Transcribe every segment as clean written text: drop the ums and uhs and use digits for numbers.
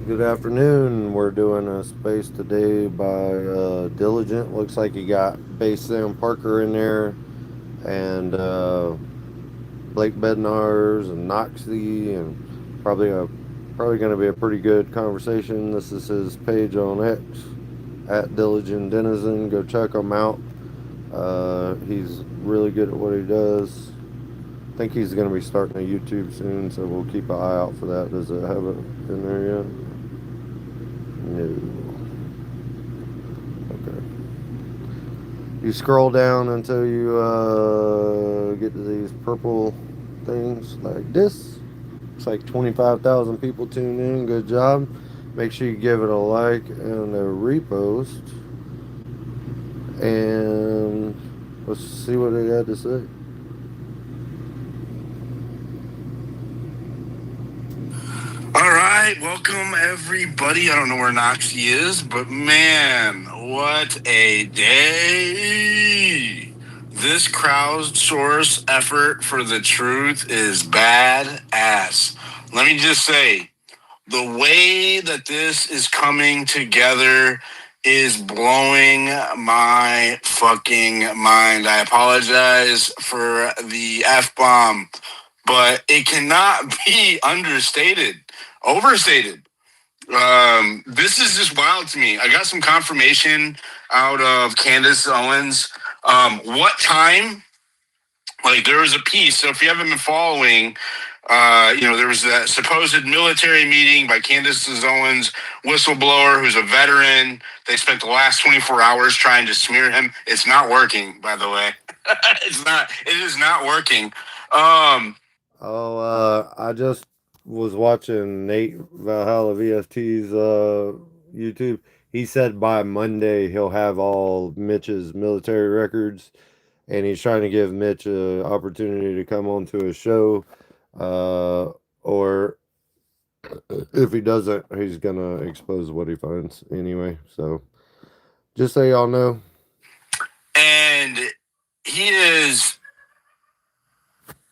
Good afternoon. We're doing a space today by Diligent. Looks like you got Bass Sam Parker in there and Blake Bednarz and Noxie and probably going to be a pretty good conversation. This is his page on X at Diligent Denizon. Go check him out. He's really good at what he does. I think he's going to be starting a YouTube soon, so we'll keep an eye out for that. Does it have it in there yet? No. Okay. You scroll down until you get to these purple things like this. It's like 25,000 people tuned in. Good job. Make sure you give it a like and a repost. And let's see what they got to say. All right, welcome everybody. I don't know where Noxie is, but man, what a day. This crowdsource effort for the truth is badass. Let me just say, the way that this is coming together is blowing my fucking mind. I apologize for the F bomb, but it cannot be overstated. This is just wild to me. I got some confirmation out of Candace Owens. What time? Like there was a piece. So if you haven't been following, there was that supposed military meeting by Candace Owens, whistleblower who's a veteran. They spent the last 24 hours trying to smear him. It's not working, by the way. It is not working. Um, I just was watching Nate Valhalla VFT's YouTube. He said by Monday he'll have all Mitch's military records, and he's trying to give Mitch an opportunity to come onto his show. Or if he doesn't, he's gonna expose what he finds anyway. So just so y'all know. and he is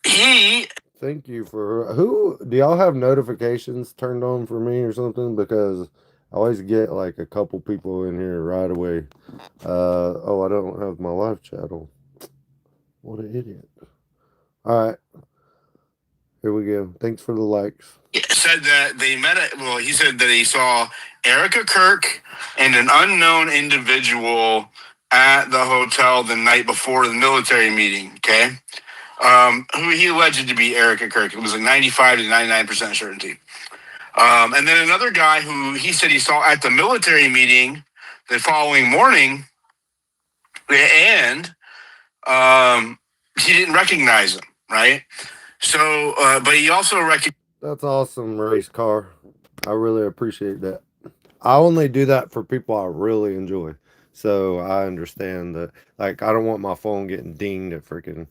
he Thank you for who do y'all have notifications turned on for me or something? Because I always get like a couple people in here right away. Oh, I don't have my live chat on. What an idiot. All right, here we go. Thanks for the likes. said that they met. Well, he said that he saw Erica Kirk and an unknown individual at the hotel the night before the military meeting. Okay, who he alleged to be Erica Kirk. It was like 95 to 99% certainty. And then another guy who he said he saw at the military meeting the following morning, and he didn't recognize him. Right. So, but he also recognized. That's awesome, race car. I really appreciate that. I only do that for people I really enjoy. So I understand that. Like, I don't want my phone getting dinged at freaking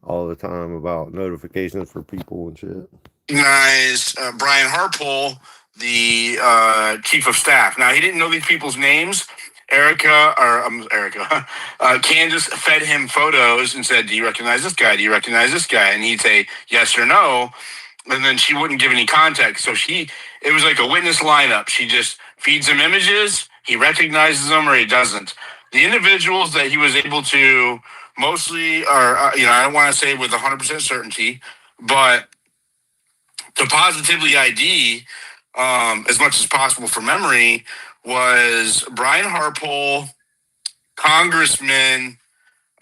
all the time about notifications for people and shit. Brian Harpole, the chief of staff. Now, he didn't know these people's names. Candace fed him photos and said, "Do you recognize this guy? Do you recognize this guy?" And he'd say yes or no, and then she wouldn't give any context. So it was like a witness lineup. She just feeds him images. He recognizes them or he doesn't. The individuals that he was able to mostly, or I don't want to say with 100% certainty, but to positively ID as much as possible for memory was Brian Harpole, Congressman,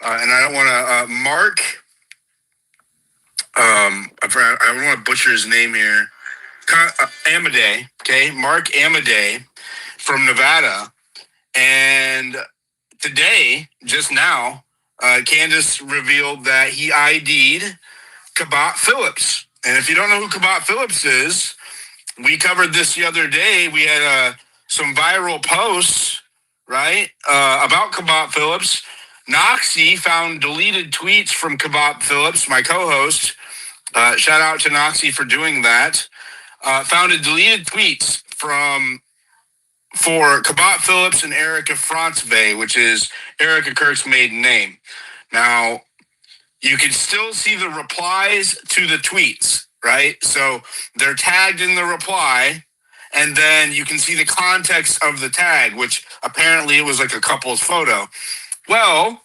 and I don't want to, Mark, I don't want to butcher his name here, Amadei, okay, Mark Amadei from Nevada. And today, just now, Candace revealed that he ID'd Kabat Phillips. And if you don't know who Kabat Phillips is, we covered this the other day. We had some viral posts, right, about Kabat Phillips. Noxie found deleted tweets from Kabat Phillips, my co-host. Shout out to Noxie for doing that. Found deleted tweets for Kabat Phillips and Erica Franceve, which is Erica Kirk's maiden name. Now, you can still see the replies to the tweets, right? So they're tagged in the reply, and then you can see the context of the tag, which apparently it was like a couple's photo. Well,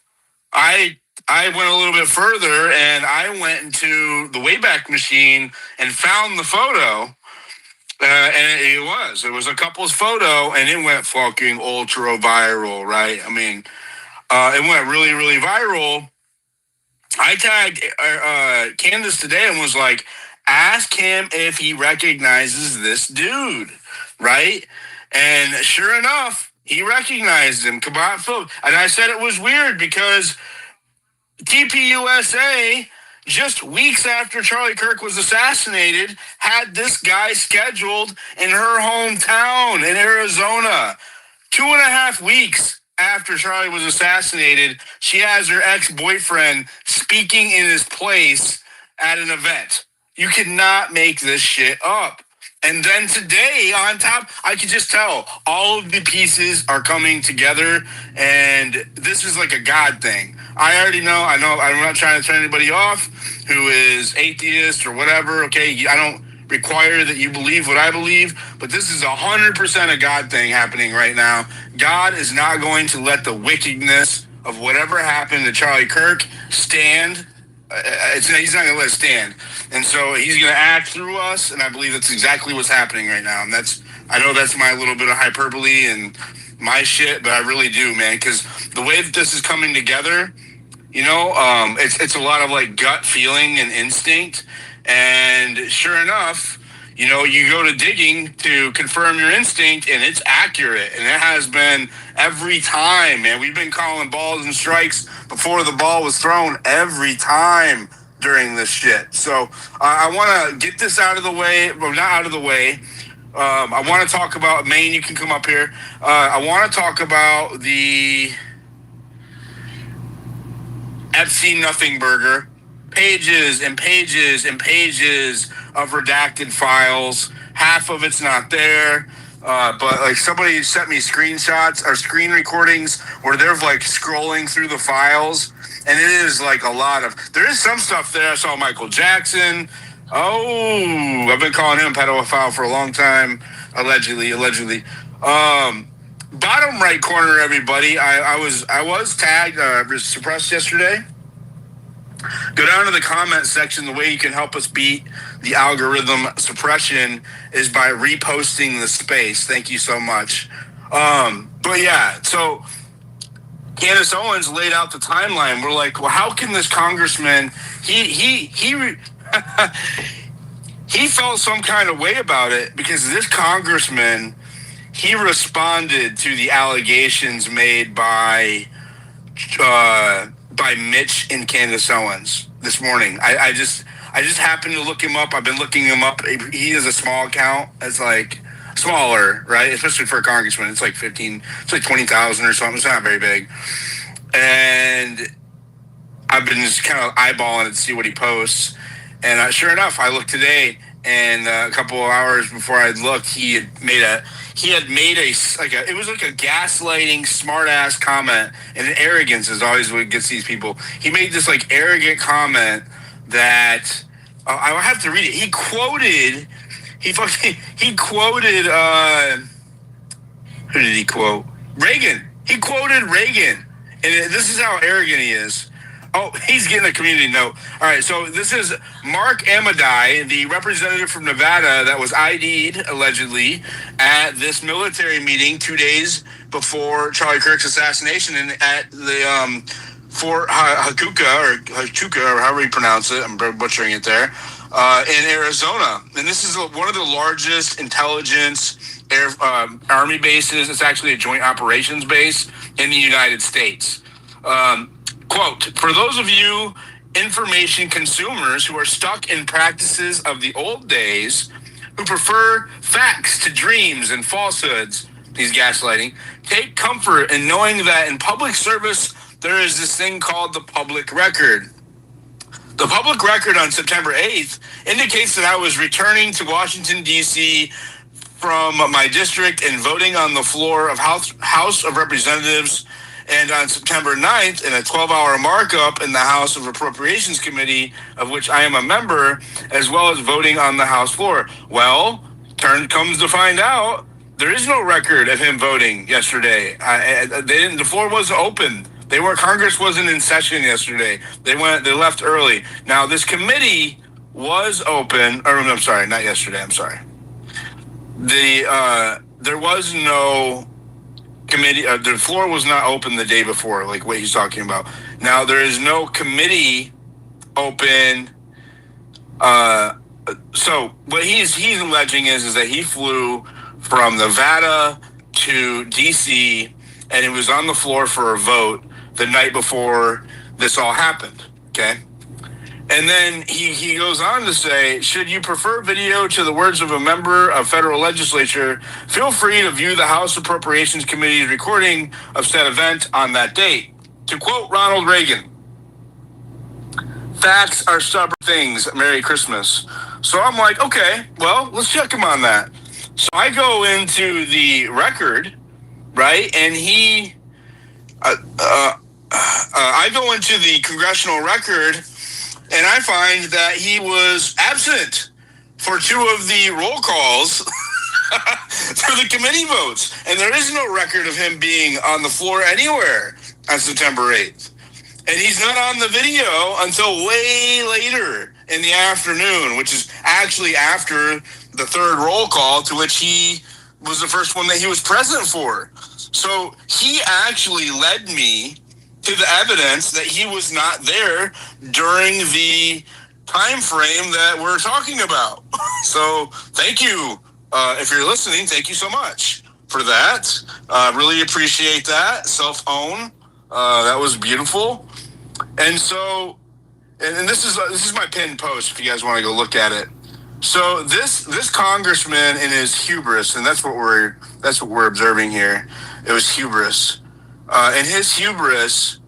I I went a little bit further and I went into the Wayback Machine and found the photo. And it was a couple's photo, and it went fucking ultra viral, right? I mean, it went really, really viral. I tagged Candace today and was like, ask him if he recognizes this dude, right? And sure enough, he recognized him. Kabat Philip. And I said it was weird because TPUSA, just weeks after Charlie Kirk was assassinated, had this guy scheduled in her hometown in Arizona. 2.5 weeks after Charlie was assassinated, she has her ex-boyfriend speaking in his place at an event. You cannot make this shit up. And then today, on top, I could just tell all of the pieces are coming together, and this is like a God thing. I already know, I'm not trying to turn anybody off who is atheist or whatever, okay? I don't require that you believe what I believe, but this is 100% a God thing happening right now. God is not going to let the wickedness of whatever happened to Charlie Kirk stand. He's not going to let it stand. And so he's going to act through us, and I believe that's exactly what's happening right now. And I know that's my little bit of hyperbole and my shit, but I really do, man, because the way that this is coming together, it's a lot of like gut feeling and instinct. And sure enough, you go to digging to confirm your instinct, and it's accurate. And it has been every time, man. We've been calling balls and strikes before the ball was thrown every time during this shit. So I want to get this out of the way. Well, not out of the way. I want to talk about, Maine, you can come up here. I want to talk about the Epstein Nothing Burger. Pages and pages and pages of redacted files. Half of it's not there. But like somebody sent me screenshots or screen recordings where they're like scrolling through the files, and it is like a lot of. There is some stuff there. I saw Michael Jackson. Oh, I've been calling him a pedophile for a long time. Allegedly. Bottom right corner, everybody. I was tagged, suppressed yesterday. Go down to the comment section. The way you can help us beat the algorithm suppression is by reposting the space. Thank you so much. But yeah, so Candace Owens laid out the timeline. We're like, well, how can this congressman, he felt some kind of way about it because this congressman, he responded to the allegations made by Mitch and Candace Owens this morning. I just happened to look him up. I've been looking him up. He is a small account. It's like smaller, right? Especially for a congressman. It's like 20,000 or something. It's not very big. And I've been just kind of eyeballing it to see what he posts. And sure enough, I looked today, and a couple of hours before I looked, he had made a it was like a gaslighting smart ass comment, and arrogance is always what gets these people. He made this like arrogant comment that I have to read it. He quoted who did he quote? Reagan. He quoted Reagan, and this is how arrogant he is. Oh, he's getting a community note. All right, so this is Mark Amadei, the representative from Nevada that was ID'd, allegedly, at this military meeting 2 days before Charlie Kirk's assassination at the Fort Huachuca, or however you pronounce it. I'm butchering it there, in Arizona. And this is one of the largest intelligence army bases. It's actually a joint operations base in the United States. Quote, for those of you information consumers who are stuck in practices of the old days, who prefer facts to dreams and falsehoods, he's gaslighting, take comfort in knowing that in public service, there is this thing called the public record. The public record on September 8th indicates that I was returning to Washington, D.C. from my district and voting on the floor of House of Representatives. And on September 9th, in a 12-hour markup in the House of Appropriations Committee, of which I am a member, as well as voting on the House floor. Well, Comes to find out, there is no record of him voting yesterday. The floor wasn't open. Congress wasn't in session yesterday. They left early. Now this committee was open, or I'm sorry, not yesterday. I'm sorry. There was no committee. The floor was not open the day before, like what he's talking about. Now there is no committee open. So what he's alleging is that he flew from Nevada to DC and it was on the floor for a vote the night before this all happened. Okay. And then he goes on to say, should you prefer video to the words of a member of federal legislature, feel free to view the House Appropriations Committee's recording of said event on that date. To quote Ronald Reagan, facts are stubborn things. Merry Christmas. So I'm like, okay, well, let's check him on that. So I go into the record, right? And I go into the congressional record and I find that he was absent for two of the roll calls for the committee votes. And there is no record of him being on the floor anywhere on September 8th. And he's not on the video until way later in the afternoon, which is actually after the third roll call, to which he was the first one that he was present for. So he actually led me to the evidence that he was not there during the time frame that we're talking about. So thank you. If you're listening, thank you so much for that. Really appreciate that. Self-own. That was beautiful. And so, and this is my pinned post if you guys want to go look at it. So this congressman in his hubris, and that's what we're observing here. It was hubris. In his hubris,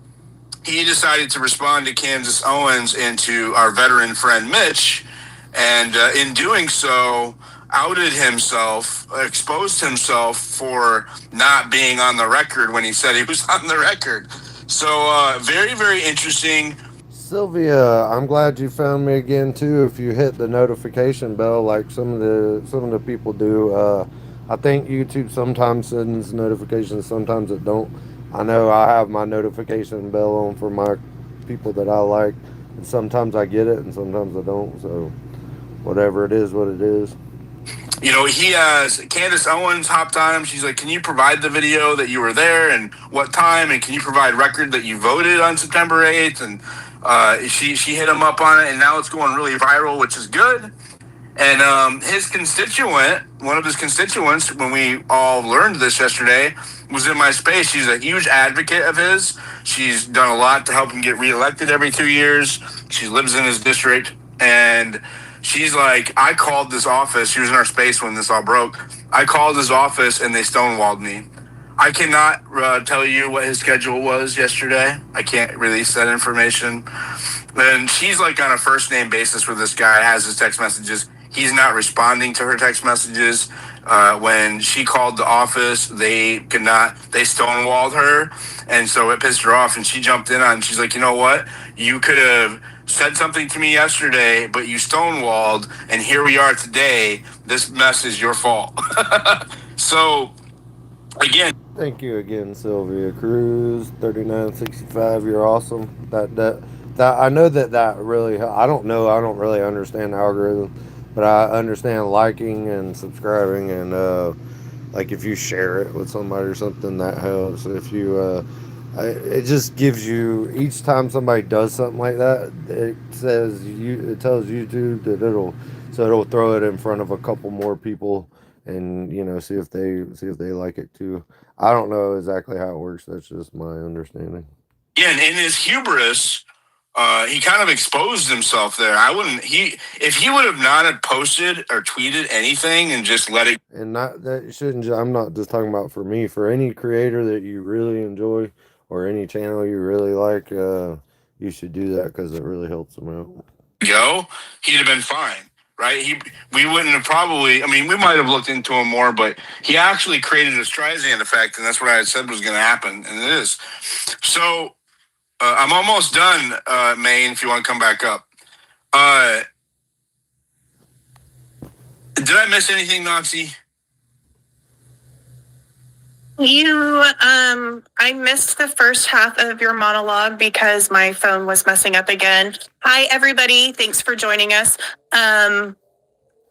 he decided to respond to Kansas Owens and to our veteran friend Mitch, and in doing so, outed himself, exposed himself for not being on the record when he said he was on the record. So very, very interesting. Sylvia, I'm glad you found me again too. If you hit the notification bell like some of the people do, I think YouTube sometimes sends notifications, sometimes it don't. I know I have my notification bell on for my people that I like, and sometimes I get it and sometimes I don't. So whatever it is, what it is. You know, he has Candace Owens hopped on him. She's like, can you provide the video that you were there and what time? And can you provide record that you voted on September 8th? And she hit him up on it, and now it's going really viral, which is good. And his constituent, one of his constituents, when we all learned this yesterday, was in my space. She's a huge advocate of his. She's done a lot to help him get reelected every 2 years. She lives in his district, and she's like, I called this office. She was in our space when this all broke. I called his office, and they stonewalled me. I cannot tell you what his schedule was yesterday. I can't release that information. And she's like on a first name basis with this guy, has his text messages. He's not responding to her text messages. When she called the office, they stonewalled her. And so it pissed her off, and she jumped in on, she's like, you know what? You could have said something to me yesterday, but you stonewalled, and here we are today. This mess is your fault. So, again. Thank you again, Sylvia Cruz, 3965. You're awesome. That I know that really. I don't know. I don't really understand the algorithm, but I understand liking and subscribing and like if you share it with somebody or something, that helps. If you it just gives you, each time somebody does something like that, it tells YouTube that it'll throw it in front of a couple more people and see if they like it too. I don't know exactly how it works. That's just my understanding. Yeah, and in his hubris, he kind of exposed himself there. If he would have not have posted or tweeted anything and just let it. And not that shouldn't. I'm not just talking about for me. For any creator that you really enjoy or any channel you really like, you should do that because it really helps them out. He'd have been fine. Right? We wouldn't have probably, I mean, we might have looked into him more, but he actually created a Streisand effect, and that's what I had said was going to happen, and it is. So, I'm almost done, Maine, if you want to come back up. Did I miss anything, Nazi? I missed the first half of your monologue because my phone was messing up again. Hi, everybody. Thanks for joining us.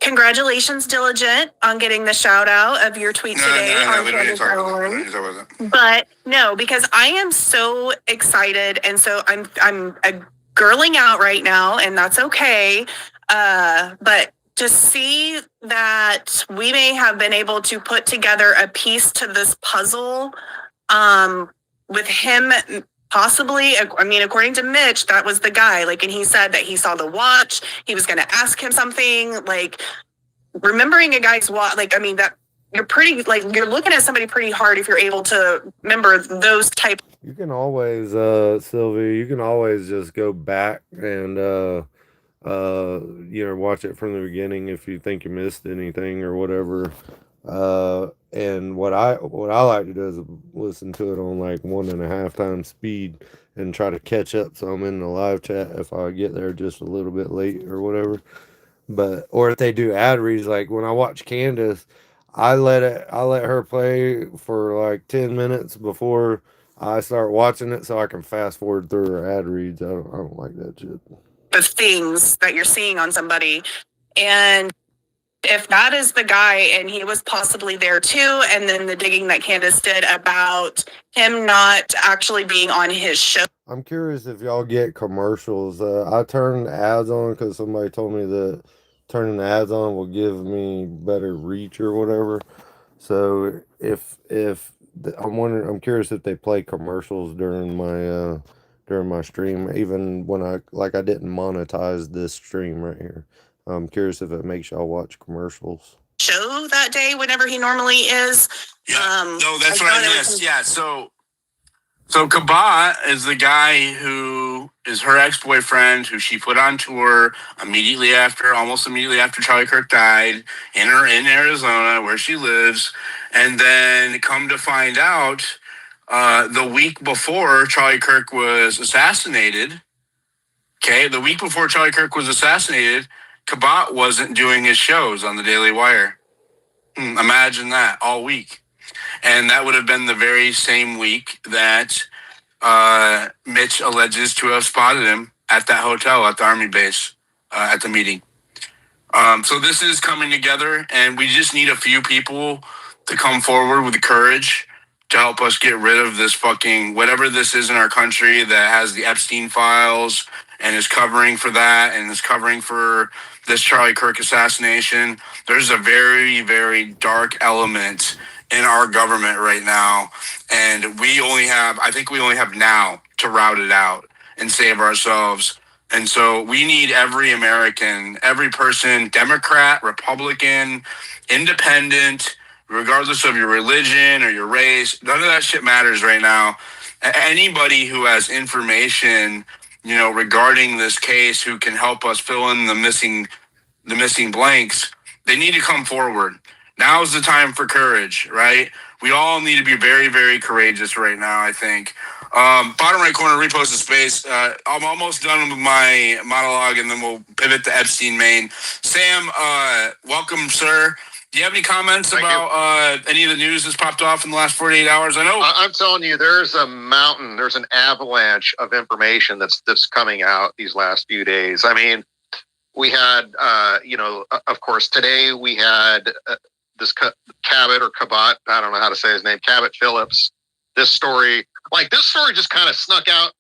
Congratulations, Diligent, on getting the shout out of your tweet today. No, we don't need to talk about that. But no, because I am so excited, and so I'm girling out right now, and that's okay. But to see that we may have been able to put together a piece to this puzzle, with him possibly, I mean, according to Mitch, that was the guy. Like, and he said that he saw the watch. He was going to ask him something. Like, remembering a guy's watch. Like, I mean, that you're pretty. Like, you're looking at somebody pretty hard if you're able to remember those type. You can always, Sylvie. You can always just go back and watch it from the beginning if you think you missed anything or whatever. And what I like to do is listen to it on like 1.5 times speed and try to catch up so I'm in the live chat if I get there just a little bit late or whatever. But or if they do ad reads, like when I watch Candace, I let her play for like 10 minutes before I start watching it so I can fast forward through her ad reads. I don't like that shit. The things that you're seeing on somebody, and if that is the guy and he was possibly there too, and then the digging that Candace did about him not actually being on his show. I'm curious if y'all get commercials. I turned ads on because somebody told me that turning the ads on will give me better reach or whatever. So I'm curious if they play commercials during my stream, even when I didn't monetize this stream right here. I'm curious if it makes y'all watch commercials. Show that day whenever he normally is. Yeah. No, that's what I missed. Yeah. So Kabat is the guy who is her ex-boyfriend, who she put on tour almost immediately after Charlie Kirk died in Arizona, where she lives. And then come to find out, the week before Charlie Kirk was assassinated, Kabat wasn't doing his shows on the Daily Wire. Imagine that, all week. And that would have been the very same week that Mitch alleges to have spotted him at that hotel at the Army base at the meeting. So this is coming together, and we just need a few people to come forward with the courage to help us get rid of this fucking whatever this is in our country that has the Epstein files and is covering for that and is covering for this Charlie Kirk assassination. There's a very, very dark element in our government right now, and I think we only have now to rout it out and save ourselves. And so we need every American, every person, Democrat, Republican, independent, regardless of your religion or your race, none of that shit matters right now. Anybody who has information, regarding this case, who can help us fill in the missing blanks, they need to come forward. Now is the time for courage, right? We all need to be very, very courageous right now, I think. Bottom right corner, repost the space. I'm almost done with my monologue, and then we'll pivot to Epstein main. Sam, welcome, sir. Do you have any comments about any of the news that's popped off in the last 48 hours? I know. I'm telling you, there's an avalanche of information that's coming out these last few days. I mean, we had, of course, today we had this Cabot or Kabat, I don't know how to say his name, Cabot Phillips. This story just kind of snuck out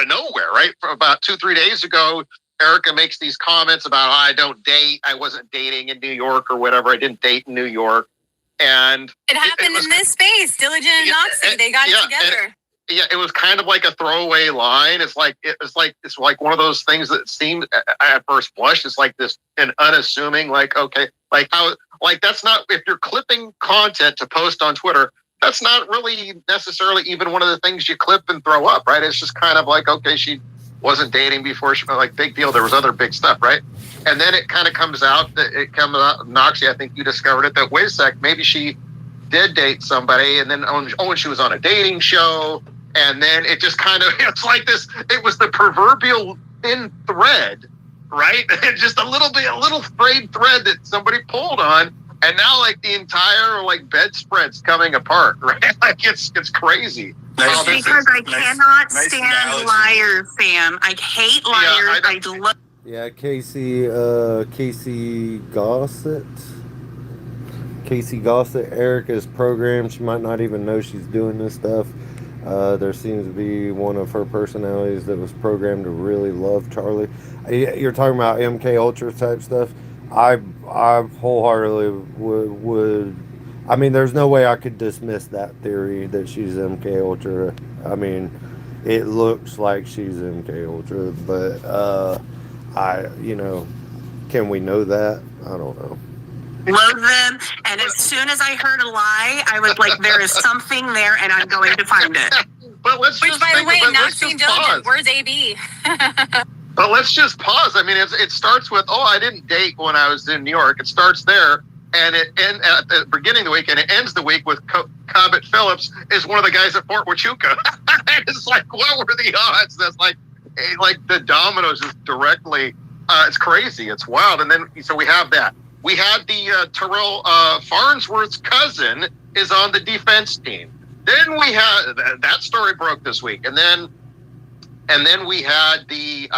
of nowhere, right? From about 2-3 days ago, Erica makes these comments about, I don't date. I wasn't dating in New York or whatever. I didn't date in New York. And it happened in this space, Diligent and Noxie. They got it together. It was kind of like a throwaway line. It's like one of those things that seemed at first blush. It's like this an unassuming, like, okay, like how, like that's not, if you're clipping content to post on Twitter, that's not really necessarily even one of the things you clip and throw up, right? It's just kind of like, okay, she wasn't dating before, she like big deal. There was other big stuff, right? And then it kind of comes out, Noxie, I think you discovered it, that wait a sec, maybe she did date somebody, and then when she was on a dating show, and then it just kind of, it's like this, it was the proverbial thin thread right? Just a little frayed thread that somebody pulled on, and now like the entire like bedspread's coming apart, right? Like it's crazy. Nice. Because I cannot stand liars, Sam. I hate liars. Yeah, Casey Gossett. Casey Gossett, Erica's program. She might not even know she's doing this stuff. There seems to be one of her personalities that was programmed to really love Charlie. You're talking about MK Ultra type stuff. I wholeheartedly would. I mean, there's no way I could dismiss that theory that she's MK Ultra. I mean, it looks like she's MK Ultra, but can we know that? I don't know. Love them, and as soon as I heard a lie, I was like, there is something there, and I'm going to find it. But let's Which, by the way, not seeing diligent. Where's AB? But let's just pause. I mean, it starts with, I didn't date when I was in New York. It starts there, and it ends at the beginning of the week, and it ends the week with Cobbett Phillips is one of the guys at Fort Huachuca. It's like, what were the odds? That's like the dominoes is directly. It's crazy. It's wild. And then so we have that. We had the Terrell Farnsworth's cousin is on the defense team. Then we had that story broke this week, and then we had the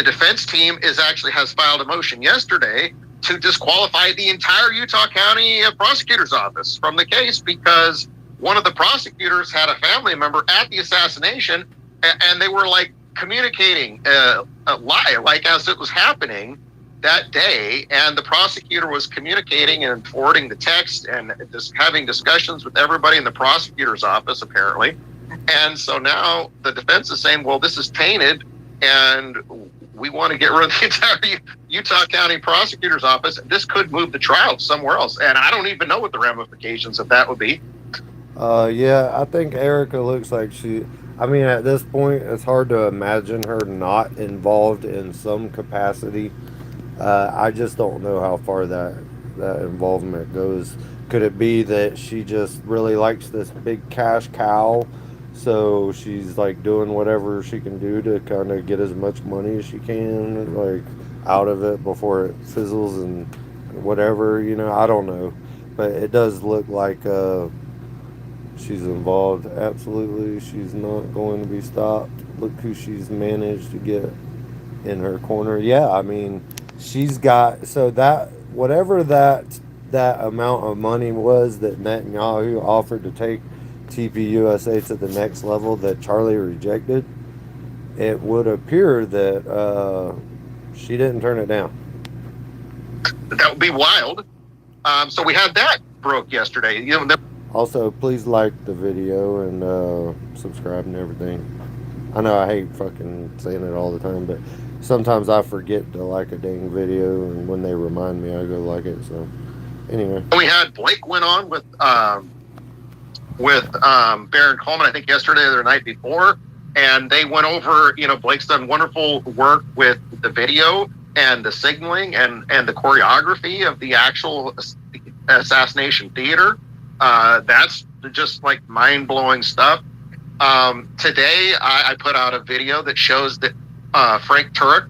defense team has filed a motion yesterday to disqualify the entire Utah County prosecutor's office from the case because one of the prosecutors had a family member at the assassination, and they were like communicating a lie like as it was happening that day, and the prosecutor was communicating and forwarding the text and just having discussions with everybody in the prosecutor's office, apparently. And so now the defense is saying, well, this is tainted, and we want to get rid of the entire Utah County prosecutor's office. This could move the trial somewhere else, and I don't even know what the ramifications of that would be. Yeah, I think Erica looks like at this point, it's hard to imagine her not involved in some capacity. I just don't know how far that involvement goes. Could it be that she just really likes this big cash cow, so she's like doing whatever she can do to kind of get as much money as she can, like out of it before it fizzles and whatever, I don't know. But it does look like she's involved. Absolutely, she's not going to be stopped. Look who she's managed to get in her corner. Yeah, I mean, she's got, so that whatever that amount of money was that Netanyahu offered to take TPUSA to the next level that Charlie rejected, it would appear that she didn't turn it down. That would be wild. So we had that broke yesterday. Also, please like the video and subscribe and everything. I know I hate fucking saying it all the time, but sometimes I forget to like a dang video, and when they remind me, I go like it. So, anyway. We had Blake went on with Baron Coleman, I think yesterday or the night before, and they went over, Blake's done wonderful work with the video and the signaling and the choreography of the actual assassination theater. That's just like mind-blowing stuff. Today I put out a video that shows that Frank Turek,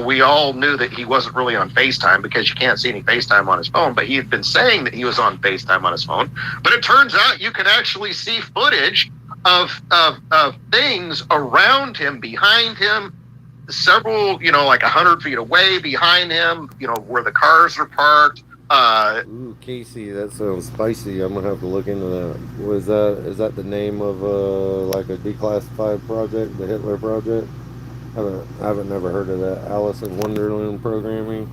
we all knew that he wasn't really on FaceTime because you can't see any FaceTime on his phone, but he had been saying that he was on FaceTime on his phone. But it turns out you can actually see footage of things around him, behind him, several, like 100 feet away behind him, where the cars are parked. Ooh, Casey, that sounds spicy. I'm gonna have to look into that. Is that the name of like a declassified project, the Hitler Project? I haven't never heard of that. Alice in Wonderland programming.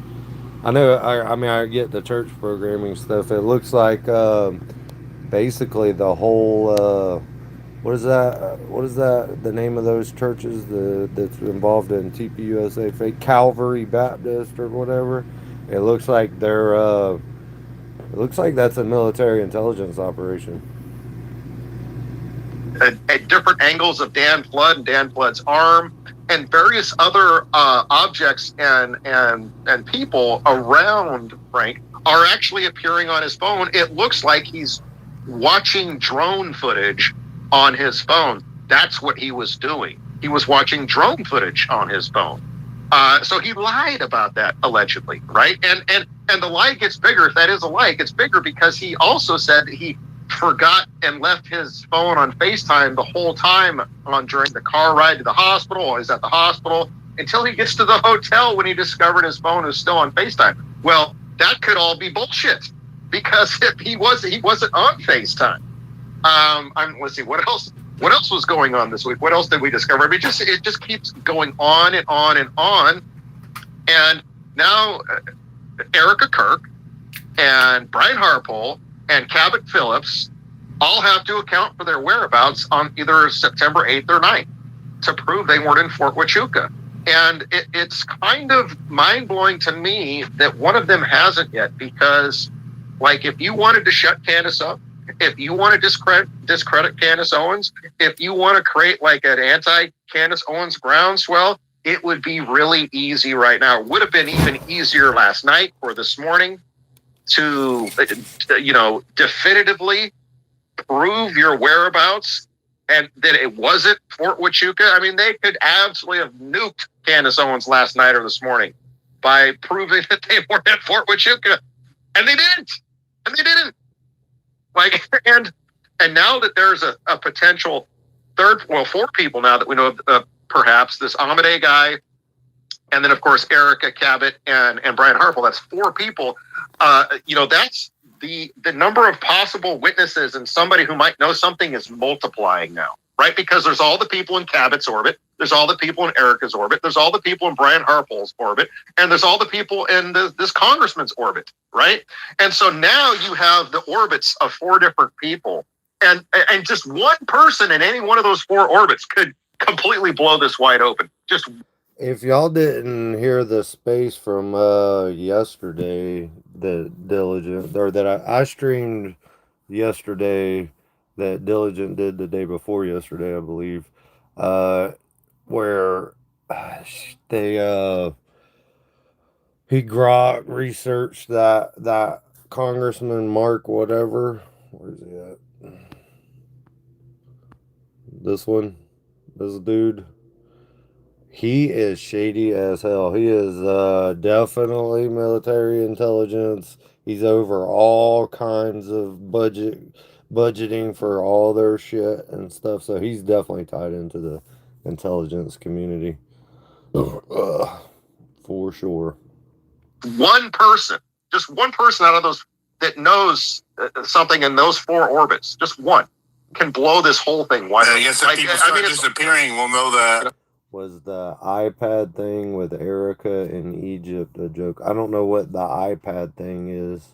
I know. I get the church programming stuff. It looks like basically the whole. What is that? The name of those churches that's involved in TPUSA, fake Calvary Baptist or whatever. It looks like that's a military intelligence operation. At different angles of Dan Flood and Dan Flood's arm, and various other objects and people around Frank are actually appearing on his phone. It looks like he's watching drone footage on his phone. That's what he was doing. He was watching drone footage on his phone. So he lied about that allegedly, right? And the lie gets bigger. If that is a lie, it gets bigger because he also said that he forgot and left his phone on FaceTime the whole time during the car ride to the hospital. Or he's at the hospital until he gets to the hotel when he discovered his phone was still on FaceTime. Well, that could all be bullshit because if he wasn't on FaceTime. Let's see what else. What else was going on this week? What else did we discover? I mean, it just keeps going on and on and on. And now Erica Kirk and Brian Harpole and Cabot Phillips all have to account for their whereabouts on either September 8th or 9th to prove they weren't in Fort Huachuca. And it's kind of mind-blowing to me that one of them hasn't yet because, like, if you wanted to shut Candace up, if you want to discredit Candace Owens, if you want to create like an anti-Candace Owens groundswell, it would be really easy right now. It would have been even easier last night or this morning to, definitively prove your whereabouts and that it wasn't Fort Huachuca. I mean, they could absolutely have nuked Candace Owens last night or this morning by proving that they weren't at Fort Huachuca. And they didn't. Like, and now that there's a potential four people now that we know of, perhaps this Amade guy, and then of course Erica Cabot and Brian Harpole. That's four people. That's the number of possible witnesses and somebody who might know something is multiplying now, right? Because there's all the people in Cabot's orbit, there's all the people in Erica's orbit, there's all the people in Brian Harpole's orbit, and there's all the people in this congressman's orbit, right? And so now you have the orbits of four different people, and just one person in any one of those four orbits could completely blow this wide open. Just if y'all didn't hear the space from yesterday, the Diligent, or that I streamed yesterday, that Diligent did the day before yesterday, I believe, where they he grok researched that Congressman Mark whatever. Where's he at? This dude. He is shady as hell. He is definitely military intelligence. He's over all kinds of budgeting for all their shit and stuff. So he's definitely tied into the intelligence community. For sure. Just one person out of those that knows something in those four orbits, just one, can blow this whole thing wide open. I guess if people start disappearing, we'll know that. Was the iPad thing with Erica in Egypt a joke? I don't know what the iPad thing is.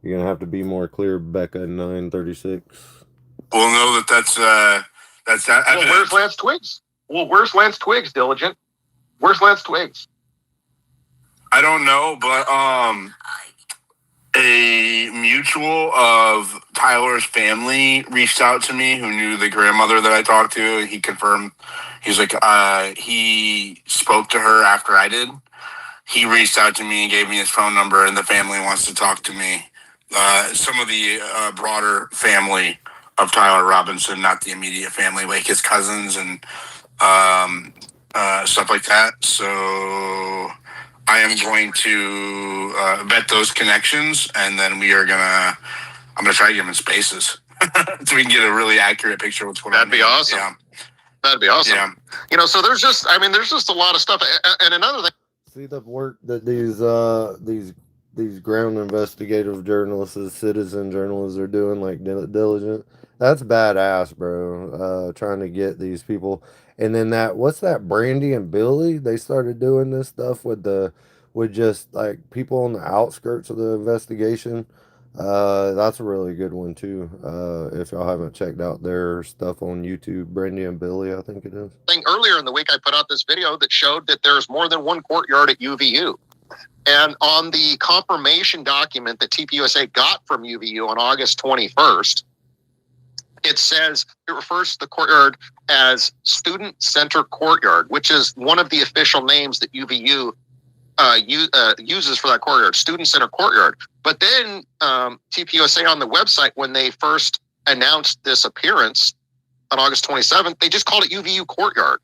You're gonna have to be more clear, Becca 936. We'll know that's that. Well, where's Lance Twiggs? Where's Lance Twiggs, Diligent? Where's Lance Twiggs? I don't know, but a mutual of Tyler's family reached out to me who knew the grandmother that I talked to. He confirmed. He's like, he spoke to her after I did. He reached out to me and gave me his phone number, and the family wants to talk to me. Some of the broader family of Tyler Robinson, not the immediate family, like his cousins and stuff like that. So I am going to vet those connections, and then I'm gonna try to give him spaces so we can get a really accurate picture of what's going on. That'd be awesome. Yeah. That'd be awesome. Yeah. So there's just a lot of stuff. And another thing. See the work that these ground investigative journalists, citizen journalists are doing, like Diligent. That's badass, bro. Trying to get these people. And then what's that, Brandy and Billy? They started doing this stuff with just like people on the outskirts of the investigation. That's a really good one too. If y'all haven't checked out their stuff on YouTube, Brandy and Billy, I think it is. Earlier in the week, I put out this video that showed that there's more than one courtyard at UVU. And on the confirmation document that TPUSA got from UVU on August 21st, it refers to the courtyard as Student Center Courtyard, which is one of the official names that UVU uses for that courtyard, Student Center Courtyard. But then TPUSA on the website, when they first announced this appearance on August 27th, they just called it UVU Courtyard.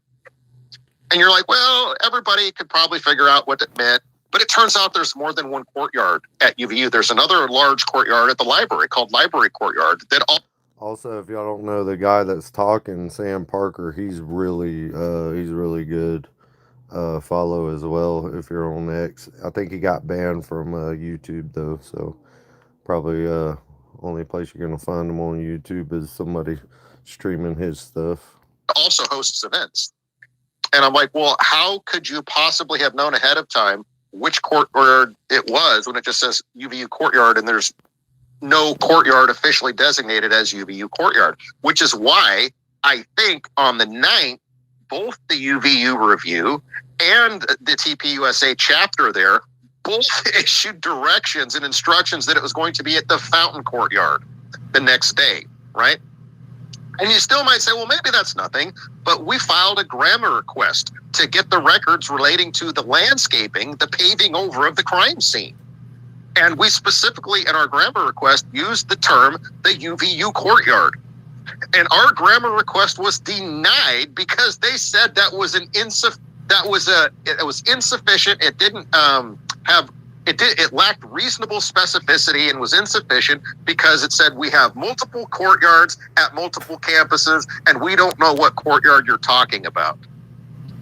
And you're like, well, everybody could probably figure out what it meant. But it turns out there's more than one courtyard at UVU. There's another large courtyard at the library called Library Courtyard. Also, if y'all don't know, the guy that's talking, Sam Parker, he's really good. Follow as well if you're on X. I think he got banned from YouTube though, so probably only place you're gonna find him on YouTube is somebody streaming his stuff. Also hosts events. And I'm like, well, how could you possibly have known ahead of time which courtyard it was when it just says UVU Courtyard and there's no courtyard officially designated as UVU Courtyard? Which is why I think on the 9th, both the UVU Review and the TPUSA chapter there both issued directions and instructions that it was going to be at the Fountain Courtyard the next day, right? And you still might say, well, maybe that's nothing, but we filed a grammar request to get the records relating to the landscaping, the paving over of the crime scene. And we specifically, in our grammar request, used the term the UVU Courtyard. And our grammar request was denied because they said that was it was insufficient. It didn't it lacked reasonable specificity and was insufficient because it said we have multiple courtyards at multiple campuses and we don't know what courtyard you're talking about.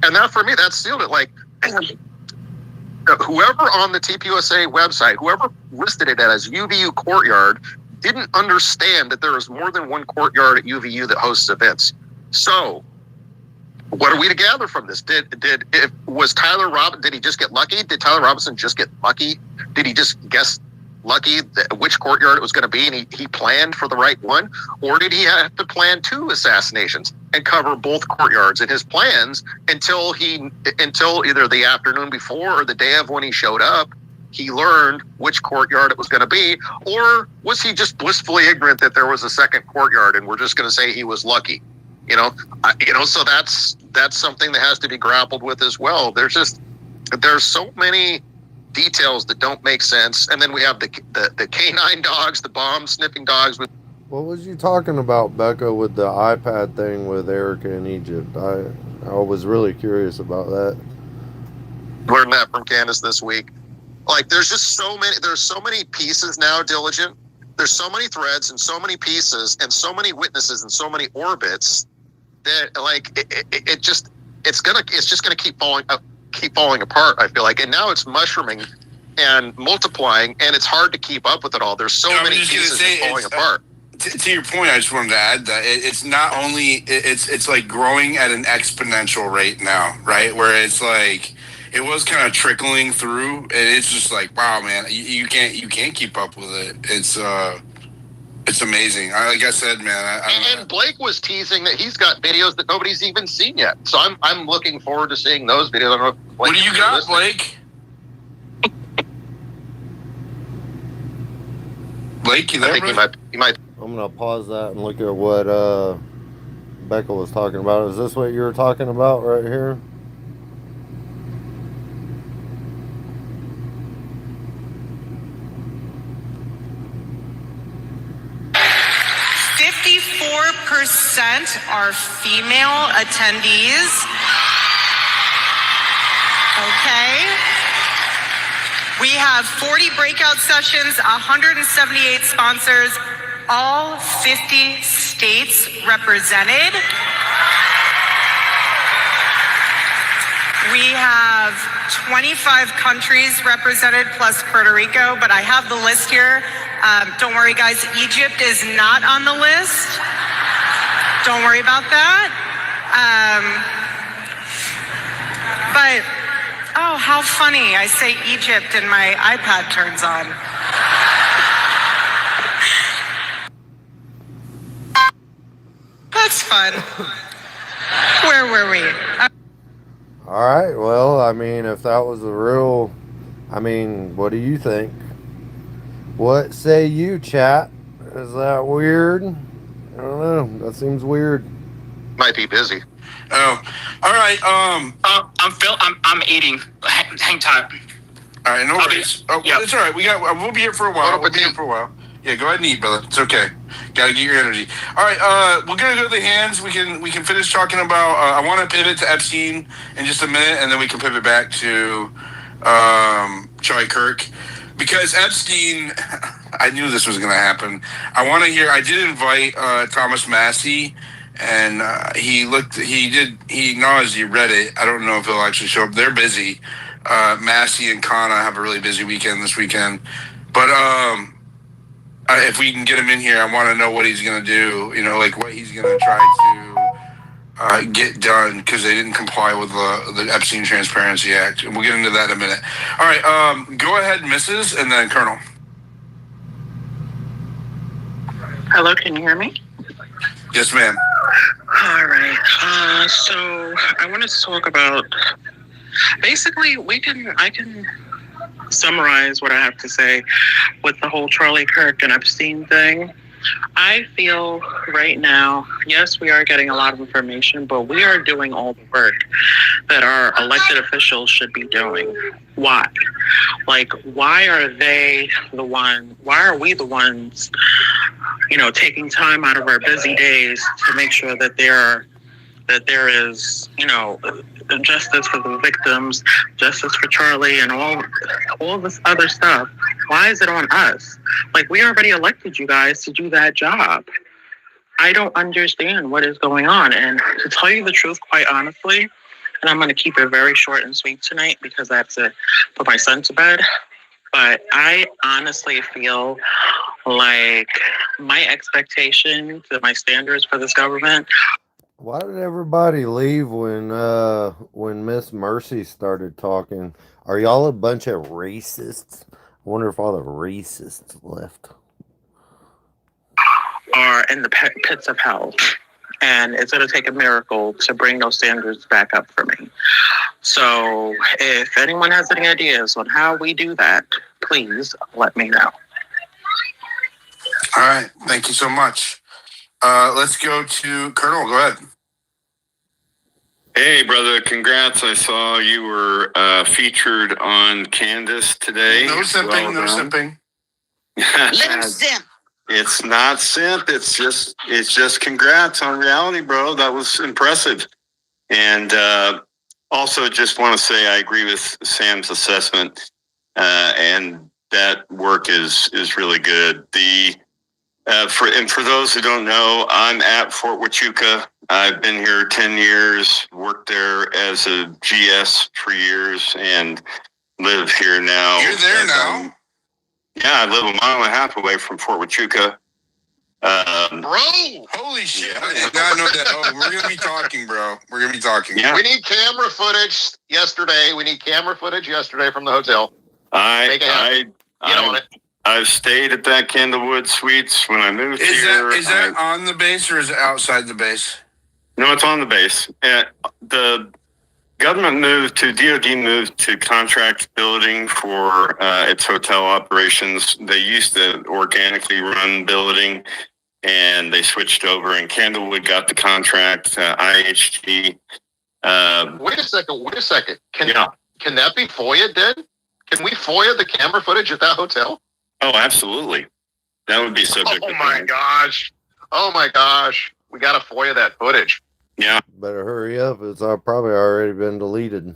And that, for me, that sealed it. Like, whoever on the TPUSA website, whoever listed it as UVU Courtyard, didn't understand that there is more than one courtyard at UVU that hosts events. So, what are we to gather from this? Did he just get lucky? Did Tyler Robinson just get lucky? Did he just guess lucky which courtyard it was going to be and he planned for the right one? Or did he have to plan 2 assassinations and cover both courtyards in his plans until either the afternoon before or the day of when he showed up, he learned which courtyard it was going to be? Or was he just blissfully ignorant that there was a second courtyard and we're just going to say he was lucky? So that's something that has to be grappled with as well. There's so many details that don't make sense, and then we have the canine dogs, the bomb sniffing dogs. What was you talking about, Becca, with the iPad thing with Erica in Egypt? I was really curious about that. Learned that from Candace this week. Like, there's so many pieces now, Diligent. There's so many threads and so many pieces and so many witnesses and so many orbits that, like, it's just gonna keep falling apart, I feel like. And now it's mushrooming and multiplying, and it's hard to keep up with it all. There's so many pieces falling apart. To your point, I just wanted to add that it's not only it's like growing at an exponential rate now, right? Where it's like it was kind of trickling through, and it's just like, wow, man, you can't keep up with it. It's amazing. Like I said, man. And Blake was teasing that he's got videos that nobody's even seen yet. So I'm looking forward to seeing those videos. I don't know if what do you got, Blake? Blake, you there? I think he might. I'm gonna pause that and look at what Becca was talking about. Is this what you were talking about right here? % are female attendees. Okay. We have 40 breakout sessions, 178 sponsors, all 50 states represented. We have 25 countries represented plus Puerto Rico, but I have the list here. Don't worry, guys. Egypt is not on the list. Don't worry about that. But, oh, how funny. I say Egypt and my iPad turns on. That's fun. Where were we? All right. Well, I mean, if that was the real, what do you think? What say you, chat? Is that weird? I don't know. That seems weird. Might be busy. Oh, all right. I'm eating. Hang tight. All right, no worries. Oh, yep. It's all right. We'll be here for a while. Yeah, go ahead and eat, brother. It's okay. Gotta get your energy. All right, we're gonna go to the hands. We can finish talking about. I want to pivot to Epstein in just a minute, and then we can pivot back to Charlie Kirk, because Epstein. I knew this was gonna happen. I want to hear. I did invite Thomas Massey, and he looked. He did. He acknowledged he read it. I don't know if he'll actually show up. They're busy. Massey and Kana have a really busy weekend this weekend, but if we can get him in here, I want to know what he's going to do, like what he's going to try to get done, because they didn't comply with the Epstein Transparency Act. And we'll get into that in a minute. All right, go ahead, Mrs., and then Colonel. Hello, can you hear me? Yes, ma'am. All right. So I wanted to talk about, basically, I can summarize what I have to say with the whole Charlie Kirk and Epstein thing. I feel right now, yes, we are getting a lot of information, but we are doing all the work that our elected officials should be doing. Why? Like, why are we the ones, taking time out of our busy days to make sure that there is, justice for the victims, justice for Charlie, and all this other stuff? Why is it on us? Like, we already elected you guys to do that job. I don't understand what is going on. And to tell you the truth, quite honestly, and I'm going to keep it very short and sweet tonight because I have to put my son to bed, but I honestly feel like my expectations and my standards for this government. Why did everybody leave when Miss Mercy started talking? Are y'all a bunch of racists? I wonder if all the racists left. Are in the pits of hell. And it's going to take a miracle to bring those standards back up for me. So if anyone has any ideas on how we do that, please let me know. All right. Thank you so much. Let's go to Colonel. Go ahead. Hey, brother. Congrats. I saw you were featured on Candace today. No simping. No simping. Let him simp. It's not simp. It's just congrats on reality, bro. That was impressive. And also just want to say I agree with Sam's assessment. And that work is really good. For those who don't know, I'm at Fort Huachuca. I've been here 10 years, worked there as a GS for years, and live here now. You're there now? Yeah, I live a mile and a half away from Fort Huachuca. Bro, holy shit. I did not know that. Oh, we're going to be talking, bro. We're going to be talking. Yeah. We need camera footage yesterday. From the hotel. I've stayed at that Candlewood Suites when I moved here. Is that on the base or is it outside the base? No, it's on the base. The government DOD moved to contract building for its hotel operations. They used to organically run building, and they switched over, and Candlewood got the contract, IHG. Wait a second. Can that be FOIA, Dad? Can we FOIA the camera footage at that hotel? Oh, absolutely. That would be subject to Oh my gosh. We got to FOIA that footage. Yeah. Better hurry up. It's probably already been deleted.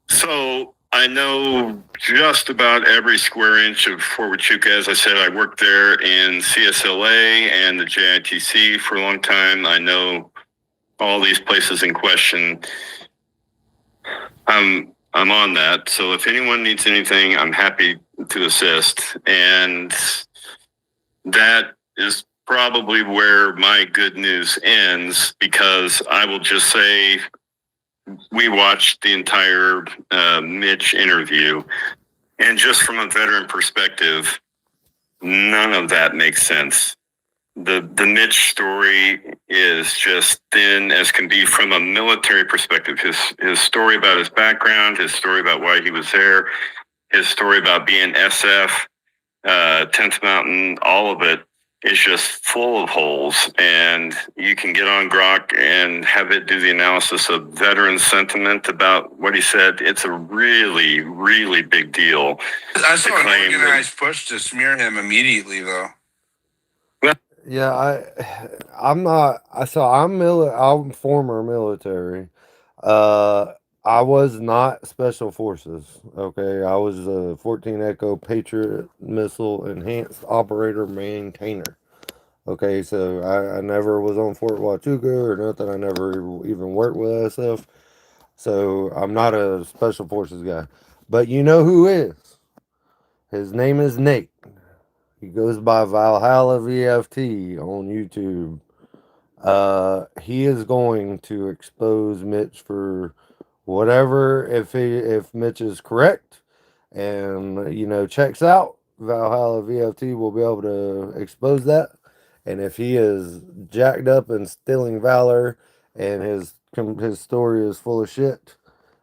So I know just about every square inch of Fort Huachuca. As I said, I worked there in CSLA and the JITC for a long time. I know all these places in question. I'm on that. So if anyone needs anything, I'm happy to assist. And that is probably where my good news ends, because I will just say we watched the entire Mitch interview, and just from a veteran perspective, none of that makes sense. The Mitch story is just thin as can be from a military perspective. His story about his background, his story about why he was there, his story about being SF, 10th Mountain, all of it is just full of holes. And you can get on Grok and have it do the analysis of veteran sentiment about what he said. It's a really, really big deal. I saw an organized push to smear him immediately, though. Yeah, I'm not. I'm former military. Uh, I was not special forces. Okay, I was a 14 Echo Patriot missile enhanced operator maintainer. Okay, so I never was on Fort Huachuca or nothing. I never even worked with SF. So I'm not a special forces guy. But you know who is? His name is Nate. He goes by Valhalla VFT on YouTube. He is going to expose Mitch for whatever. If Mitch is correct and checks out, Valhalla VFT will be able to expose that. And if he is jacked up and stealing valor, and his story is full of shit,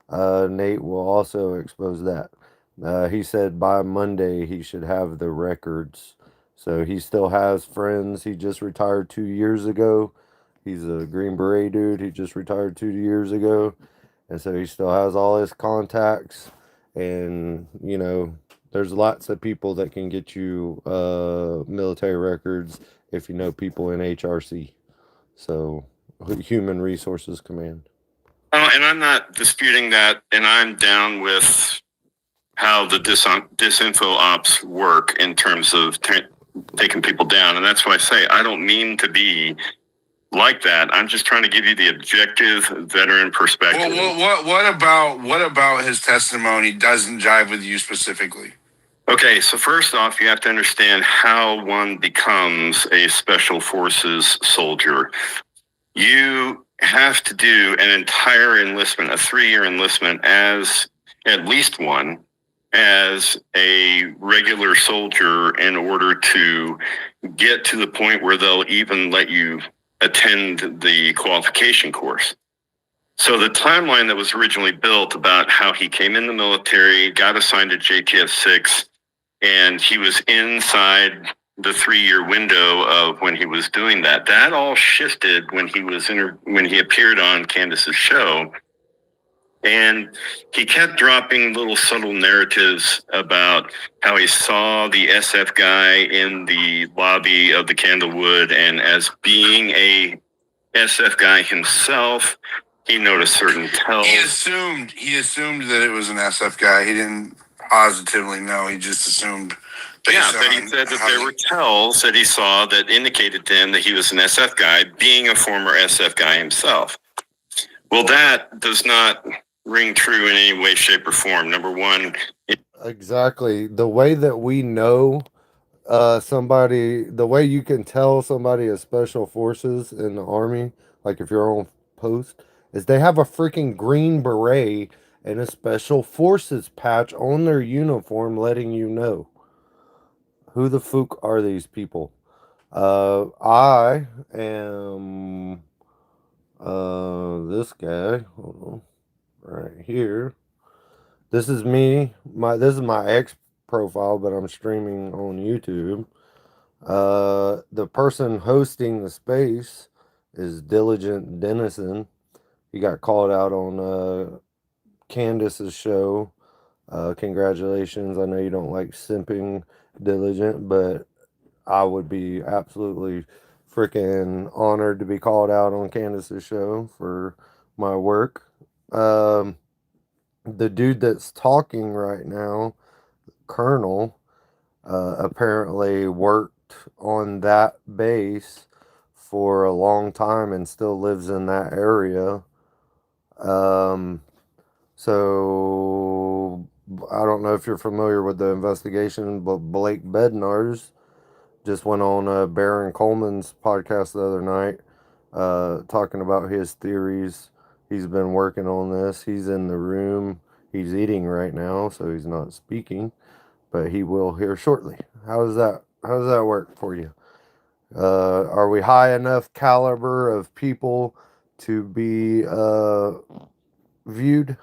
Nate will also expose that. He said by Monday he should have the records. So he still has friends. He just retired 2 years ago. He's a Green Beret dude. He just retired 2 years ago. And so he still has all his contacts. And, there's lots of people that can get you military records if you know people in HRC. So, Human Resources Command. And I'm not disputing that, and I'm down with how the disinfo ops work in terms of taking people down. And that's why I say I don't mean to be like that. I'm just trying to give you the objective veteran perspective. Well, what about his testimony doesn't jive with you specifically? Okay, so first off, you have to understand how one becomes a special forces soldier. You have to do an entire enlistment, a 3-year enlistment, as at least one, as a regular soldier in order to get to the point where they'll even let you attend the qualification course. So the timeline that was originally built about how he came in the military, got assigned to JTF 6, and he was inside the 3-year window of when he was doing that. That all shifted when he appeared on Candace's show. And he kept dropping little subtle narratives about how he saw the SF guy in the lobby of the Candlewood, and as being a SF guy himself, he noticed certain tells. He assumed that it was an SF guy. He didn't positively know. He just assumed. Yeah, but he said that there were tells that he saw that indicated to him that he was an SF guy, being a former SF guy himself. Well, that does not ring true in any way, shape, or form. Number one. Exactly. The way that we know somebody, the way you can tell somebody is special forces in the Army, like if you're on post, is they have a freaking green beret and a special forces patch on their uniform letting you know. Who the fuck are these people? I am this guy. Hold on. Right here. This is me. This is my ex profile, but I'm streaming on YouTube. The person hosting the space is Diligent Denizon. He got called out on Candace's show. Congratulations. I know you don't like simping, Diligent, but I would be absolutely freaking honored to be called out on Candace's show for my work. The dude that's talking right now, Colonel, apparently worked on that base for a long time and still lives in that area. So I don't know if you're familiar with the investigation, but Blake Bednarz just went on Baron Coleman's podcast the other night, talking about his theories. He's been working on this. He's in the room. He's eating right now, so he's not speaking, but he will here shortly. How does that work for you? Are we high enough caliber of people to be viewed?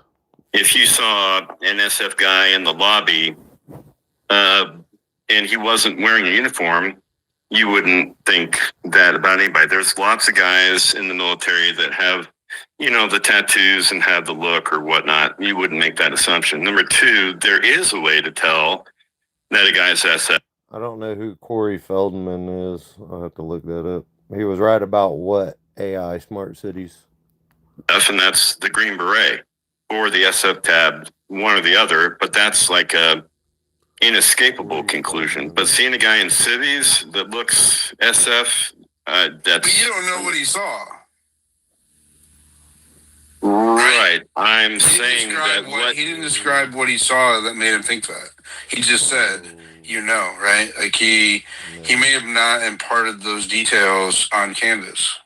If you saw an SF guy in the lobby, and he wasn't wearing a uniform, you wouldn't think that about anybody. There's lots of guys in the military that have, the tattoos and have the look or whatnot. You wouldn't make that assumption. Number two, there is a way to tell that a guy's SF. I don't know who Corey Feldman is. I'll have to look that up. He was right about what? AI smart cities. And that's the Green Beret or the SF tab, one or the other, but that's like a inescapable conclusion. But seeing a guy in cities that looks SF, But that's... you don't know what he saw. Right. I'm saying that he didn't describe what he saw that made him think that. He just said, right? Like he may have not imparted those details on Candace.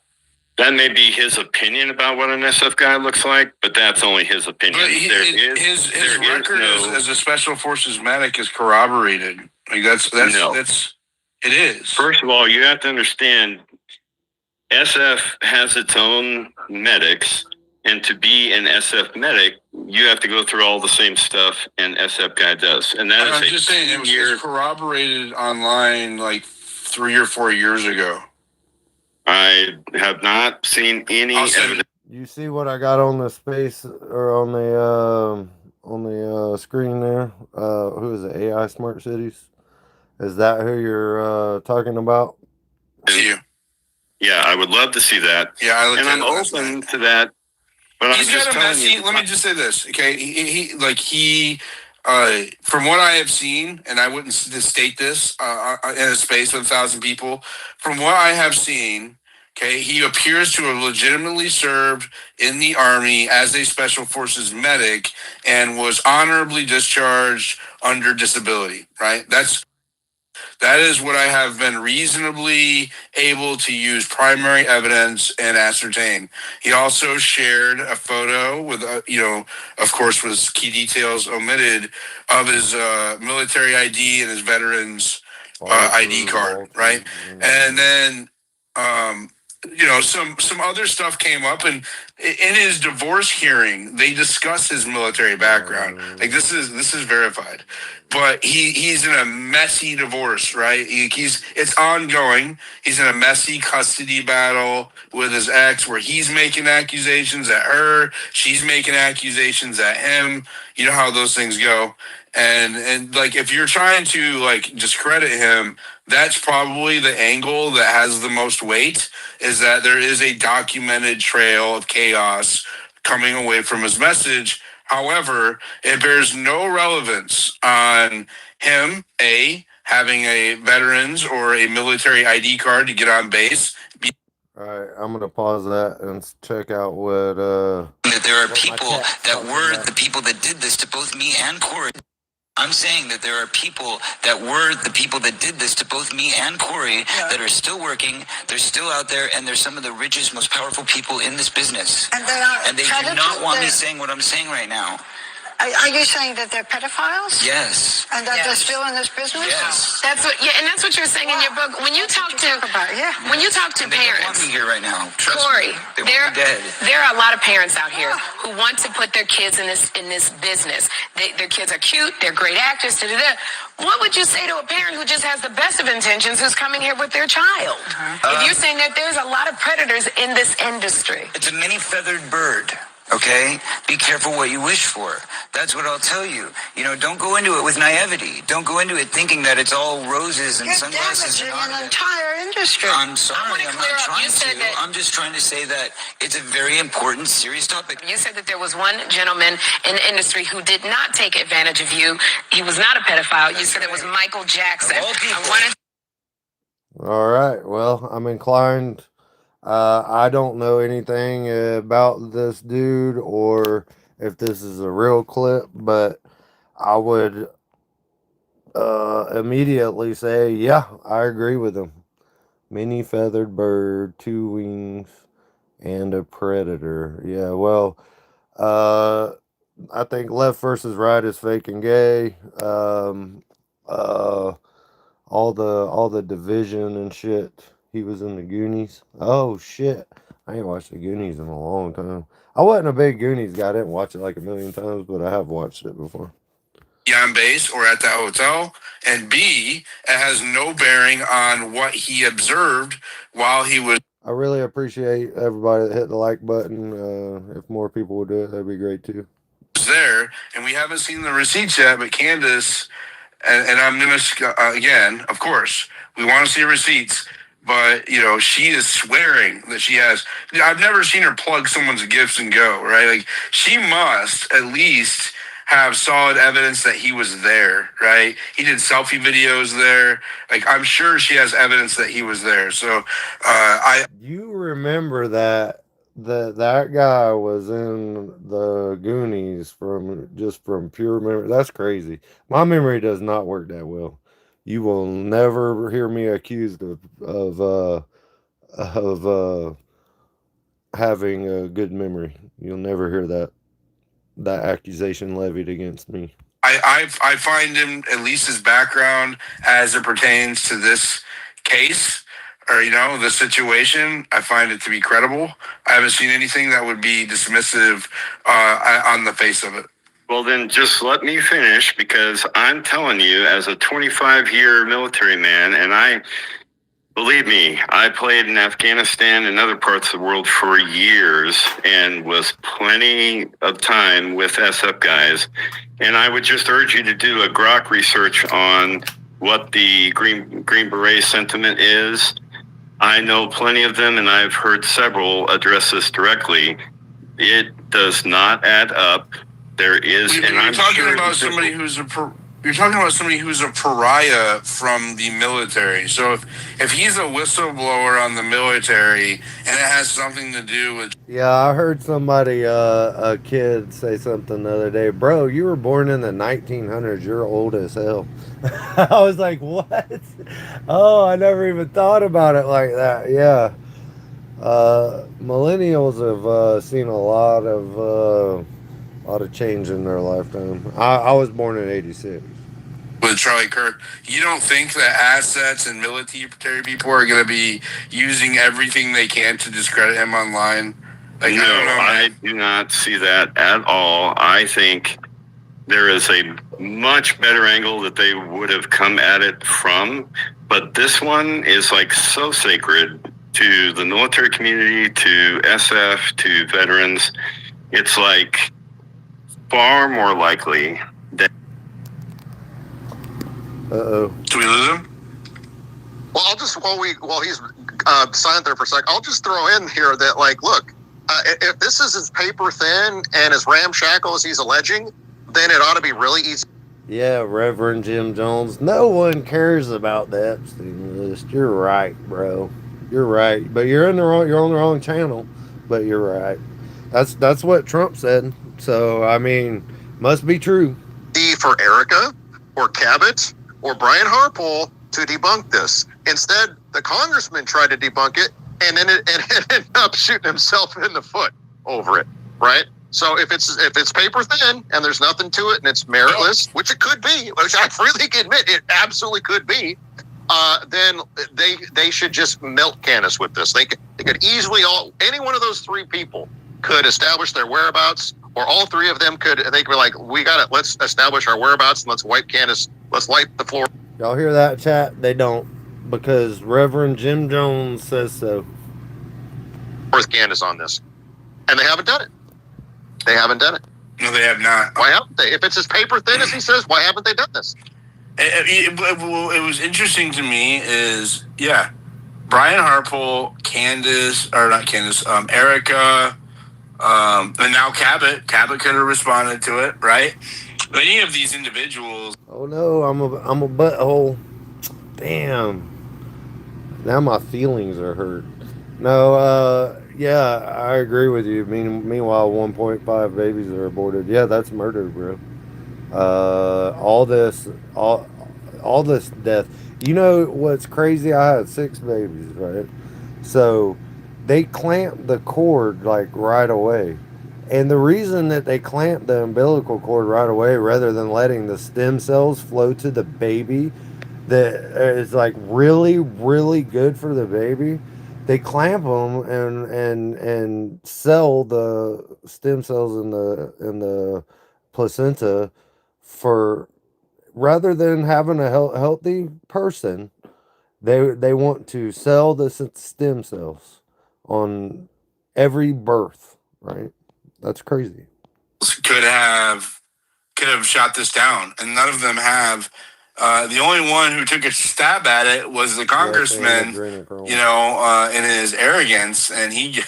That may be his opinion about what an SF guy looks like, but that's only his opinion. But his record as a special forces medic is corroborated. Like that's it is. First of all, you have to understand SF has its own medics, and to be an SF medic, you have to go through all the same stuff an SF guy does. And that I'm just saying it was corroborated online like 3 or 4 years ago. I have not seen any evidence. You see what I got on the space or on the screen there? Who is it? AI Smart Cities? Is that who you're talking about? You. Yeah, I would love to see that. Yeah, I'm open to that. But he's got a messy. Let me just say this, okay? He from what I have seen, and I wouldn't state this in a space with 1,000 people. From what I have seen, okay, he appears to have legitimately served in the Army as a Special Forces medic and was honorably discharged under disability. Right? That is what I have been reasonably able to use primary evidence and ascertain. He also shared a photo with, of course, with key details omitted of his military ID and his veterans ID card, right? And then, some other stuff came up, and in his divorce hearing, they discuss his military background. Like this is verified, but he's in a messy divorce, right? It's ongoing. He's in a messy custody battle with his ex, where he's making accusations at her, she's making accusations at him. You know how those things go. And like if you're trying to like discredit him, that's probably the angle that has the most weight, is that there is a documented trail of chaos coming away from his message. However, it bears no relevance on him, having a veterans or a military ID card to get on base. All right, I'm going to pause that and check out what... that there are people that were the people that did this to both me and Corey. I'm saying that there are people that were the people that did this to both me and Corey that are still working, they're still out there, and they're some of the richest, most powerful people in this business. And they do not want me saying what I'm saying right now. Are you saying that they're pedophiles? Yes. And that they're still in this business? Yes. That's what you're saying in your book. When you talk to when you talk to They don't want parents, me here right now. Trust Corey, me. They want me dead. there are a lot of parents out here who want to put their kids in this business. Their kids are cute, they're great actors. What would you say to a parent who just has the best of intentions, who's coming here with their child? If you're saying that there's a lot of predators in this industry. It's a many-feathered bird. Okay? Be careful what you wish for. That's what I'll tell you. Don't go into it with naivety. Don't go into it thinking that it's all roses and You're sunglasses. damaging an entire industry. I'm sorry, I'm not trying to. I'm just trying to say that it's a very important, serious topic. You said that there was one gentleman in the industry who did not take advantage of you. He was not a pedophile. You said it was Michael Jackson. All right, well, I'm inclined... I don't know anything about this dude or if this is a real clip, but I would immediately say, yeah, I agree with him. Many feathered bird, 2 wings, and a predator. Yeah, well, I think left versus right is fake and gay. All the division and shit. He was in the Goonies. Oh, shit. I ain't watched the Goonies in a long time. I wasn't a big Goonies guy. I didn't watch it like a million times, but I have watched it before. On base or at that hotel. And B, it has no bearing on what he observed while he was... I really appreciate everybody that hit the like button. If more people would do it, that'd be great too. There, and we haven't seen the receipts yet, but Candace and I'm gonna again, of course, we want to see receipts, but she is swearing that she has. I've never seen her plug someone's gifts and go, right. Like, she must at least have solid evidence that he was there, right? He did selfie videos there. Like, I'm sure she has evidence that he was there. So You remember that guy was in the Goonies from pure memory. That's crazy. My memory does not work that well. You will never hear me accused of having a good memory. You'll never hear that accusation levied against me. I find him, at least his background as it pertains to this case, or the situation, I find it to be credible. I haven't seen anything that would be dismissive on the face of it. Well, then just let me finish, because I'm telling you, as a 25-year military man, and believe me, I played in Afghanistan and other parts of the world for years and was plenty of time with SF guys. And I would just urge you to do a grok research on what the Green Beret sentiment is. I know plenty of them, and I've heard several address this directly. It does not add up. There is, You're talking about somebody who's a pariah from the military. So if he's a whistleblower on the military, and it has something to do with... Yeah, I heard somebody, a kid, say something the other day. Bro, you were born in the 1900s. You're old as hell. I was like, what? Oh, I never even thought about it like that. Yeah. Millennials have seen a lot of change in their lifetime. I was born in 86. With Charlie Kirk, you don't think that assets and military people are going to be using everything they can to discredit him online? Like, no, I don't know, I do not see that at all. I think there is a much better angle that they would have come at it from, but this one is like so sacred to the military community, to SF, to veterans. It's like far more likely that... Uh-oh. Do we lose him? Well, I'll just while he's silent there for a sec, I'll just throw in here that, like, look, if this is as paper thin and as ramshackle as he's alleging, then it ought to be really easy. Yeah, Reverend Jim Jones. No one cares about the Epstein list. You're right, bro. You're right, but you're on the wrong channel. But you're right. That's what Trump said. So I mean, must be true. For Erica or Cabot or Brian Harpole to debunk this. Instead, the congressman tried to debunk it, and then it ended up shooting himself in the foot over it. Right. So if it's paper thin and there's nothing to it and it's meritless, which it could be, which I freely admit it absolutely could be, then they should just melt Candace with this. They could easily any one of those three people could establish their whereabouts, or all three of them could. They could be like, we got it. Let's establish our whereabouts and let's wipe Candace. Let's wipe the floor. Y'all hear that, chat? They don't, because Reverend Jim Jones says so. With Candace on this, and they haven't done it. They haven't done it. No, they have not. Why haven't they? If it's as paper thin as he says, why haven't they done this? It was interesting to me is, yeah, Brian Harpole, Erica, and now Cabot. Cabot could have responded to it, right? Any of these individuals. Oh no, I'm a butthole. Damn. Now my feelings are hurt. No, yeah, I agree with you. Meanwhile, 1.5 babies are aborted. Yeah, that's murder, bro. All this death. You know what's crazy? I had 6 babies, right? So they clamped the cord like right away. And the reason that they clamped the umbilical cord right away rather than letting the stem cells flow to the baby that is like really, really good for the baby, they clamp them and sell the stem cells in the placenta for, rather than having a healthy person, they want to sell the stem cells on every birth, right? That's crazy. Could have shot this down, and none of them have The only one who took a stab at it was the congressman, in his arrogance, and he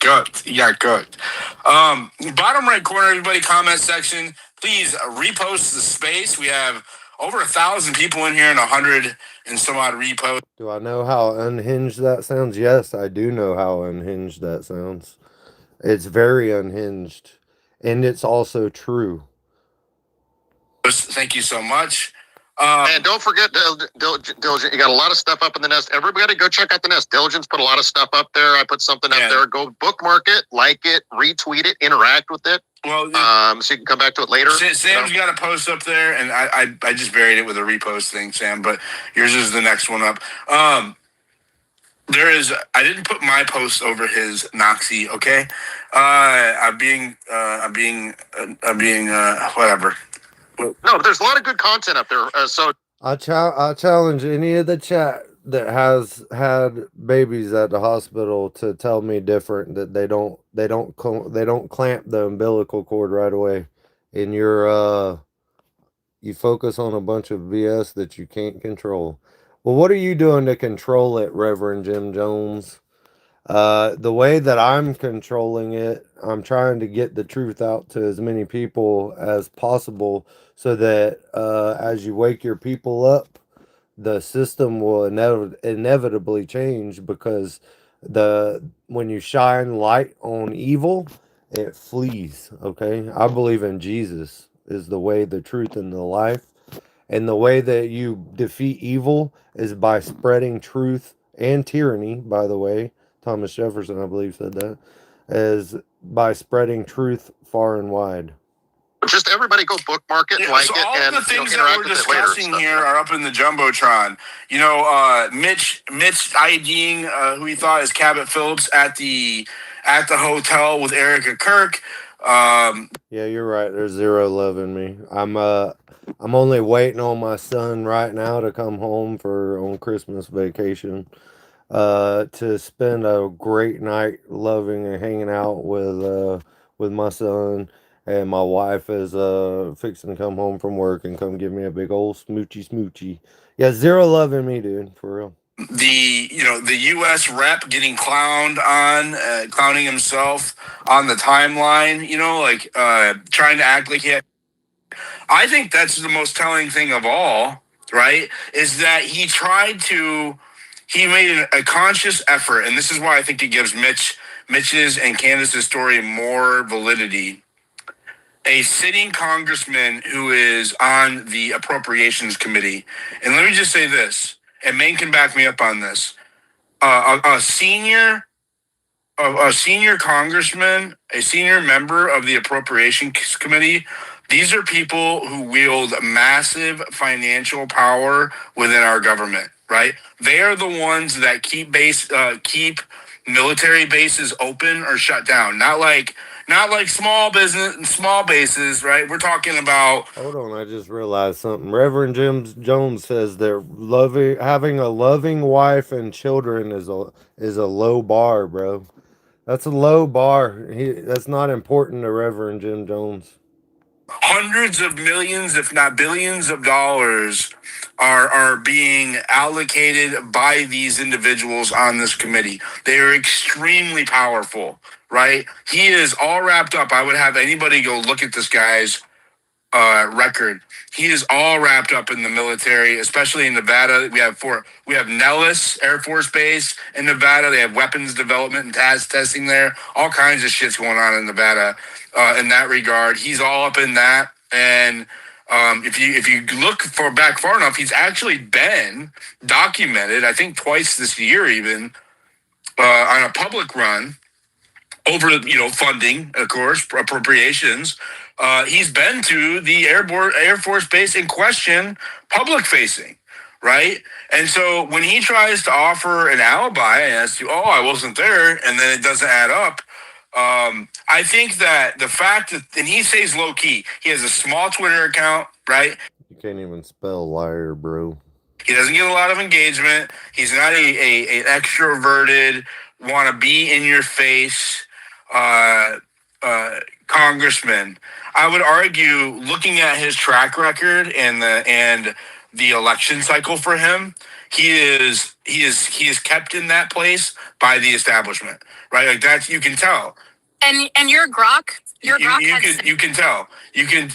cooked. He got cooked. Bottom right corner, everybody, comment section. Please repost the space. We have over 1,000 people in here and 100 and some odd reposts. Do I know how unhinged that sounds? Yes, I do know how unhinged that sounds. It's very unhinged. And it's also true. Thank you so much. And don't forget, Diligent, you got a lot of stuff up in the Nest. Everybody go check out the Nest. Diligent's put a lot of stuff up there. I put something up there. Go bookmark it, like it, retweet it, interact with it. Well, so you can come back to it later. Sam's got a post up there, and I just buried it with a repost thing, Sam, but yours is the next one up. I didn't put my post over his Noxie, okay? I'm being whatever. No, but there's a lot of good content up there. I challenge any of the chat that has had babies at the hospital to tell me different, that they don't clamp the umbilical cord right away, and you focus on a bunch of BS that you can't control. Well, what are you doing to control it, Reverend Jim Jones? The way that I'm controlling it, I'm trying to get the truth out to as many people as possible, so that as you wake your people up, the system will inevitably change, because when you shine light on evil, it flees. Okay, I believe in Jesus is the way, the truth, and the life, and the way that you defeat evil is by spreading truth and tyranny. By the way, Thomas Jefferson, I believe, said that, is by spreading truth far and wide. Just everybody go bookmark it, like it, all and the things that we're discussing here are up in the Jumbotron. Mitch IDing who he thought is Cabot Phillips at the hotel with Erica Kirk. Yeah, you're right. There's zero love in me. I'm only waiting on my son right now to come home on Christmas vacation, to spend a great night loving and hanging out with my son. And my wife is fixing to come home from work and come give me a big old smoochy. Yeah, zero love in me, dude, for real. The U.S. rep getting clowning himself on the timeline, trying to act like he had. I think that's the most telling thing of all, right? Is that he made a conscious effort, and this is why I think it gives Mitch's and Candace's story more validity. A sitting congressman who is on the Appropriations Committee. And let me just say this, and Maine can back me up on this. A senior congressman, a senior member of the Appropriations Committee, these are people who wield massive financial power within our government, right? They are the ones that keep military bases open or shut down. Not like small bases, right? We're talking about. Hold on, I just realized something. Reverend Jim Jones says that having a loving wife and children is a low bar, bro. That's a low bar. That's not important to Reverend Jim Jones. Hundreds of millions, if not billions of dollars are being allocated by these individuals on this committee. They are extremely powerful, right? He is all wrapped up. I would have anybody go look at this guy's record. He is all wrapped up in the military, especially in Nevada. We have Nellis Air Force Base in Nevada. They have weapons development and testing there. All kinds of shit's going on in Nevada in that regard. He's all up in that. And if you look back far enough, he's actually been documented, I think twice this year even, on a public run over funding, of course, appropriations. He's been to the Air Force Base in question, public facing, right? And so when he tries to offer an alibi as to, I wasn't there, and then it doesn't add up, I think that the fact that, and he stays low key, he has a small Twitter account, right? You can't even spell liar, bro. He doesn't get a lot of engagement. He's not an extroverted, want to be in your face congressman. I would argue, looking at his track record and the election cycle for him, he is kept in that place by the establishment, right? Like that, you can tell. And your grok You can tell. You can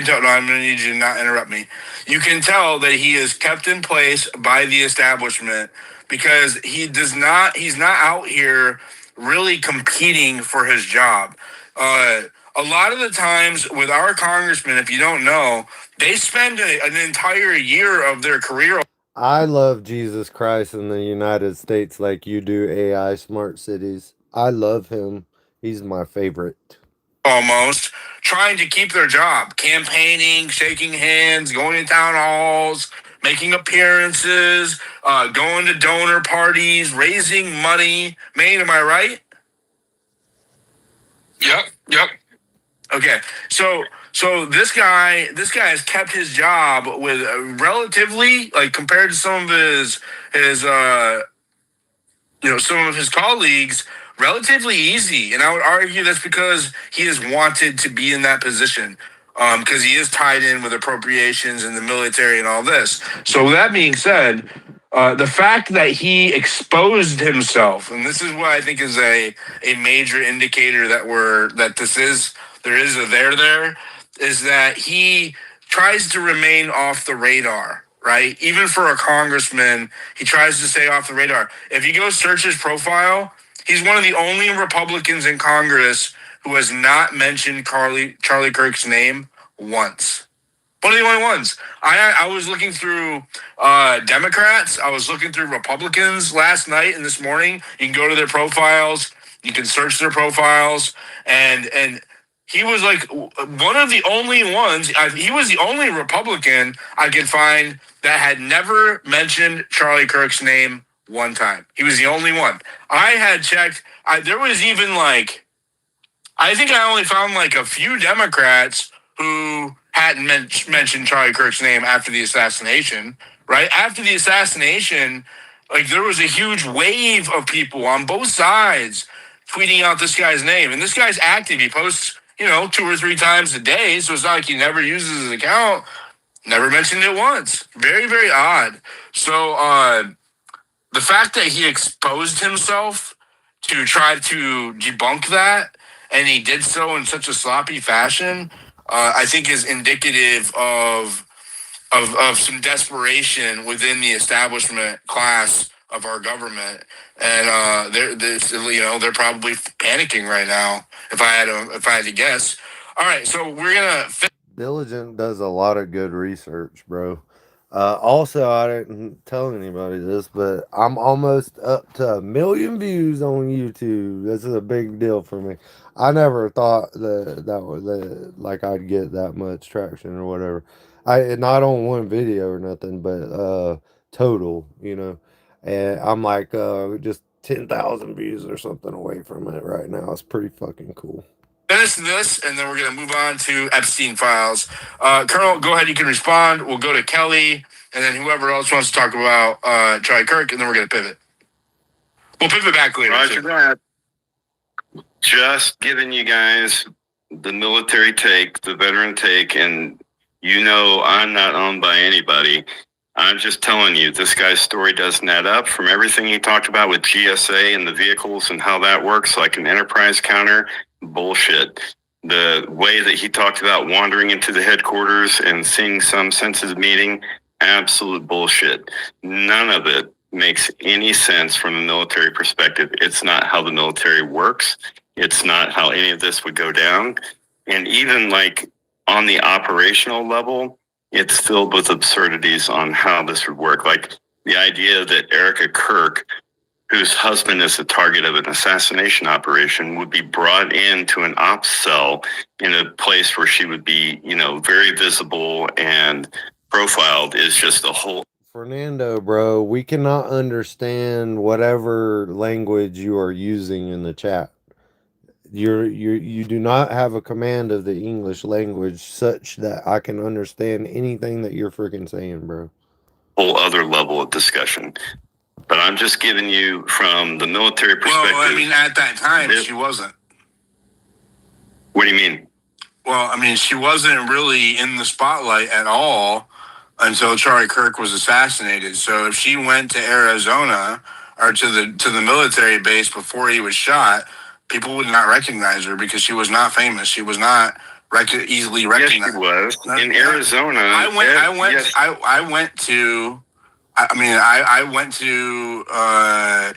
tell. No, I'm going to need you to not interrupt me. You can tell that he is kept in place by the establishment because he's not out here really competing for his job. A lot of the times with our congressmen, if you don't know, they spend an entire year of their career. I love Jesus Christ in the United States like you do AI smart cities. I love him. He's my favorite. Almost trying to keep their job, campaigning, shaking hands, going to town halls, making appearances, going to donor parties, raising money. Maine, am I right? Yep. Okay, so this guy has kept his job with relatively, like, compared to some of his some of his colleagues, relatively easy. And I would argue that's because he has wanted to be in that position, because he is tied in with appropriations in the military and all this. So with that being said, the fact that he exposed himself, and this is what I think is a major indicator that there is a there, is that he tries to remain off the radar, right? Even for a congressman, he tries to stay off the radar. If you go search his profile, he's one of the only Republicans in Congress who has not mentioned Charlie Kirk's name once. One of the only ones. I was looking through Democrats. I was looking through Republicans last night and this morning. You can go to their profiles. You can search their profiles. And he was like one of the only ones. He was the only Republican I could find that had never mentioned Charlie Kirk's name one time. He was the only one. I had checked. There was even I think I only found a few Democrats who hadn't mentioned Charlie Kirk's name after the assassination, right? After the assassination, there was a huge wave of people on both sides tweeting out this guy's name. And this guy's active. He posts, 2 or 3 times a day. So it's not like he never uses his account. Never mentioned it once. Very, very odd. So the fact that he exposed himself to try to debunk that, and he did so in such a sloppy fashion, I think is indicative of some desperation within the establishment class of our government, and they're probably panicking right now. If I had to guess. All right, so we're gonna. Diligent does a lot of good research, bro. Also, I didn't tell anybody this, but I'm almost up to 1 million views on YouTube. This is a big deal for me. I never thought that I'd get that much traction or whatever. Not on one video or nothing, but total, And I'm just 10,000 views or something away from it right now. It's pretty fucking cool. Finish this, and then we're going to move on to Epstein files. Colonel, go ahead. You can respond. We'll go to Kelly, and then whoever else wants to talk about Charlie Kirk, and then we're going to pivot. We'll pivot back later. Roger that. Just giving you guys the military take, the veteran take, and I'm not owned by anybody. I'm just telling you, this guy's story doesn't add up from everything he talked about with GSA and the vehicles and how that works, like an enterprise counter. Bullshit. The way that he talked about wandering into the headquarters and seeing some sensitive meeting, absolute bullshit. None of it makes any sense from a military perspective. It's not how the military works. It's not how any of this would go down. And even on the operational level, it's filled with absurdities on how this would work. Like the idea that Erica Kirk, whose husband is the target of an assassination operation, would be brought into an ops cell in a place where she would be, very visible and profiled is just a whole. Fernando, bro, we cannot understand whatever language you are using in the chat. You do not have a command of the English language such that I can understand anything that you're freaking saying, bro. Whole other level of discussion. But I'm just giving you from the military perspective. Well, at that time, she wasn't. What do you mean? Well, I mean, she wasn't really in the spotlight at all until Charlie Kirk was assassinated. So if she went to Arizona or to the military base before he was shot, people would not recognize her because she was not famous. She was not easily recognized. Yes, she was in Arizona. I went to. I went to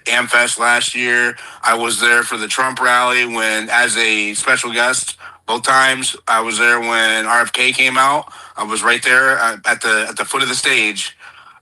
AmFest last year. I was there for the Trump rally as a special guest. Both times I was there when RFK came out. I was right there at the foot of the stage,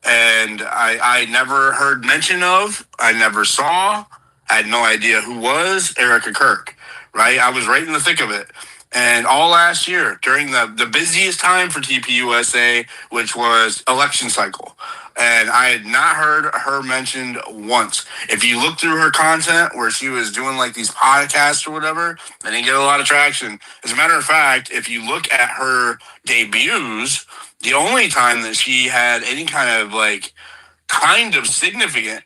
and I never heard mention of. I never saw. I had no idea who was Erica Kirk. Right, I was right in the thick of it. And all last year, during the busiest time for TPUSA, which was election cycle, and I had not heard her mentioned once. If you look through her content where she was doing like these podcasts or whatever, they didn't get a lot of traction. As a matter of fact, if you look at her debuts, the only time that she had any kind of significant.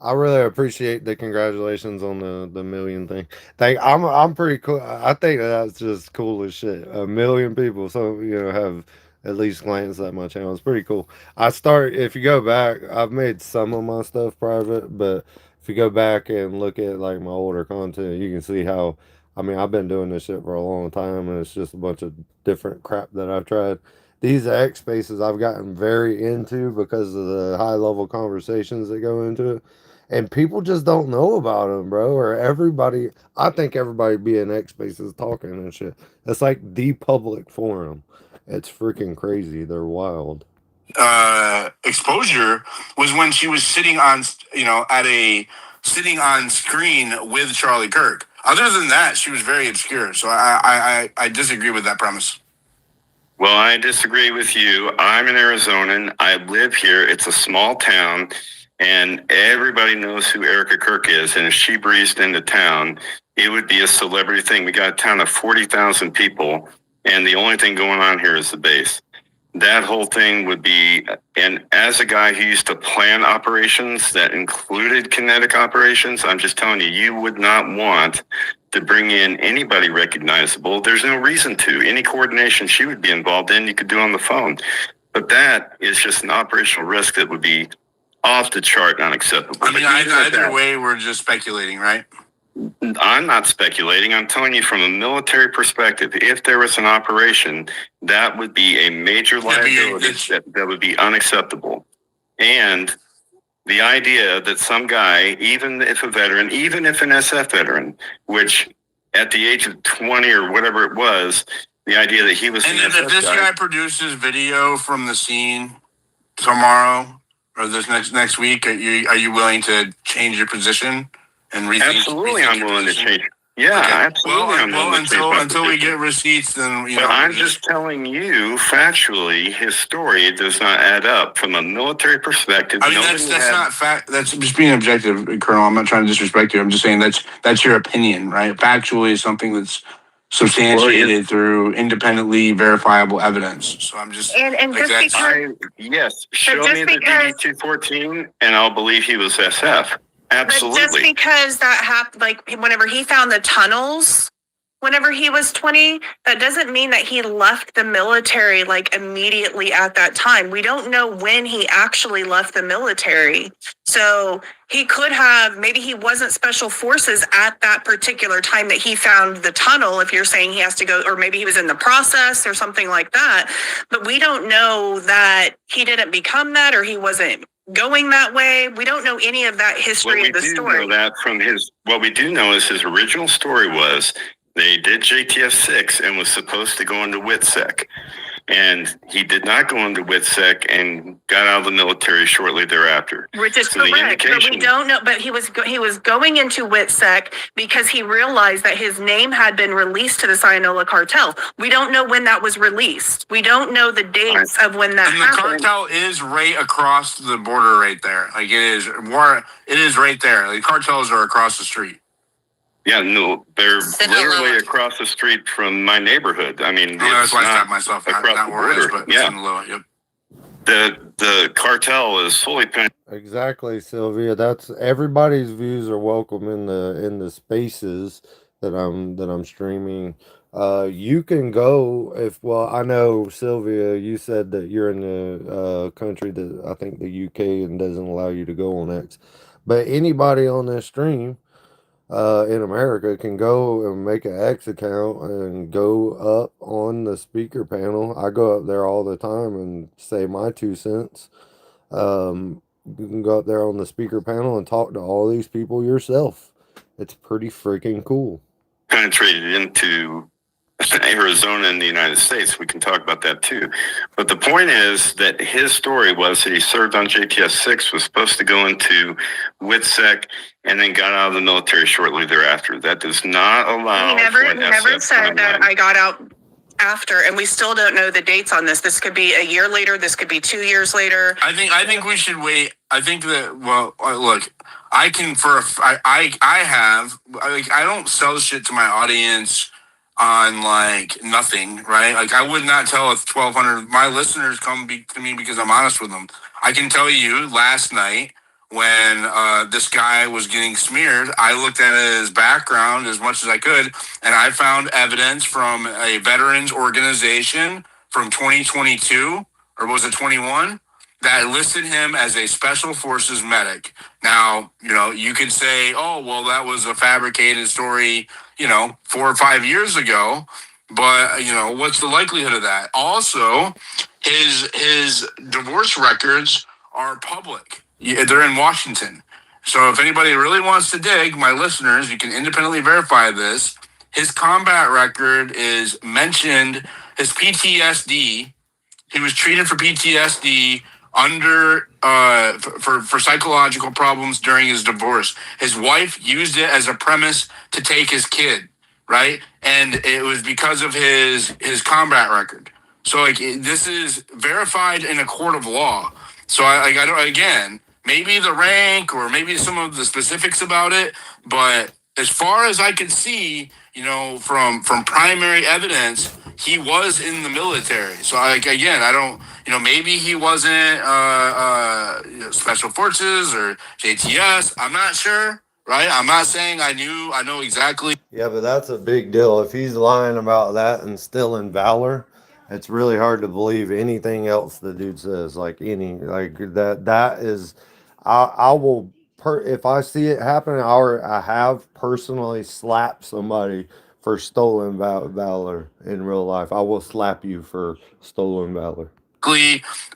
I really appreciate the congratulations on the million thing. I'm pretty cool. I think that's just cool as shit. 1 million people, so have at least glanced at my channel. It's pretty cool. If you go back, I've made some of my stuff private, but if you go back and look at like my older content, you can see how. I mean, I've been doing this shit for a long time, and it's just a bunch of different crap that I've tried. These X spaces I've gotten very into because of the high level conversations that go into it. And people just don't know about them, bro. I think everybody being X Spaces talking and shit. It's like the public forum. It's freaking crazy. They're wild. Exposure was when she was sitting on screen with Charlie Kirk. Other than that, she was very obscure. So I disagree with that premise. Well, I disagree with you. I'm an Arizonan. I live here. It's a small town. And everybody knows who Erica Kirk is. And if she breezed into town, it would be a celebrity thing. We got a town of 40,000 people, and the only thing going on here is the base. That whole thing would be, and as a guy who used to plan operations that included kinetic operations, I'm just telling you, you would not want to bring in anybody recognizable. There's no reason to. Any coordination she would be involved in, you could do on the phone. But that is just an operational risk that would be off the chart, unacceptable. I mean, either way, we're just speculating, right? I'm not speculating. I'm telling you from a military perspective, if there was an operation, that would be a major liability that would be unacceptable. And the idea that some guy, even if a veteran, even if an SF veteran, which at the age of 20 or whatever it was, the idea that he was an SF if this guy produces video from the scene tomorrow, or this next week, are you willing to change your position and rethink? Absolutely, I'm willing to change. Yeah, okay. Absolutely. Well, until we get receipts, then I'm just telling you factually, his story does not add up from a military perspective. I mean, that's not fact. That's just being objective, Colonel. I'm not trying to disrespect you. I'm just saying that's your opinion, right? Factually is something that's substantiated through independently verifiable evidence. So I'm just and just because yes, show me the DD-214 and I'll believe he was SF. Absolutely. But just because that happened, like whenever he found the tunnels, whenever he was 20, that doesn't mean that he left the military like immediately at that time. We don't know when he actually left the military. So he could have, maybe he wasn't special forces at that particular time that he found the tunnel, if you're saying he has to go, or maybe he was in the process or something like that. But we don't know that he didn't become that or he wasn't going that way. We don't know any of that history of the story. What we do know is his original story was they did JTF 6 and was supposed to go into WITSEC. And he did not go into WITSEC and got out of the military shortly thereafter. Which is correct, but we don't know. But he was going into WITSEC because he realized that his name had been released to the Sinaloa cartel. We don't know when that was released. We don't know the dates of when that happened. The cartel is right across the border, right there. Like it is right there. The cartels are across the street. Yeah, no, they're literally across the street from my neighborhood. I mean, that's why I stopped myself. Not where it is, but yeah. Sinaloa, yep. The cartel is fully penetrated. Exactly, Sylvia. That's everybody's views are welcome in the spaces that I'm streaming. You can go well, I know Sylvia, you said that you're in the country that I think the UK and doesn't allow you to go on X. But anybody on this stream in America can go and make an X account and go up on the speaker panel. I go up there all the time and say my 2 cents. You can go up there on the speaker panel and talk to all these people yourself. It's pretty freaking cool. Penetrated into Arizona in the United States. We can talk about that too. But the point is that his story was that he served on JTS 6, was supposed to go into WITSEC, and then got out of the military shortly thereafter. That does not allow. He never said that I got out after, and we still don't know the dates on this. This could be a year later. This could be 2 years later. I think we should wait. I think that, well, look, I can I don't sell shit to my audience on like nothing, right? Like I would not tell 1,200 my listeners to me because I'm honest with them. I can tell you last night when this guy was getting smeared, I looked at his background as much as I could, and I found evidence from a veterans organization from 2022, or was it 21, that listed him as a special forces medic. Now, you could say, oh, well, that was a fabricated story, 4 or 5 years ago. But, what's the likelihood of that? Also, his divorce records are public. They're in Washington. So if anybody really wants to dig, my listeners, you can independently verify this. His combat record is mentioned, his PTSD. He was treated for PTSD under for psychological problems during his divorce. His wife used it as a premise to take his kid, right? And it was because of his combat record. So like this is verified in a court of law. So I don't, again, maybe the rank or maybe some of the specifics about it, but as far as I could see, from primary evidence, he was in the military. So I don't, maybe he wasn't special forces or JTS. I'm not sure, right? I'm not saying I know exactly. Yeah, but that's a big deal. If he's lying about that and still in valor, it's really hard to believe anything else the dude says. Like that is, I will if I see it happen, I have personally slapped somebody for stolen valor in real life. I will slap you for stolen valor.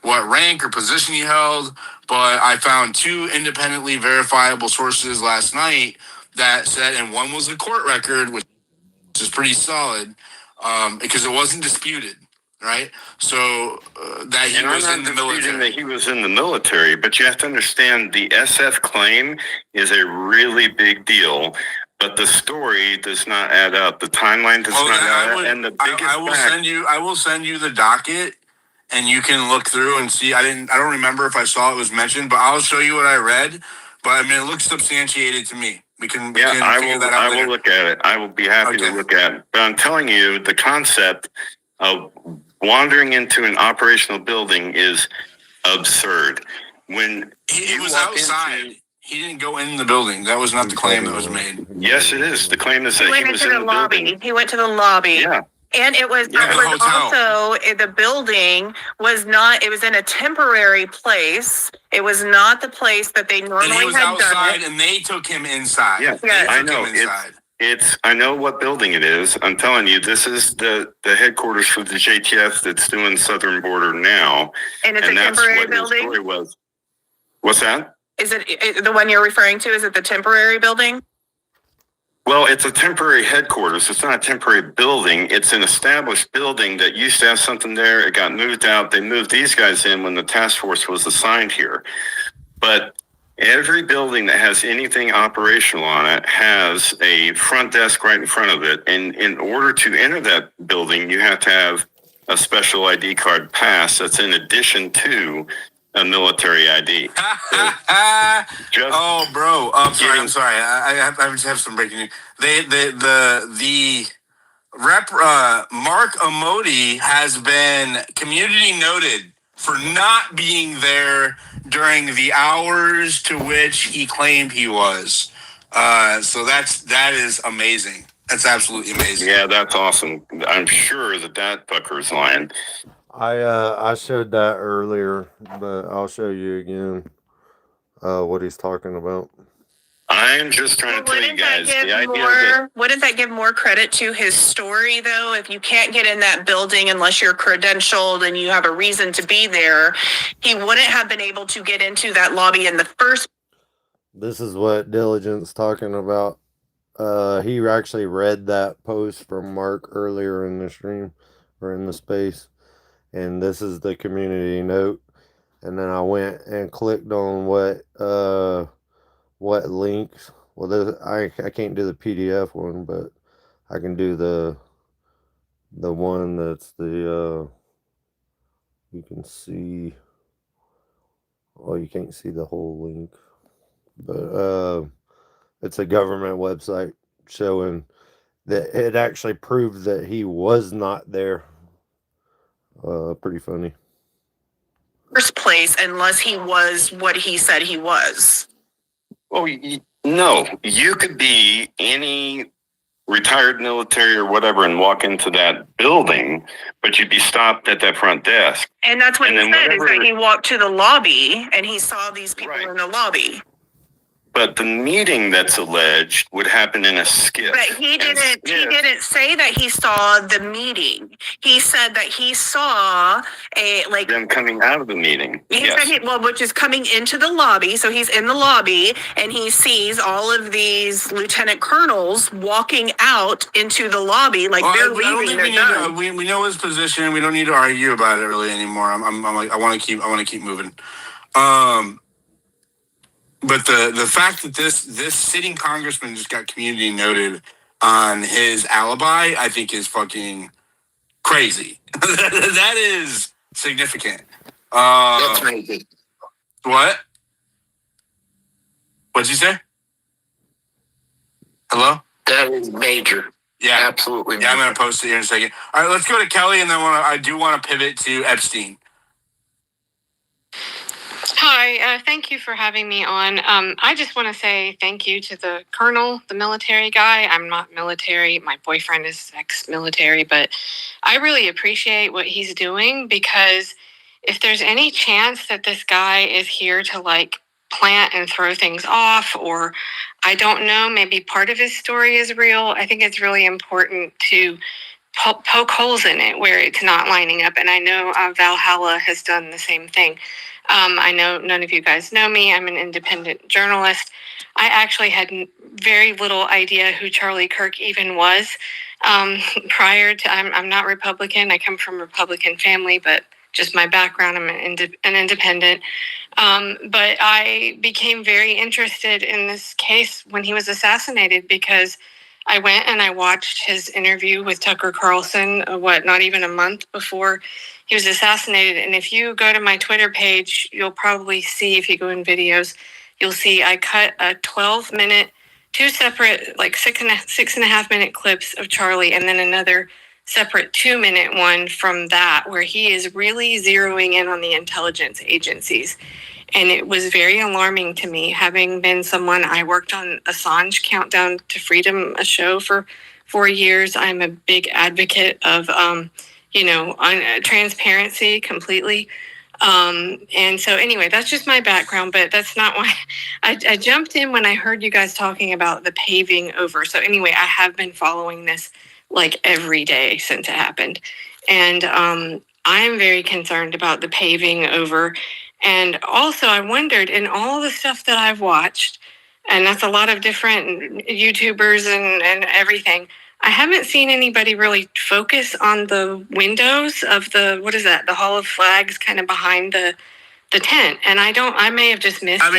What rank or position he held, but I found 2 independently verifiable sources last night that said, and one was a court record, which is pretty solid, because it wasn't disputed, right? So that he was in the military. That he was in the military, but you have to understand the SF claim is a really big deal. But the story does not add up. The timeline does not add up. And the biggest I will send you the docket, and you can look through and see. I don't remember if I saw it was mentioned, but I'll show you what I read. But I mean, it looks substantiated to me. We can figure that out. I will look at it. I will be happy to look at it. But I'm telling you, the concept of wandering into an operational building is absurd. When he was outside. He didn't go in the building. That was not the claim that was made. Yes, it is. The claim is that he was in the lobby. Building. He went to the lobby. Yeah. And it was also, the building was not, it was in a temporary place. It was not the place that they normally had done. And he was outside, and they took him inside. Yeah, I know. I know what building it is. I'm telling you, this is the headquarters for the JTF that's doing Southern Border now. And it's a temporary building? His story was. What's that? Is it the one you're referring to? Is it the temporary building? Well, it's a temporary headquarters. It's not a temporary building. It's an established building that used to have something there. It got moved out. They moved these guys in when the task force was assigned here. But every building that has anything operational on it has a front desk right in front of it. And in order to enter that building, you have to have a special ID card pass that's in addition to a military ID. Oh, bro. I'm sorry. I just have some breaking news. The rep Mark Amodi has been community noted for not being there during the hours to which he claimed he was. So that is amazing. That's absolutely amazing. Yeah, that's awesome. I'm sure that fucker's lying. I showed that earlier, but I'll show you again what he's talking about. I'm just trying to tell you guys the idea that Wouldn't that give more credit to his story, though? If you can't get in that building unless you're credentialed and you have a reason to be there, he wouldn't have been able to get into that lobby in the first. This is what Diligent's talking about. He actually read that post from Mark earlier in the stream or in the space, and this is the community note. And then I went and clicked on what links. Well, I can't do the PDF one, but I can do the one that's the you can see. Well, you can't see the whole link, but it's a government website showing that it actually proved that he was not there. Pretty funny. First place, unless he was what he said he was. well, no, you could be any retired military or whatever and walk into that building, but you'd be stopped at that front desk. And that's what And he then said, whatever- is that he walked to the lobby and he saw these people Right. in the lobby. But the meeting that's alleged would happen in a skiff. But he didn't say that he saw the meeting. He said that he saw them coming out of the meeting. He said which is coming into the lobby. So he's in the lobby and he sees all of these lieutenant colonels walking out into the lobby like they're leaving. We know his position. We don't need to argue about it really anymore. I'm like, I want to keep moving. But the fact that this sitting congressman just got community noted on his alibi, I think is fucking crazy. That is significant. That's crazy. What? What'd you say? Hello? That is major. Yeah, Absolutely. yeah. I'm gonna post it here in a second. All right, let's go to Kelly, and then I do want to pivot to Epstein. Hi, thank you for having me on. I just want to say thank you to the colonel, the military guy. I'm not military. My boyfriend is ex-military, but I really appreciate what he's doing, because if there's any chance that this guy is here to like plant and throw things off, or I don't know, maybe part of his story is real, I think it's really important to poke holes in it where it's not lining up. And I know Valhalla has done the same thing. I know none of you guys know me. I'm an independent journalist. I actually had very little idea who Charlie Kirk even was prior to. I'm not Republican. I come from a Republican family, but just my background, I'm an independent. But I became very interested in this case when he was assassinated, because I went and I watched his interview with Tucker Carlson, not even a month before he was assassinated. And if you go to my Twitter page, you'll probably see, if you go in videos, you'll see I cut a 12-minute, two separate, like 6.5 minute clips of Charlie, and then another separate 2-minute one from that, where he is really zeroing in on the intelligence agencies. And it was very alarming to me, having been someone, I worked on Assange Countdown to Freedom, a show for 4 years. I'm a big advocate of, transparency completely. And so anyway, that's just my background, but that's not why I jumped in when I heard you guys talking about the paving over. So anyway, I have been following this like every day since it happened. And I'm very concerned about the paving over. And also, I wondered, in all the stuff that I've watched, and that's a lot of different YouTubers and everything, I haven't seen anybody really focus on the windows of the, what is that, the Hall of Flags kind of behind the tent. And I may have just missed it. I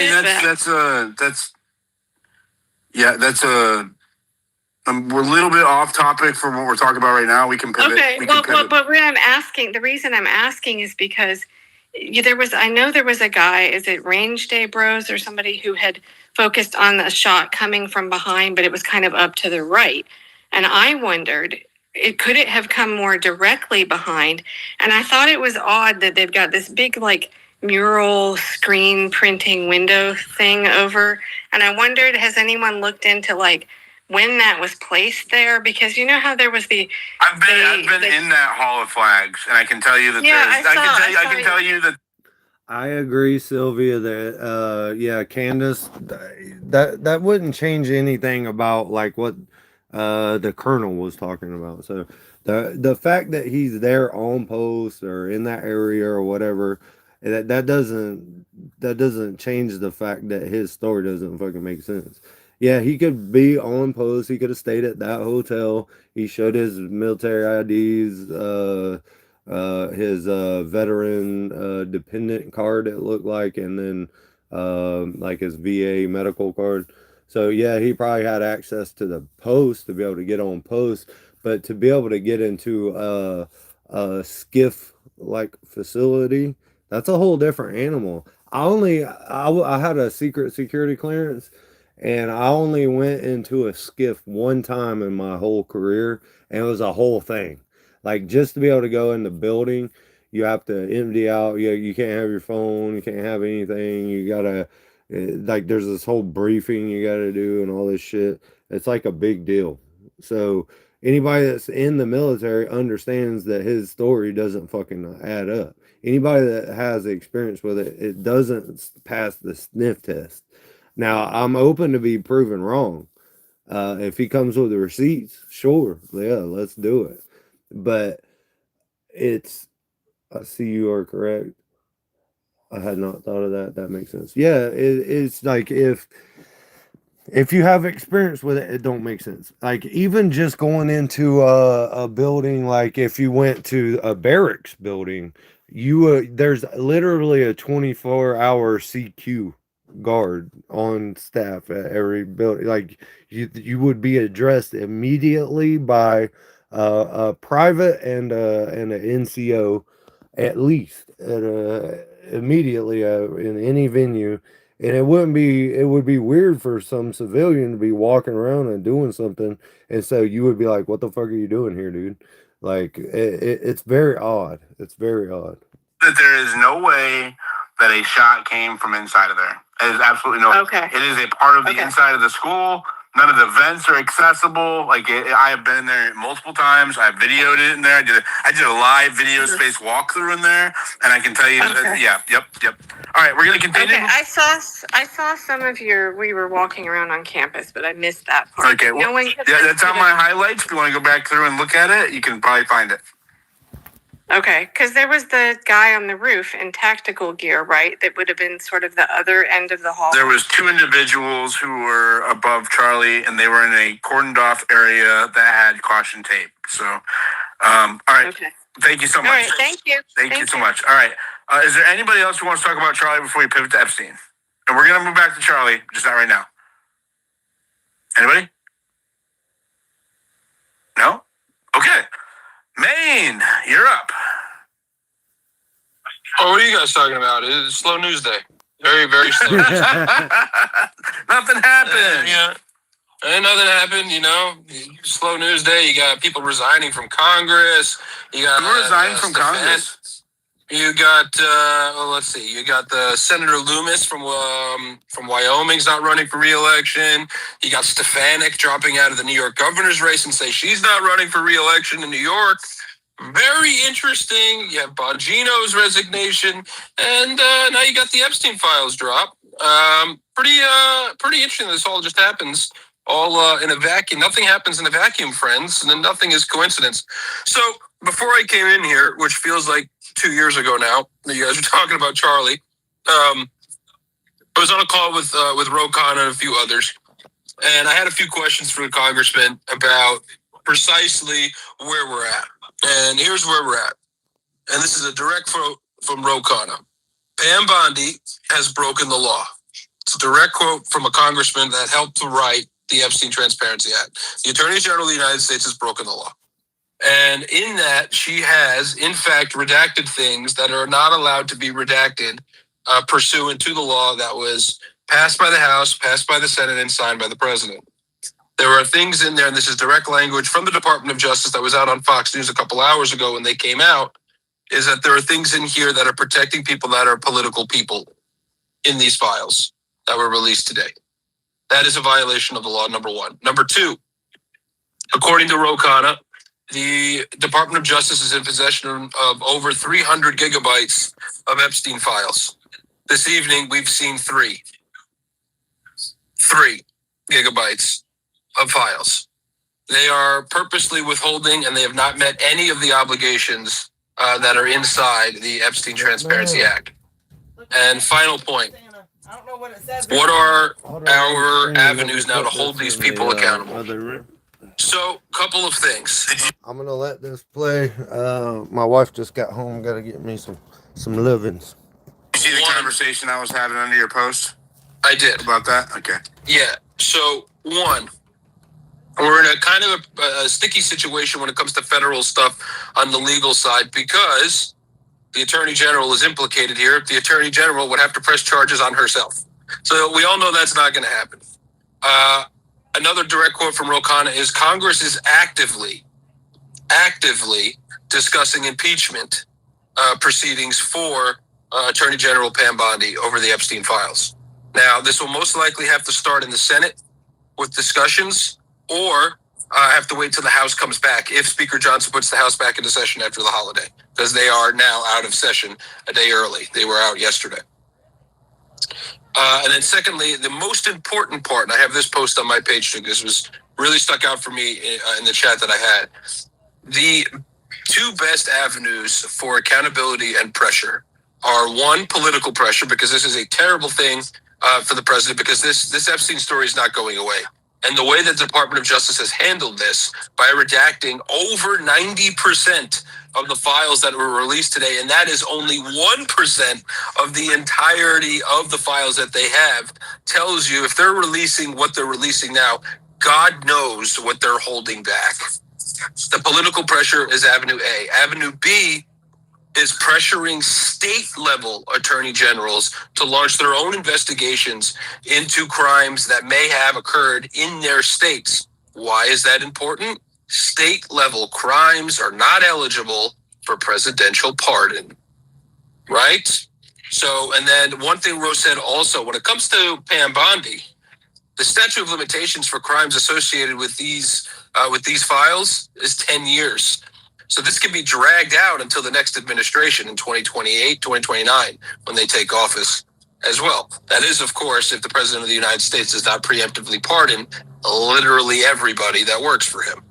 mean, we're a little bit off topic from what we're talking about right now. We can pivot. Okay, but what I'm asking, the reason I'm asking is because I know there was a guy, is it Range Day Bros or somebody, who had focused on a shot coming from behind, but it was kind of up to the right. And I wondered, could it have come more directly behind? And I thought it was odd that they've got this big like mural screen printing window thing over. And I wondered, has anyone looked into like when that was placed there, because you know how there was the I've been in that Hall of Flags, and I can tell you that I can tell you that. I agree, Sylvia, that yeah, Candace, that wouldn't change anything about like what the colonel was talking about. So the fact that he's there on post or in that area or whatever, that doesn't change the fact that his story doesn't fucking make sense. Yeah, he could be on post. He could have stayed at that hotel. He showed his military IDs, his veteran dependent card, it looked like, and then like his VA medical card. So yeah, he probably had access to the post to be able to get on post, but to be able to get into a skiff like facility, that's a whole different animal. I had a secret security clearance, and I only went into a skiff one time in my whole career, and it was a whole thing. Like, just to be able to go in the building, you have to empty out. You can't have your phone. You can't have anything. You gotta like, there's this whole briefing you gotta do and all this shit. It's like a big deal. So anybody that's in the military understands that his story doesn't fucking add up. Anybody that has experience with it, it doesn't pass the sniff test. Now, I'm open to be proven wrong. If he comes with the receipts, sure, yeah, let's do it. But it's, I see you are correct. I had not thought of that. That makes sense. Yeah, it's like if you have experience with it, it don't make sense. Like, even just going into a building, like if you went to a barracks building, there's literally a 24-hour CQ guard on staff at every building. Like, you would be addressed immediately by a private and an NCO, at least immediately in any venue. And it would be weird for some civilian to be walking around and doing something, and so you would be like, what the fuck are you doing here, dude? Like, it's very odd. It's very odd. That there is no way that a shot came from inside of there. It is absolutely no way. Okay. It is a part of the inside of the school. None of the vents are accessible. Like, I have been in there multiple times. I've videoed it in there. I did a live video space walkthrough in there, and I can tell you, yep. All right, we're gonna continue. Okay, I saw some of we were walking around on campus, but I missed that part. Okay, well, that's on my highlights. If you want to go back through and look at it, you can probably find it. Okay, because there was the guy on the roof in tactical gear, right? That would have been sort of the other end of the hall. There was two individuals who were above Charlie, and they were in a cordoned off area that had caution tape. So, all right. Okay. Thank you so much. All right, thank you. Thank you so much. All right. Is there anybody else who wants to talk about Charlie before we pivot to Epstein? And we're going to move back to Charlie, just not right now. Anybody? No? Okay. Maine, you're up. Oh, what are you guys talking about? It's slow news day. Very, very slow. Nothing happened. Yeah. And nothing happened, slow news day. You got people resigning from Congress. You got who resigned from Congress? You got let's see. You got the Senator Loomis from Wyoming's not running for re-election. You got Stefanik dropping out of the New York governor's race and say she's not running for re-election in New York. Very interesting. You have Bongino's resignation, and now you got the Epstein files drop. Pretty interesting. This all just happens all in a vacuum. Nothing happens in a vacuum, friends, and then nothing is coincidence. So before I came in here, which feels like 2 years ago now, that you guys were talking about Charlie, I was on a call with Ro Khanna and a few others, and I had a few questions for the congressman about precisely where we're at. And here's where we're at. And this is a direct quote from Ro Khanna. Pam Bondi has broken the law. It's a direct quote from a congressman that helped to write the Epstein Transparency Act. The Attorney General of the United States has broken the law. And in that, she has, in fact, redacted things that are not allowed to be redacted pursuant to the law that was passed by the House, passed by the Senate, and signed by the President. There are things in there, and this is direct language from the Department of Justice that was out on Fox News a couple hours ago when they came out, is that there are things in here that are protecting people that are political people in these files that were released today. That is a violation of the law, number one. Number two, according to Ro Khanna, the Department of Justice is in possession of over 300 gigabytes of Epstein files. This evening, we've seen 3 gigabytes of files. They are purposely withholding, and they have not met any of the obligations that are inside the Epstein Transparency Act. And final point, what are our avenues now to hold these people accountable? So, couple of things. I'm gonna let this play. My wife just got home. Got to get me some livings. You see the conversation I was having under your post? I did. About that? Okay. Yeah. So, one, we're in a kind of a sticky situation when it comes to federal stuff on the legal side because the Attorney General is implicated here. The Attorney General would have to press charges on herself. So we all know that's not going to happen. Another direct quote from Ro Khanna is Congress is actively discussing impeachment proceedings for Attorney General Pam Bondi over the Epstein files. Now, this will most likely have to start in the Senate with discussions, or have to wait till the House comes back if Speaker Johnson puts the House back into session after the holiday, because they are now out of session a day early. They were out yesterday. And then secondly, the most important part, and I have this post on my page too, this was really stuck out for me in the chat that I had. The 2 best avenues for accountability and pressure are, one, political pressure, because this is a terrible thing for the president, because this Epstein story is not going away. And the way that the Department of Justice has handled this by redacting over 90% of the files that were released today, and that is only 1% of the entirety of the files that they have, tells you if they're releasing what they're releasing now, God knows what they're holding back. The political pressure is Avenue A. Avenue B is pressuring state-level attorney generals to launch their own investigations into crimes that may have occurred in their states. Why is that important? State-level crimes are not eligible for presidential pardon, right? So, and then one thing Rose said also, when it comes to Pam Bondi, the statute of limitations for crimes associated with these files is 10 years. So this can be dragged out until the next administration in 2028, 2029, when they take office as well. That is, of course, if the president of the United States does not preemptively pardon literally everybody that works for him.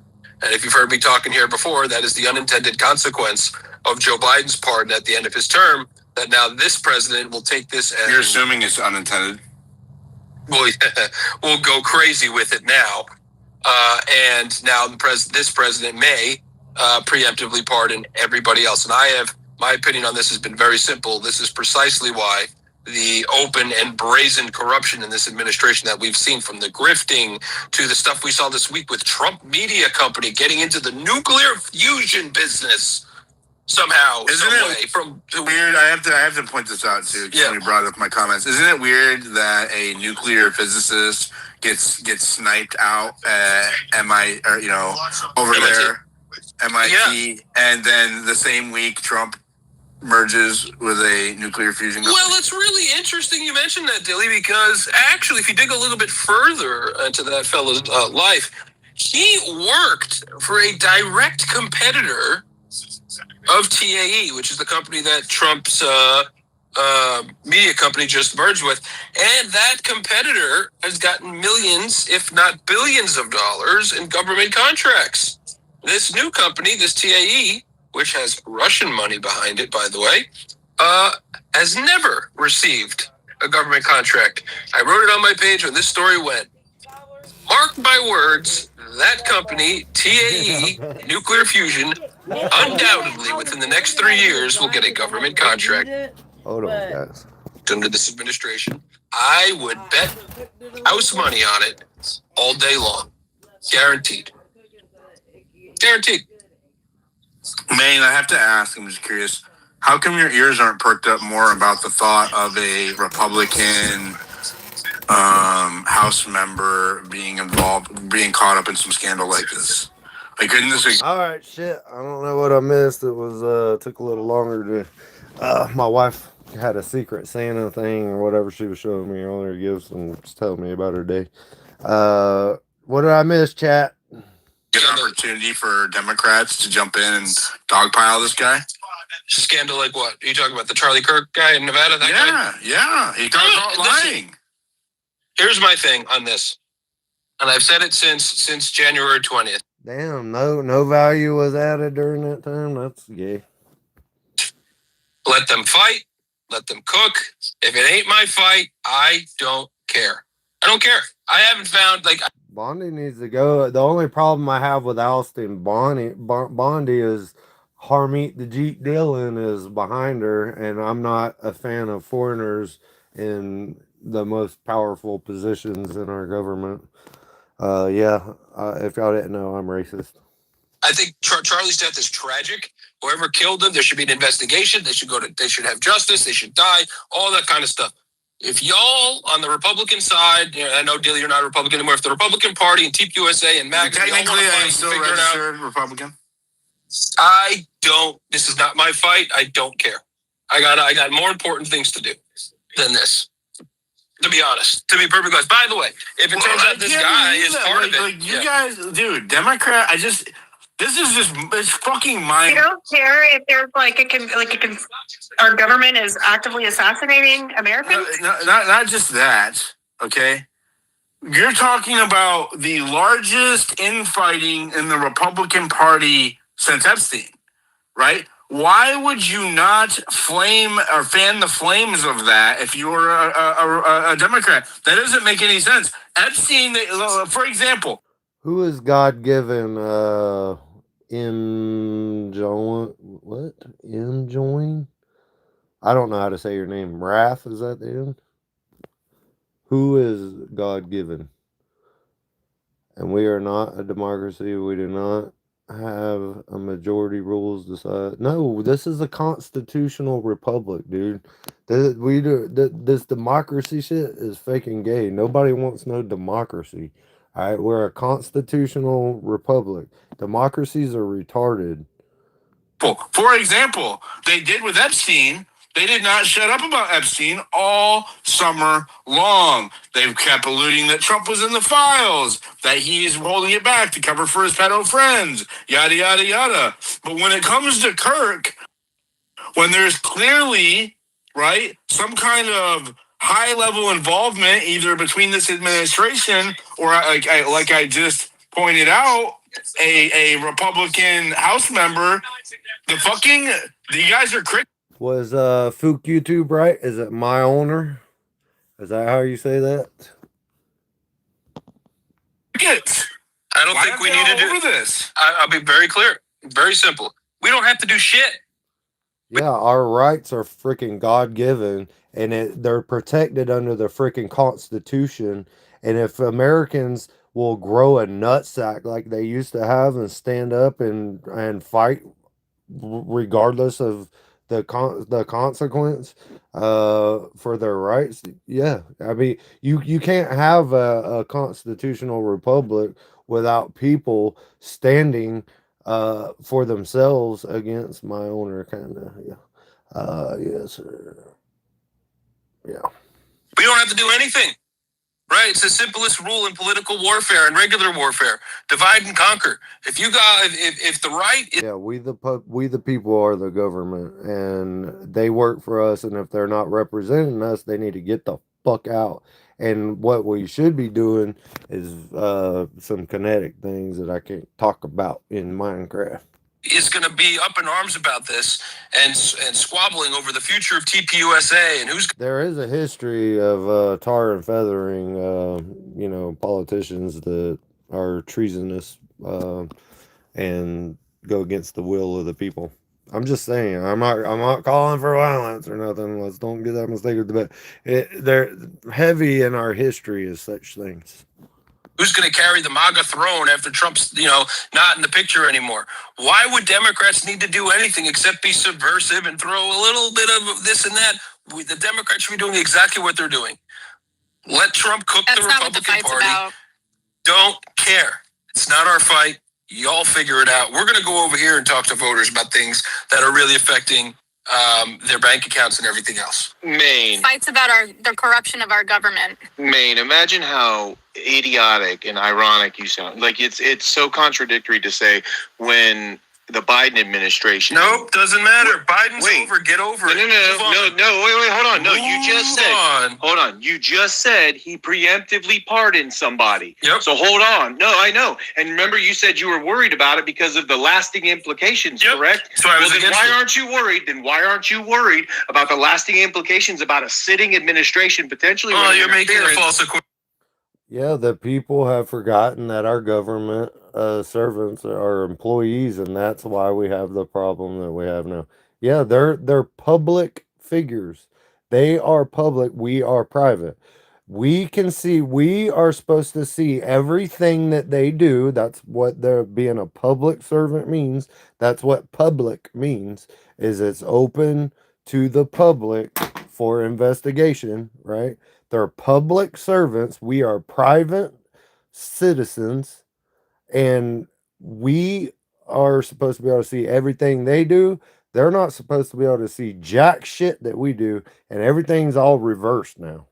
And if you've heard me talking here before, that is the unintended consequence of Joe Biden's pardon at the end of his term, that now this president will take this as... You're assuming it's unintended? Well, we'll go crazy with it now. And now this president may preemptively pardon everybody else. And my opinion on this has been very simple. This is precisely why the open and brazen corruption in this administration that we've seen, from the grifting to the stuff we saw this week with Trump Media Company getting into the nuclear fusion business somehow, Isn't some it way. From weird? I have to point this out too. Yeah. When you brought up my comments, isn't it weird that a nuclear physicist gets sniped out at MIT, or over there, MIT, and then the same week Trump merges with a nuclear fusion company? Well, it's really interesting you mentioned that, Dilly, because actually, if you dig a little bit further into that fellow's life, he worked for a direct competitor of TAE, which is the company that Trump's media company just merged with. And that competitor has gotten millions, if not billions of dollars in government contracts. This new company, this TAE, which has Russian money behind it, by the way, has never received a government contract. I wrote it on my page when this story went. Mark my words, that company, TAE, Nuclear Fusion, undoubtedly within the next 3 years will get a government contract. Hold on, guys. Under this administration, I would bet house money on it all day long. Guaranteed. Guaranteed. Maine, I have to ask, I'm just curious, how come your ears aren't perked up more about the thought of a Republican House member being caught up in some scandal like this? Like, couldn't this... All right, shit. I don't know what I missed. It was took a little longer to... my wife had a secret Santa thing or whatever she was showing me on her gifts and just telling me about her day. What did I miss, chat? Good opportunity for Democrats to jump in and dogpile this guy. Scandal like what? Are you talking about the Charlie Kirk guy in Nevada? That guy? Yeah. He got lying. Here's my thing on this, and I've said it since January 20th. Damn, no value was added during that time. That's gay. Let them fight. Let them cook. If it ain't my fight, I don't care. I don't care. I haven't found Bondi needs to go. The only problem I have with Alston Bondi is Harmeet the Jeet Dillon is behind her, and I'm not a fan of foreigners in the most powerful positions in our government. If y'all didn't know, I'm racist. I think Charlie's death is tragic. Whoever killed him, there should be an investigation. They should have justice. They should die. All that kind of stuff. If y'all on the Republican side, I know, Dilly, you're not a Republican anymore. If the Republican Party and TPUSA and MAGA, technically, I'm still registered Republican. This is not my fight. I don't care. I got more important things to do than this. To be honest, to be perfectly honest. By the way, if it turns out this guy is part of it, you guys, dude, Democrat. This is just it's fucking mind. You don't care if there's our government is actively assassinating Americans. Not just that. Okay, you're talking about the largest infighting in the Republican Party since Epstein, right? Why would you not flame or fan the flames of that if you were a Democrat? That doesn't make any sense. Epstein, for example. Who is God-given? M. Join? I don't know how to say your name. Wrath, is that the end? Who is God-given? And we are not a democracy. We do not have a majority rules decide. No, this is a constitutional republic, dude. This democracy shit is fucking gay. Nobody wants no democracy. All right, we're a constitutional republic. Democracies are retarded. For example, they did with Epstein. They did not shut up about Epstein all summer long. They kept alluding that Trump was in the files, that he's holding it back to cover for his pedo friends, yada, yada, yada. But when it comes to Kirk, when there's clearly, right, some kind of high-level involvement either between this administration or, like I just pointed out, a Republican House member, you guys are crickets. Was Fook YouTube right? Is it my owner? Is that how you say that? I don't think we need to do this. I'll be very clear. Very simple. We don't have to do shit. Yeah, our rights are freaking God-given, and they're protected under the freaking Constitution. And if Americans will grow a nutsack like they used to have and stand up and fight regardless of the consequence for their rights, yeah. I mean, you can't have a constitutional republic without people standing for themselves against my owner, kind of. Yes, sir. Yeah. We don't have to do anything. Right? It's the simplest rule in political warfare and regular warfare. Divide and conquer. If the right is... Yeah, we the people are the government, and they work for us, and if they're not representing us, they need to get the fuck out. And what we should be doing is some kinetic things that I can't talk about in Minecraft. Is going to be up in arms about this and squabbling over the future of TPUSA and who's... There is a history of tar and feathering, politicians that are treasonous and go against the will of the people. I'm just saying. I'm not calling for violence or nothing. Let's don't get that mistaken. But they're heavy in our history as such things. Who's going to carry the MAGA throne after Trump's, not in the picture anymore? Why would Democrats need to do anything except be subversive and throw a little bit of this and that? The Democrats should be doing exactly what they're doing. Let Trump cook the Republican Party. About. Don't care. It's not our fight. Y'all figure it out. We're going to go over here and talk to voters about things that are really affecting their bank accounts and everything else. Maine. Fights about the corruption of our government. Maine, imagine how idiotic and ironic you sound. Like it's so contradictory to say when the Biden administration. Nope, doesn't matter. Biden's over. Get over it. No. Wait, hold on. No, you just said. Hold on. You just said he preemptively pardoned somebody. Yep. So hold on. No, I know. And remember, you said you were worried about it because of the lasting implications. Yep. Correct. So I was then why aren't you worried? Then why aren't you worried about the lasting implications about a sitting administration potentially? Oh, you're making a false equivalence. Yeah, the people have forgotten that our government servants are employees, and that's why we have the problem that we have now. Yeah, they're public figures. They are public. We are private. We can see. We are supposed to see everything that they do. That's what they're being a public servant means. That's what public means. Is it's open to the public for investigation, right? They're public servants. We are private citizens, and we are supposed to be able to see everything they do. They're not supposed to be able to see jack shit that we do, and everything's all reversed now.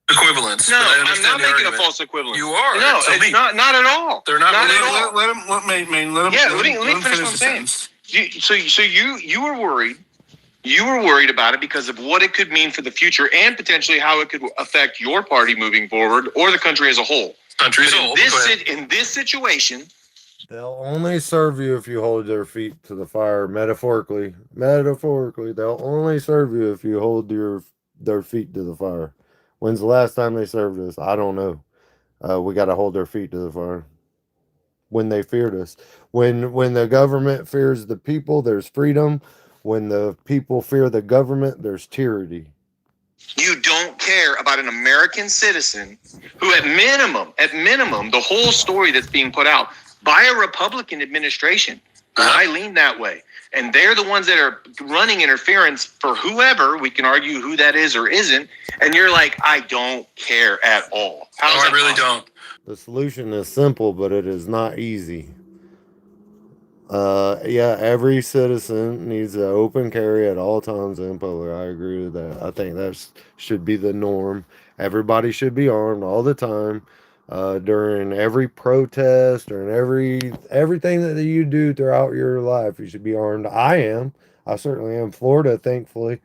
Equivalence. No, I'm not making a false equivalence. You are. No, it's not at all. They're not. Not at all. Let him. Yeah, let me finish what I'm saying. So you were worried. You were worried about it because of what it could mean for the future and potentially how it could affect your party moving forward or the country as a whole. In this situation, they'll only serve you if you hold their feet to the fire. Metaphorically, they'll only serve you if you hold their feet to the fire. When's the last time they served us? I don't know. We got to hold their feet to the fire. When they feared us, when the government fears the people, there's freedom. When the people fear the government, there's tyranny. You don't care about an American citizen who, at minimum, the whole story that's being put out by a Republican administration, and I lean that way, and they're the ones that are running interference for whoever, we can argue who that is or isn't, and you're like, I don't care at all. I really don't. The solution is simple, but it is not easy. Yeah, every citizen needs an open carry at all times in public. I agree with that. I think that should be the norm. Everybody should be armed all the time. During every protest, during everything that you do throughout your life, you should be armed. I certainly am. Florida, thankfully,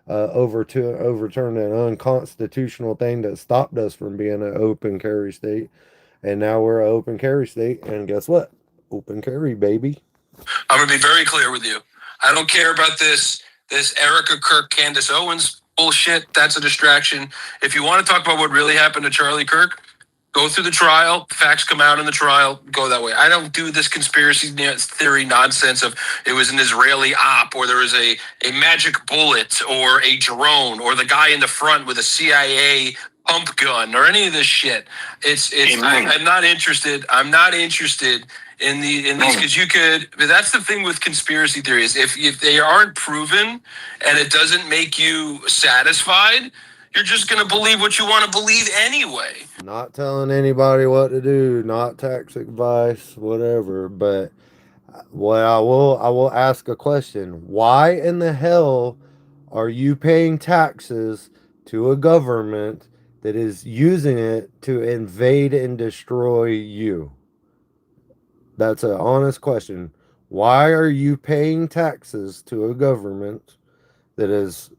overturned an unconstitutional thing that stopped us from being an open carry state. And now we're an open carry state. And guess what? Open carry, baby. I'm going to be very clear with you. I don't care about this Erica Kirk, Candace Owens bullshit. That's a distraction. If you want to talk about what really happened to Charlie Kirk, go through the trial. Facts come out in the trial. Go that way. I don't do this conspiracy theory nonsense of it was an Israeli op or there was a magic bullet or a drone or the guy in the front with a CIA pump gun or any of this shit. I'm not interested. I'm not interested in these because you could. That's the thing with conspiracy theories. If they aren't proven and it doesn't make you satisfied, you're just going to believe what you want to believe anyway. Not telling anybody what to do, not tax advice, whatever. But what I will ask a question. Why in the hell are you paying taxes to a government that is using it to invade and destroy you? That's an honest question. Why are you paying taxes to a government that is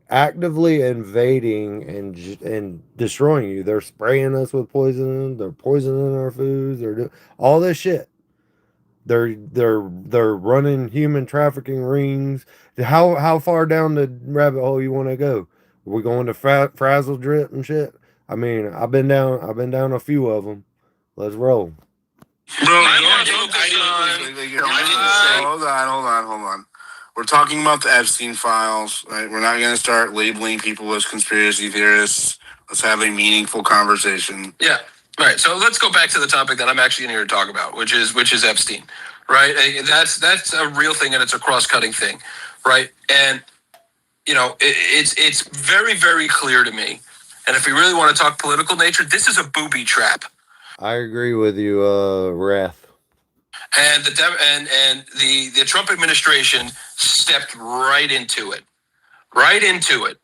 actively invading and destroying you? They're spraying us with poison. They're poisoning our foods. They're doing all this shit. They're running human trafficking rings. How far down the rabbit hole you want to go? We're going to frazzle drip and shit. I mean, I've been down a few of them. Let's roll. Bro, hold on. We're talking about the Epstein files, right? We're not going to start labeling people as conspiracy theorists. Let's have a meaningful conversation. Yeah. All right. So let's go back to the topic that I'm actually in here to talk about, which is Epstein, right? That's a real thing and it's a cross-cutting thing, right? And you know, it's very, very clear to me. And if we really want to talk political nature, this is a booby trap. I agree with you, Wrath. And the Trump administration stepped right into it. Right into it.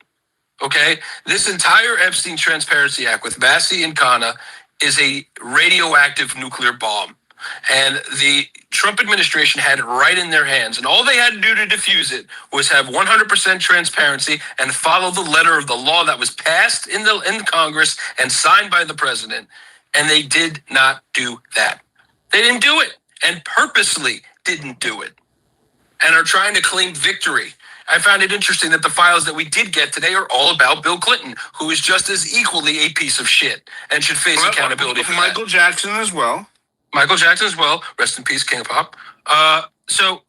Okay? This entire Epstein Transparency Act with Massey and Khanna is a radioactive nuclear bomb. And the Trump administration had it right in their hands. And all they had to do to defuse it was have 100% transparency and follow the letter of the law that was passed in Congress and signed by the president. And they did not do that. They didn't do it, and purposely didn't do it, and are trying to claim victory. I found it interesting that the files that we did get today are all about Bill Clinton, who is just as equally a piece of shit and should face accountability for Michael that. Jackson as well. Michael Jackson as well. Rest in peace, King of Pop. So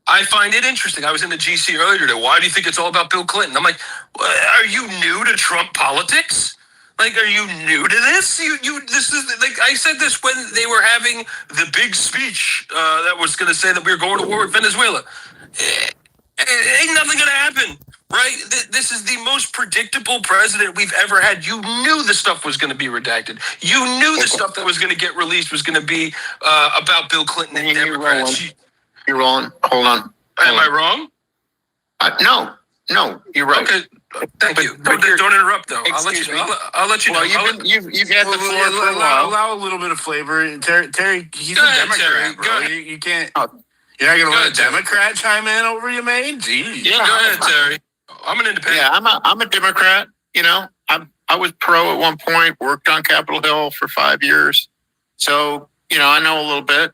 I find it interesting. I was in the GC earlier today. Why do you think it's all about Bill Clinton? I'm like, are you new to Trump politics? Like, are you new to this? This is like I said this when they were having the big speech that was going to say that we were going to war with Venezuela. Ain't nothing going to happen, right? This is the most predictable president we've ever had. You knew the stuff was going to be redacted. You knew the stuff that was going to get released was going to be about Bill Clinton and Democrats. You're wrong. Hold on. Am I wrong? No, you're right. Okay. Thank you. Don't interrupt, though. I'll let you know. I'll let you know. You've had the floor for a while. Allow a little bit of flavor. Terry, he's a Democrat, bro. You can't. You're not going to let a Democrat chime in over you, man? Jeez. Yeah, go ahead, Terry. I'm an independent. Yeah, I'm a Democrat. You know, I was pro at one point. Worked on Capitol Hill for 5 years, so you know I know a little bit.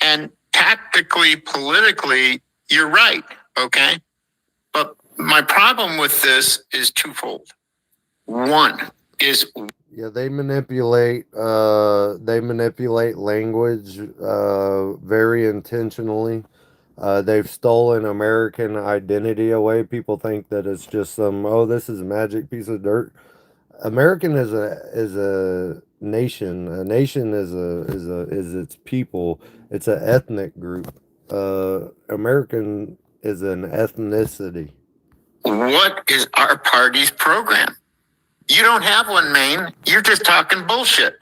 And tactically, politically, you're right. Okay, but my problem with this is twofold. One is they manipulate language very intentionally. They've stolen American identity away. People think that it's just this is a magic piece of dirt. American is a nation. A nation is its people. It's an ethnic group. American is an ethnicity. What is our party's program? You don't have one, Maine. You're just talking bullshit.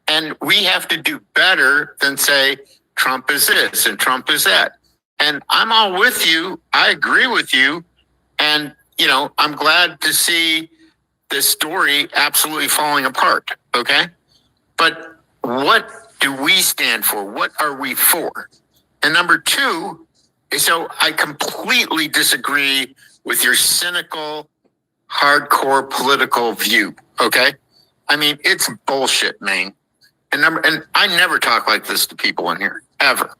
And we have to do better than say Trump is this and Trump is that. And I'm all with you. I agree with you. And, you know, I'm glad to see this story absolutely falling apart. Okay. But what do we stand for? What are we for? And number two, so I completely disagree with your cynical, hardcore political view. Okay. I mean, it's bullshit, man. And I never talk like this to people in here, ever.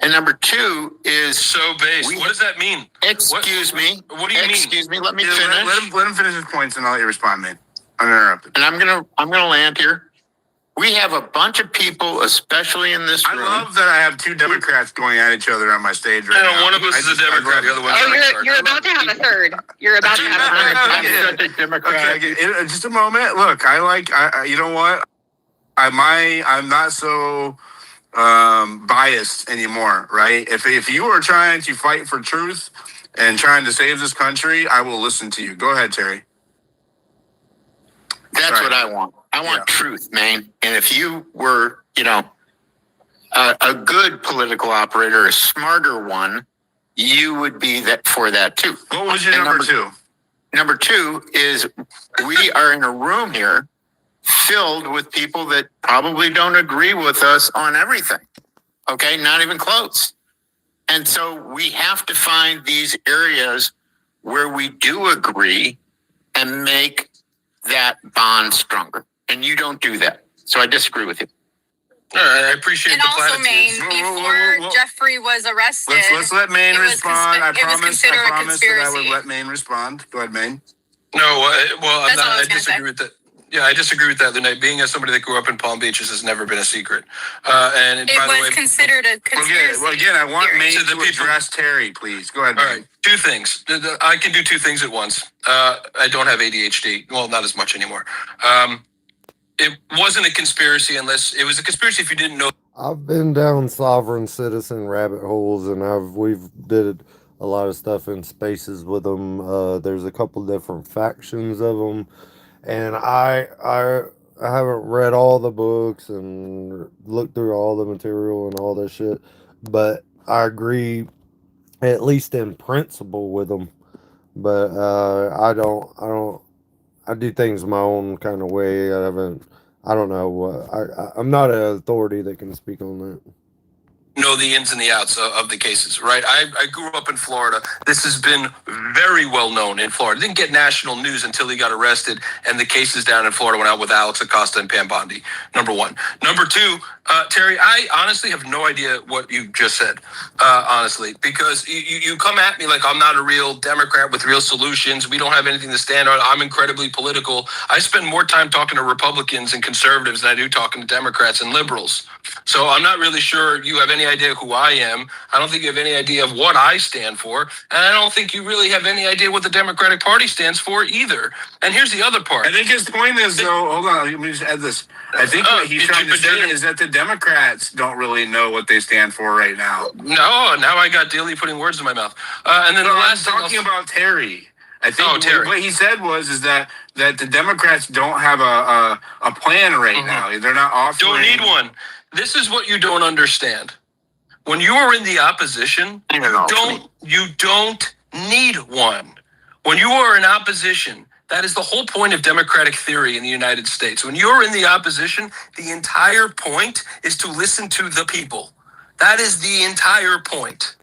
And number two is so base. What does that mean? Excuse me. What do you mean? Excuse me. Let me finish. Let him finish his points, and I'll let you respond, man. I'm interrupted. And I'm gonna land here. We have a bunch of people, especially in this room. I love that I have two Democrats going at each other on my stage right now. One of us is a Democrat, the other one's a You're about to have a third. You're about to have a third. I'm such a Democrat. Okay, just a moment. Look, I you know what? I'm not so biased anymore, right? If you are trying to fight for truth and trying to save this country, I will listen to you. Go ahead, Terry. That's what I want. I want truth, man. And if you were, you know, a good political operator, a smarter one, you would be for that too. What was your number two? Number two is we are in a room here filled with people that probably don't agree with us on everything. Okay, not even close. And so we have to find these areas where we do agree and make that bond stronger. And you don't do that. So I disagree with you. All right, I appreciate and the also, platitudes. Maine, before Jeffrey was arrested, let's let Maine respond. I promise that I would conspiracy. let Maine respond. Go ahead, Maine. No, well, That's all I I was gonna disagree say. with that. Yeah, I disagree with that, Lene. Being as somebody that grew up in Palm Beach, this has never been a secret. And It by the was way, considered a conspiracy. Well, again, I want theory. Maine To the to people- address Terry, please. Go ahead, all Maine. right, two things. I can do two things at once. I don't have ADHD. Well, not as much anymore. It wasn't a conspiracy unless it was a conspiracy if you didn't know. I've been down sovereign citizen rabbit holes, and we've did a lot of stuff in spaces with them. There's a couple different factions of them, and haven't read all the books and looked through all the material and all this shit, but I agree at least in principle with them. But I do things my own kind of way. I don't know what I'm not an authority that can speak on that. Know the ins and the outs of the cases, right? I grew up in Florida. This has been very well known in Florida. Didn't get national news until he got arrested, and the cases down in Florida went out with Alex Acosta and Pam Bondi. Number one. Number two, Terry, I honestly have no idea what you just said, honestly, because you come at me like I'm not a real Democrat with real solutions. We don't have anything to stand on. I'm incredibly political. I spend more time talking to Republicans and conservatives than I do talking to Democrats and liberals. So I'm not really sure you have any idea who I am. I don't think you have any idea of what I stand for. And I don't think you really have any idea what the Democratic Party stands for either. And here's the other part. I think his point is, though, hold on, let me just add this. I think what he's trying to say is that the Democrats don't really know what they stand for right now. No, now I got Dilly putting words in my mouth. And then the last I'm talking about Terry. I think what he said is that the Democrats don't have a plan right now. They're not offering. Don't need one. This is what you don't understand. When you are in the opposition, you don't need one. When you are in opposition, that is the whole point of democratic theory in the United States. When you're in the opposition, the entire point is to listen to the people. That is the entire point.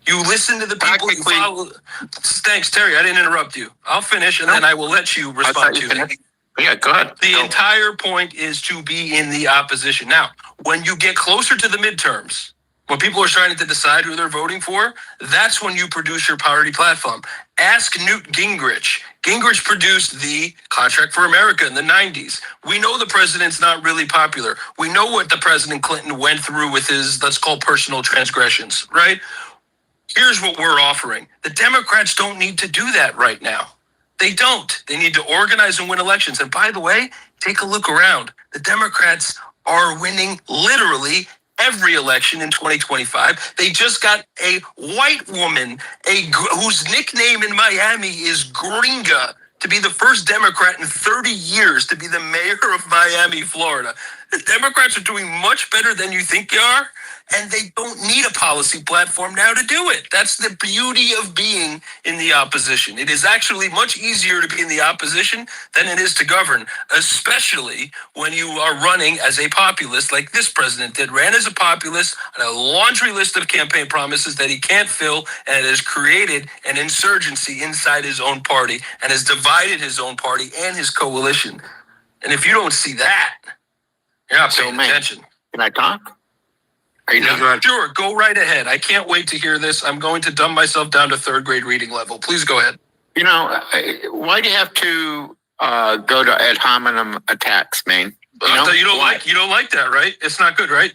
You listen to the people. You follow. Thanks, Terry. I didn't interrupt you. I'll finish, and then I will let you respond to me. Yeah, go ahead. The entire point is to be in the opposition. Now, when you get closer to the midterms, when people are starting to decide who they're voting for, that's when you produce your party platform. Ask Newt Gingrich. Gingrich produced the Contract for America in the 90s. We know the president's not really popular. We know what the President Clinton went through with his, let's call, personal transgressions, right? Here's what we're offering. The Democrats don't need to do that right now. They don't. They need to organize and win elections. And by the way, take a look around. The Democrats are winning literally every election in 2025. They just got a white woman, whose nickname in Miami is Gringa, to be the first Democrat in 30 years to be the mayor of Miami, Florida. The Democrats are doing much better than you think they are, and they don't need a policy platform now to do it. That's the beauty of being in the opposition. It is actually much easier to be in the opposition than it is to govern, especially when you are running as a populist like this president did. Ran as a populist on a laundry list of campaign promises that he can't fill, and has created an insurgency inside his own party and has divided his own party and his coalition. And if you don't see that, you're not paying attention. Can I talk? Are you done? Sure, go right ahead. I can't wait to hear this. I'm going to dumb myself down to third grade reading level. Please go ahead. You know, why do you have to go to ad hominem attacks, man? You don't like that, right? It's not good, right?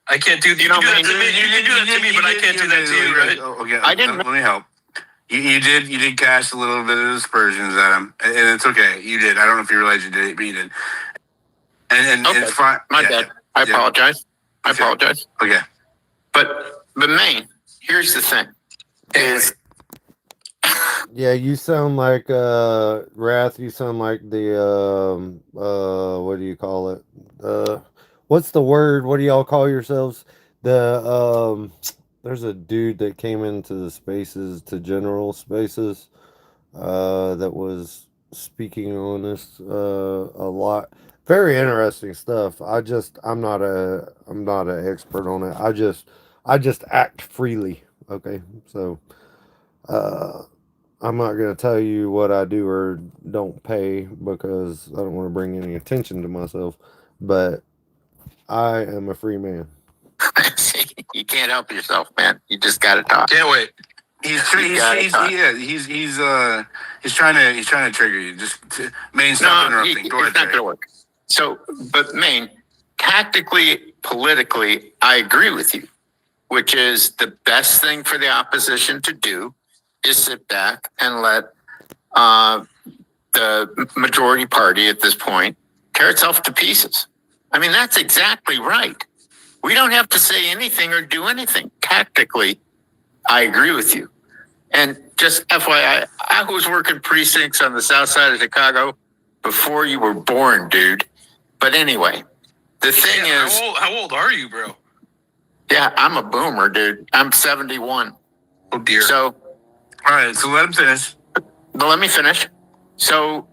I can't do that. You can do that to me. You can do that to me, but I can't do that to you, right? Okay, I didn't. Let me help. You did cast a little bit of aspersions at him, and it's okay. You did. I don't know if you realize you did it, but you did. And okay. It's fine. My bad. I apologize. I apologize. Okay. But Maine, here's the thing. Is yeah, you sound like Wrath, you sound like the what do you call it? What's the word? What do y'all call yourselves? There's a dude that came into the spaces, to general spaces, that was speaking on this a lot. Very interesting stuff. I'm not an expert on it. I just act freely. Okay, so I'm not gonna tell you what I do or don't pay because I don't want to bring any attention to myself. But I am a free man. You can't help yourself, man. You just gotta talk. Can't wait. He's trying to trigger you. Maine, stop interrupting. Go ahead, it's not gonna work. So, but Maine, tactically, politically, I agree with you, which is the best thing for the opposition to do is sit back and let the majority party at this point tear itself to pieces. I mean, that's exactly right. We don't have to say anything or do anything. Tactically, I agree with you. And just FYI, I was working precincts on the south side of Chicago before you were born, dude. But anyway, the thing is, how old are you, bro? yeah, I'm a boomer, dude. I'm 71. Oh dear. So, all right, so let him finish. but let me finish. So,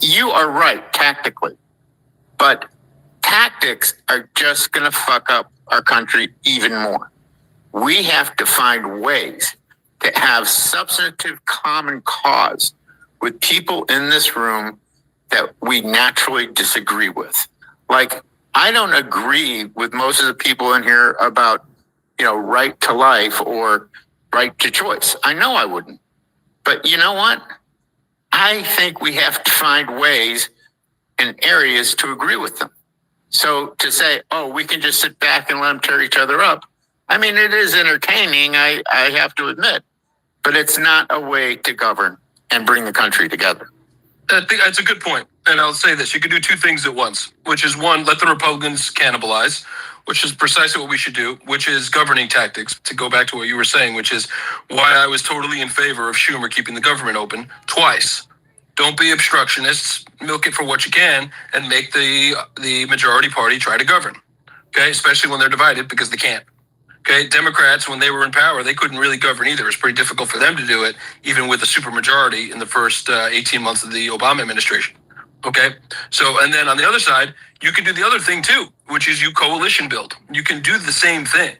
you are right tactically, but tactics are just going to fuck up our country even more. We have to find ways to have substantive common cause with people in this room that we naturally disagree with. Like, I don't agree with most of the people in here about, right to life or right to choice. I know I wouldn't. But you know what? I think we have to find ways and areas to agree with them. So to say, oh, we can just sit back and let them tear each other up. I mean, it is entertaining, I have to admit, but it's not a way to govern and bring the country together. I think that's a good point. And I'll say this, you can do two things at once, which is one, let the Republicans cannibalize, which is precisely what we should do, which is governing tactics, to go back to what you were saying, which is why I was totally in favor of Schumer keeping the government open twice. Don't be obstructionists, milk it for what you can, and make the majority party try to govern, okay? Especially when they're divided, because they can't. Okay, Democrats, when they were in power, they couldn't really govern either. It was pretty difficult for them to do it, even with a supermajority in the first 18 months of the Obama administration. Okay, so, and then on the other side, you can do the other thing too, which is you coalition build. You can do the same thing,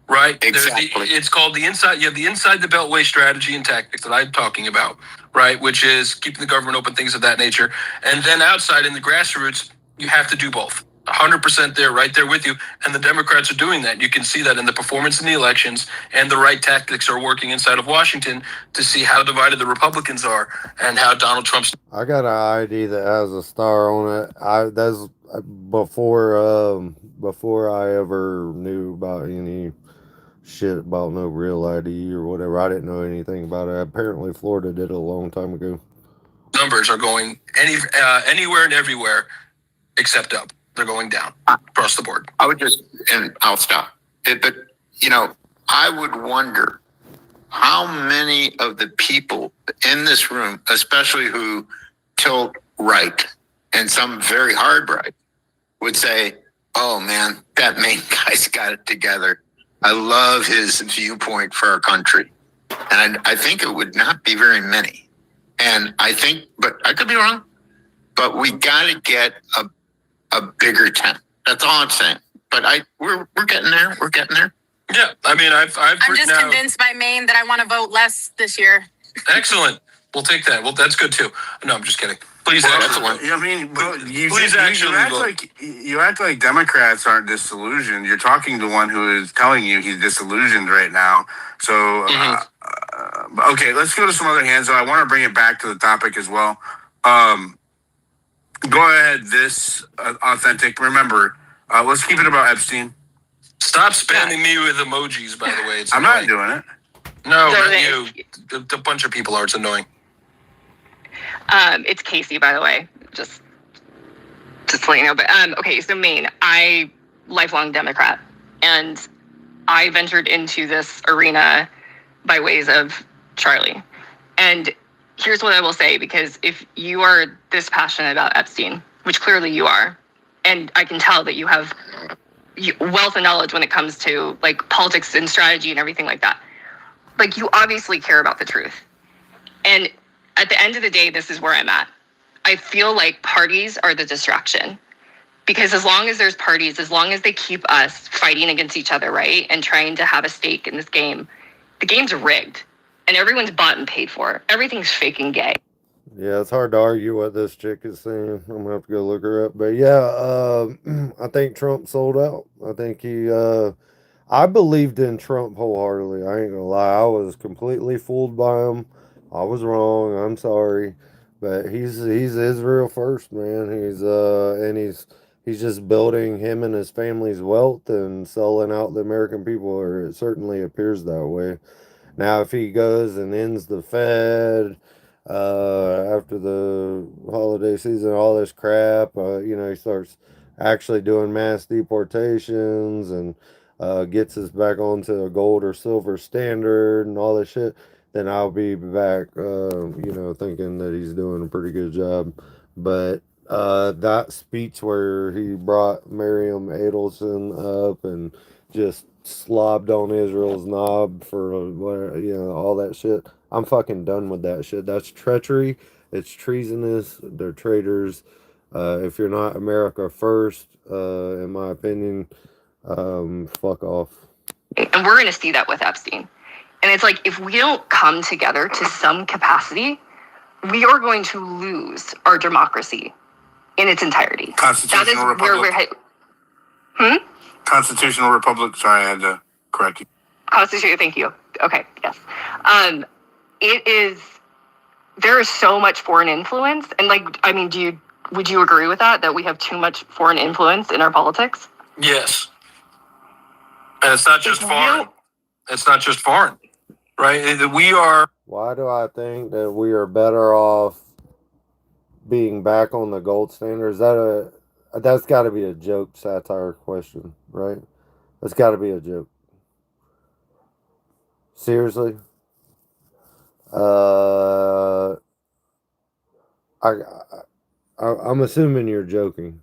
right? Exactly. It's called the inside, you have the inside the beltway strategy and tactics that I'm talking about, right? Which is keeping the government open, things of that nature. And then outside in the grassroots, you have to do both. 100% there, right there with you. And the Democrats are doing that. You can see that in the performance in the elections, and the right tactics are working inside of Washington to see how divided the Republicans are and how Donald Trump's. I got an ID that has a star on it. That's before I ever knew about any shit about no real ID or whatever. I didn't know anything about it. Apparently Florida did it a long time ago. Numbers are going anywhere and everywhere except up. They're going down across the board. I would just, and I'll stop. But, I would wonder how many of the people in this room, especially who tilt right and some very hard right, would say, oh man, that main guy's got it together. I love his viewpoint for our country. And I think it would not be very many. And I think, but I could be wrong, but we got to get a bigger tent. That's all I'm saying. But we're getting there. We're getting there. Yeah, I mean, I'm just convinced by Maine that I want to vote less this year. Excellent. We'll take that. Well, that's good too. No, I'm just kidding. Please, you act like Democrats aren't disillusioned. You're talking to one who is telling you he's disillusioned right now. So, okay, let's go to some other hands. I want to bring it back to the topic as well. Go ahead, this authentic. Remember, let's keep it about Epstein. Stop spamming me with emojis, by the way. I'm not doing it. No, not you. A bunch of people are. It's annoying. It's Casey, by the way. Just to let you know. But okay, so Maine, I lifelong Democrat, and I ventured into this arena by ways of Charlie. And here's what I will say, because if you are this passionate about Epstein, which clearly you are, and I can tell that you have wealth of knowledge when it comes to like politics and strategy and everything like that, like you obviously care about the truth. And at the end of the day, this is where I'm at. I feel like parties are the distraction, because as long as there's parties, as long as they keep us fighting against each other, right, and trying to have a stake in this game, the game's rigged. And everyone's bought and paid for. Everything's fake and gay. Yeah, it's hard to argue what this chick is saying. I'm gonna have to go look her up. But yeah, I think Trump sold out. I think I believed in Trump wholeheartedly. I ain't gonna lie. I was completely fooled by him. I was wrong. I'm sorry. But he's Israel first, man. He's just building him and his family's wealth and selling out the American people, or it certainly appears that way. Now, if he goes and ends the Fed after the holiday season, all this crap, he starts actually doing mass deportations and gets us back onto a gold or silver standard and all this shit, then I'll be back, thinking that he's doing a pretty good job. But That speech where he brought Miriam Adelson up and just slobbed on Israel's knob for what, all that shit. I'm fucking done with that shit. That's treachery. It's treasonous. They're traitors. If you're not America first, in my opinion, fuck off. And we're going to see that with Epstein. And it's like, if we don't come together to some capacity, we are going to lose our democracy in its entirety. Constitutional Republic. Constitutional Republic. Sorry, I had to correct you. Constitution. Thank you. Okay. Yes. It is. There is so much foreign influence, and would you agree with that? That we have too much foreign influence in our politics? Yes. And it's not just foreign. It's not just foreign, right? We are. Why do I think that we are better off being back on the gold standard? That's got to be a joke satire question, right? That's got to be a joke. Seriously? I'm assuming you're joking.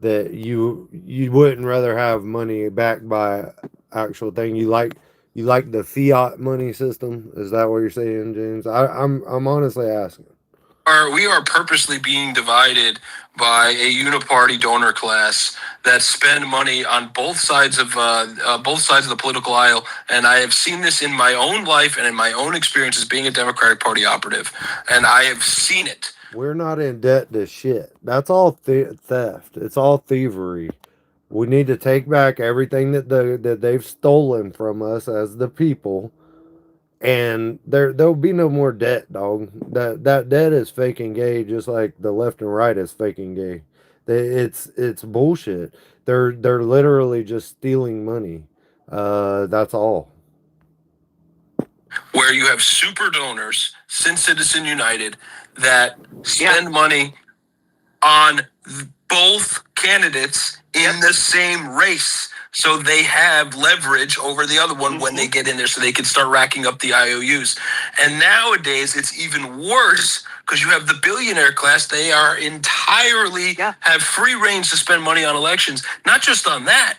That you wouldn't rather have money backed by actual thing. You like the fiat money system. Is that what you're saying, James? I'm honestly asking. We are purposely being divided by a uniparty donor class that spend money on both sides of the political aisle, and I have seen this in my own life and in my own experience as being a Democratic Party operative, and I have seen it. We're not in debt to shit. That's all theft. It's all thievery. We need to take back everything that they've stolen from us as the people. And there'll be no more debt, dog. That debt is fake and gay, just like the left and right is fake and gay. It's bullshit. They're literally just stealing money. That's all. Where you have super donors, since Citizen United, that spend money on both candidates in the same race. So they have leverage over the other one when they get in there, so they can start racking up the IOUs. And nowadays, it's even worse because you have the billionaire class. They are entirely have free reigns to spend money on elections. Not just on that,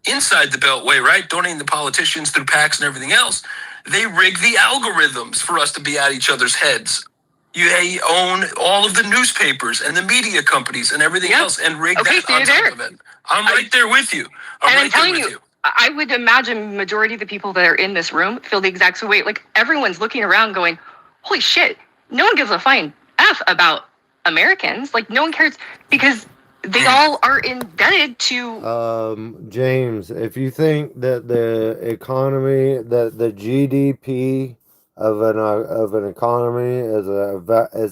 inside the Beltway, right? Donating to politicians through PACs and everything else. They rig the algorithms for us to be at each other's heads. They own all of the newspapers and the media companies and everything else, and rig that on top of it. I'm right there with you. I'm telling you, I would imagine majority of the people that are in this room feel the exact same way. Like, everyone's looking around going, holy shit, no one gives a flying F about Americans. Like, no one cares because they all are indebted to... James, if you think that the economy, that the GDP of an economy is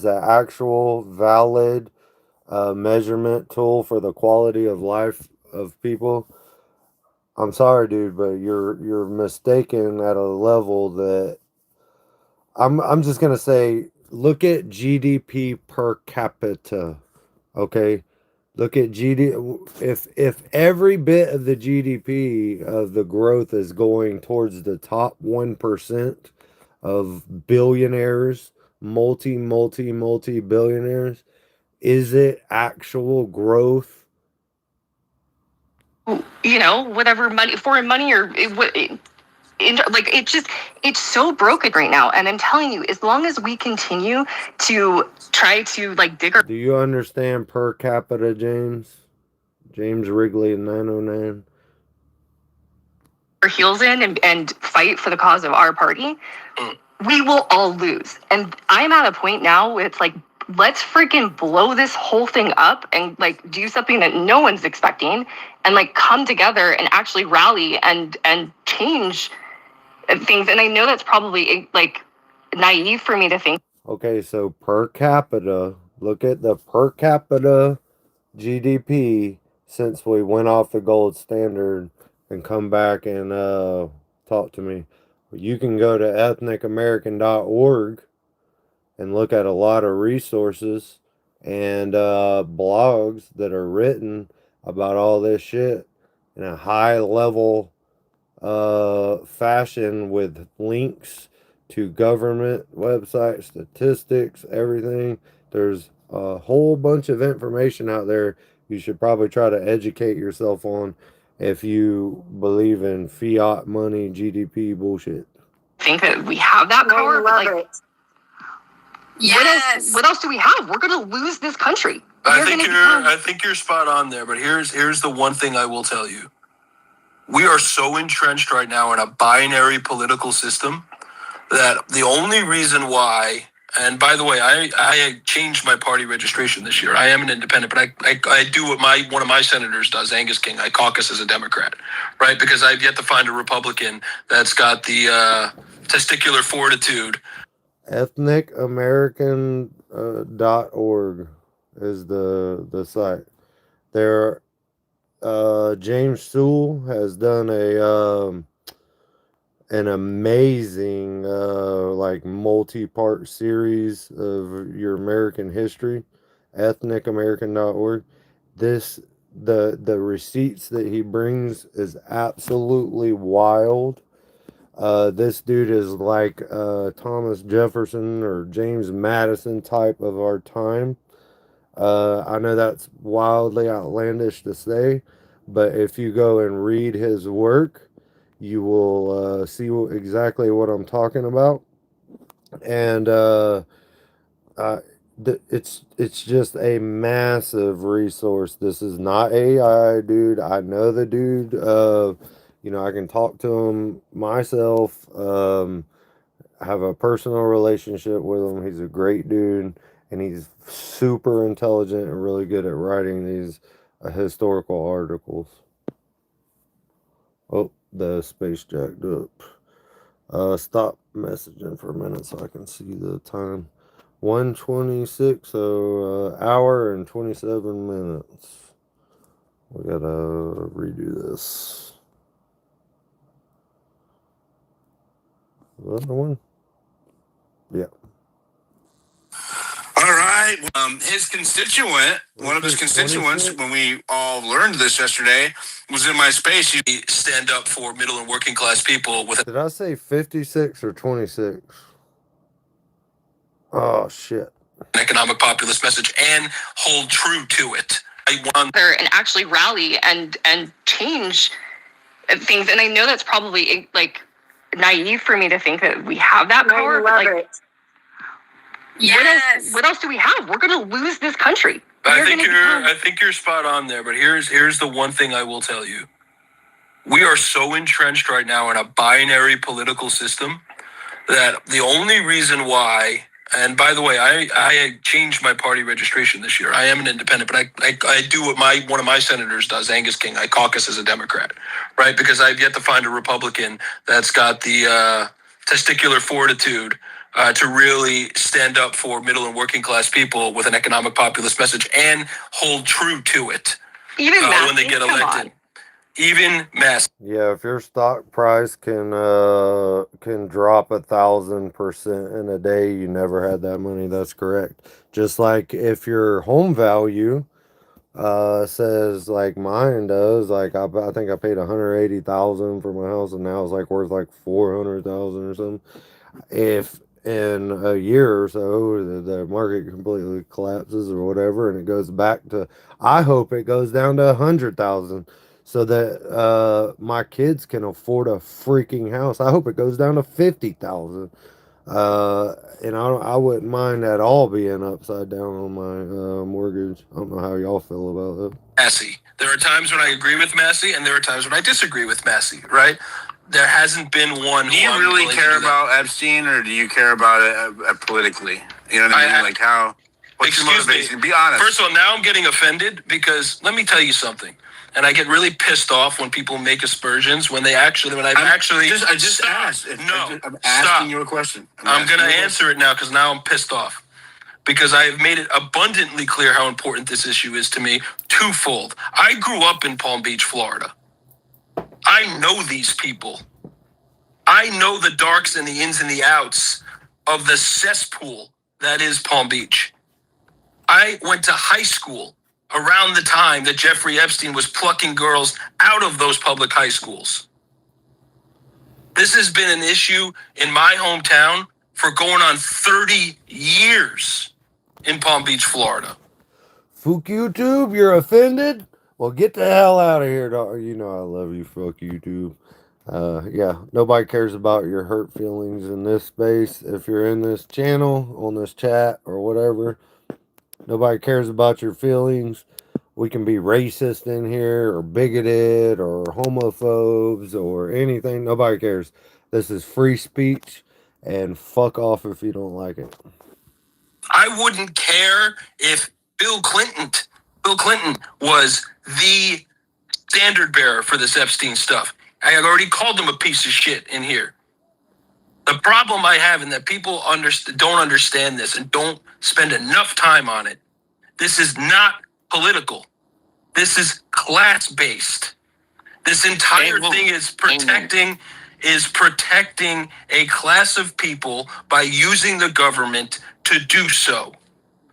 an actual valid measurement tool for the quality of life of people, I'm sorry, dude, but you're mistaken at a level that I'm just gonna say, look at GDP per capita, okay? Look at if every bit of the GDP of the growth is going towards the top 1% of billionaires, multi billionaires, is it actual growth? Whatever money, foreign money, or it's so broken right now. And I'm telling you, as long as we continue to try to dig our... Do you understand per capita, James? James Wrigley in 909. Our heels in and fight for the cause of our party, we will all lose. And I'm at a point now where it's like, let's freaking blow this whole thing up and do something that no one's expecting, and come together and actually rally and change things. And I know that's probably naive for me to think. Okay, so per capita, look at the per capita GDP since we went off the gold standard, and come back and talk to me. You can go to ethnicamerican.org and look at a lot of resources and blogs that are written about all this shit in a high level fashion with links to government websites, statistics, everything. There's a whole bunch of information out there you should probably try to educate yourself on if you believe in fiat money, GDP bullshit. Think that we have that power, but like, Yes. what else do we have? We're gonna lose this country. I think you're spot on there, but here's the one thing I will tell you. We are so entrenched right now in a binary political system that the only reason why, and by the way, I changed my party registration this year. I am an independent, but I do what one of my senators does, Angus King. I caucus as a Democrat, right? Because I've yet to find a Republican that's got the testicular fortitude. EthnicAmerican.org is the site. There, James Sewell has done an amazing like multi-part series of your American history. EthnicAmerican.org. The receipts that he brings is absolutely wild. This dude is like Thomas Jefferson or James Madison type of our time. I know that's wildly outlandish to say, but if you go and read his work, you will see exactly what I'm talking about. And it's just a massive resource. This is not AI, dude. I know the dude. I can talk to him myself. Have a personal relationship with him. He's a great dude, and he's super intelligent and really good at writing these historical articles. Oh, the space jacked up. Stop messaging for a minute so I can see the time. 1:26, so hour and 27 minutes. We gotta redo this. The other one? Yeah. All right. His constituent, one of his constituents, 26? When we all learned this yesterday, was in my space. You stand up for middle and working class people with. Did I say 56 or 26? Oh, shit. An economic populist message and hold true to it. And actually rally and change things. And I know that's probably like naive for me to think that we have that power. But like, yes. What else do we have? We're gonna lose this country. I think you're spot on there. But here's the one thing I will tell you. We are so entrenched right now in a binary political system that the only reason why. And by the way, I changed my party registration this year. I am an independent, but I do what one of my senators does, Angus King. I caucus as a Democrat, right? Because I've yet to find a Republican that's got the testicular fortitude to really stand up for middle and working class people with an economic populist message and hold true to it. Even when they get elected. Even mass. Yeah, if your stock price can drop 1,000% in a day, you never had that money. That's correct. Just like if your home value says like mine does, like I think I paid 180,000 for my house, and now it's like worth like 400,000 or something. If in a year or so the market completely collapses or whatever, and it goes back to, I hope it goes down to 100,000. So that my kids can afford a freaking house. I hope it goes down to 50,000. And I wouldn't mind at all being upside down on my mortgage. I don't know how y'all feel about it. Massey. There are times when I agree with Massey, and there are times when I disagree with Massey. Right? There hasn't been one. Do you really care about Epstein, or do you care about it politically? You know what I mean? Like how? What's your motivation? Be honest. First of all, now I'm getting offended because let me tell you something. And I get really pissed off when people make aspersions when I just asked. I'm asking you a question. I'm going to answer it now because now I'm pissed off. Because I have made it abundantly clear how important this issue is to me. Twofold. I grew up in Palm Beach, Florida. I know these people. I know the darks and the ins and the outs of the cesspool that is Palm Beach. I went to high school around the time that Jeffrey Epstein was plucking girls out of those public high schools. This has been an issue in my hometown for going on 30 years. in Palm Beach, Florida. Fuck YouTube, you're offended? Well, get the hell out of here, dog. You know I love you, fuck YouTube. Yeah, nobody cares about your hurt feelings in this space. If you're in this channel, on this chat, or whatever, nobody cares about your feelings. We can be racist in here, or bigoted, or homophobes, or anything. Nobody cares. This is free speech, and fuck off if you don't like it. I wouldn't care if Bill Clinton was the standard bearer for this Epstein stuff. I had already called him a piece of shit in here. The problem I have in that people don't understand this and don't spend enough time on it. This is not political. This is class-based. This entire thing is protecting a class of people by using the government to do so.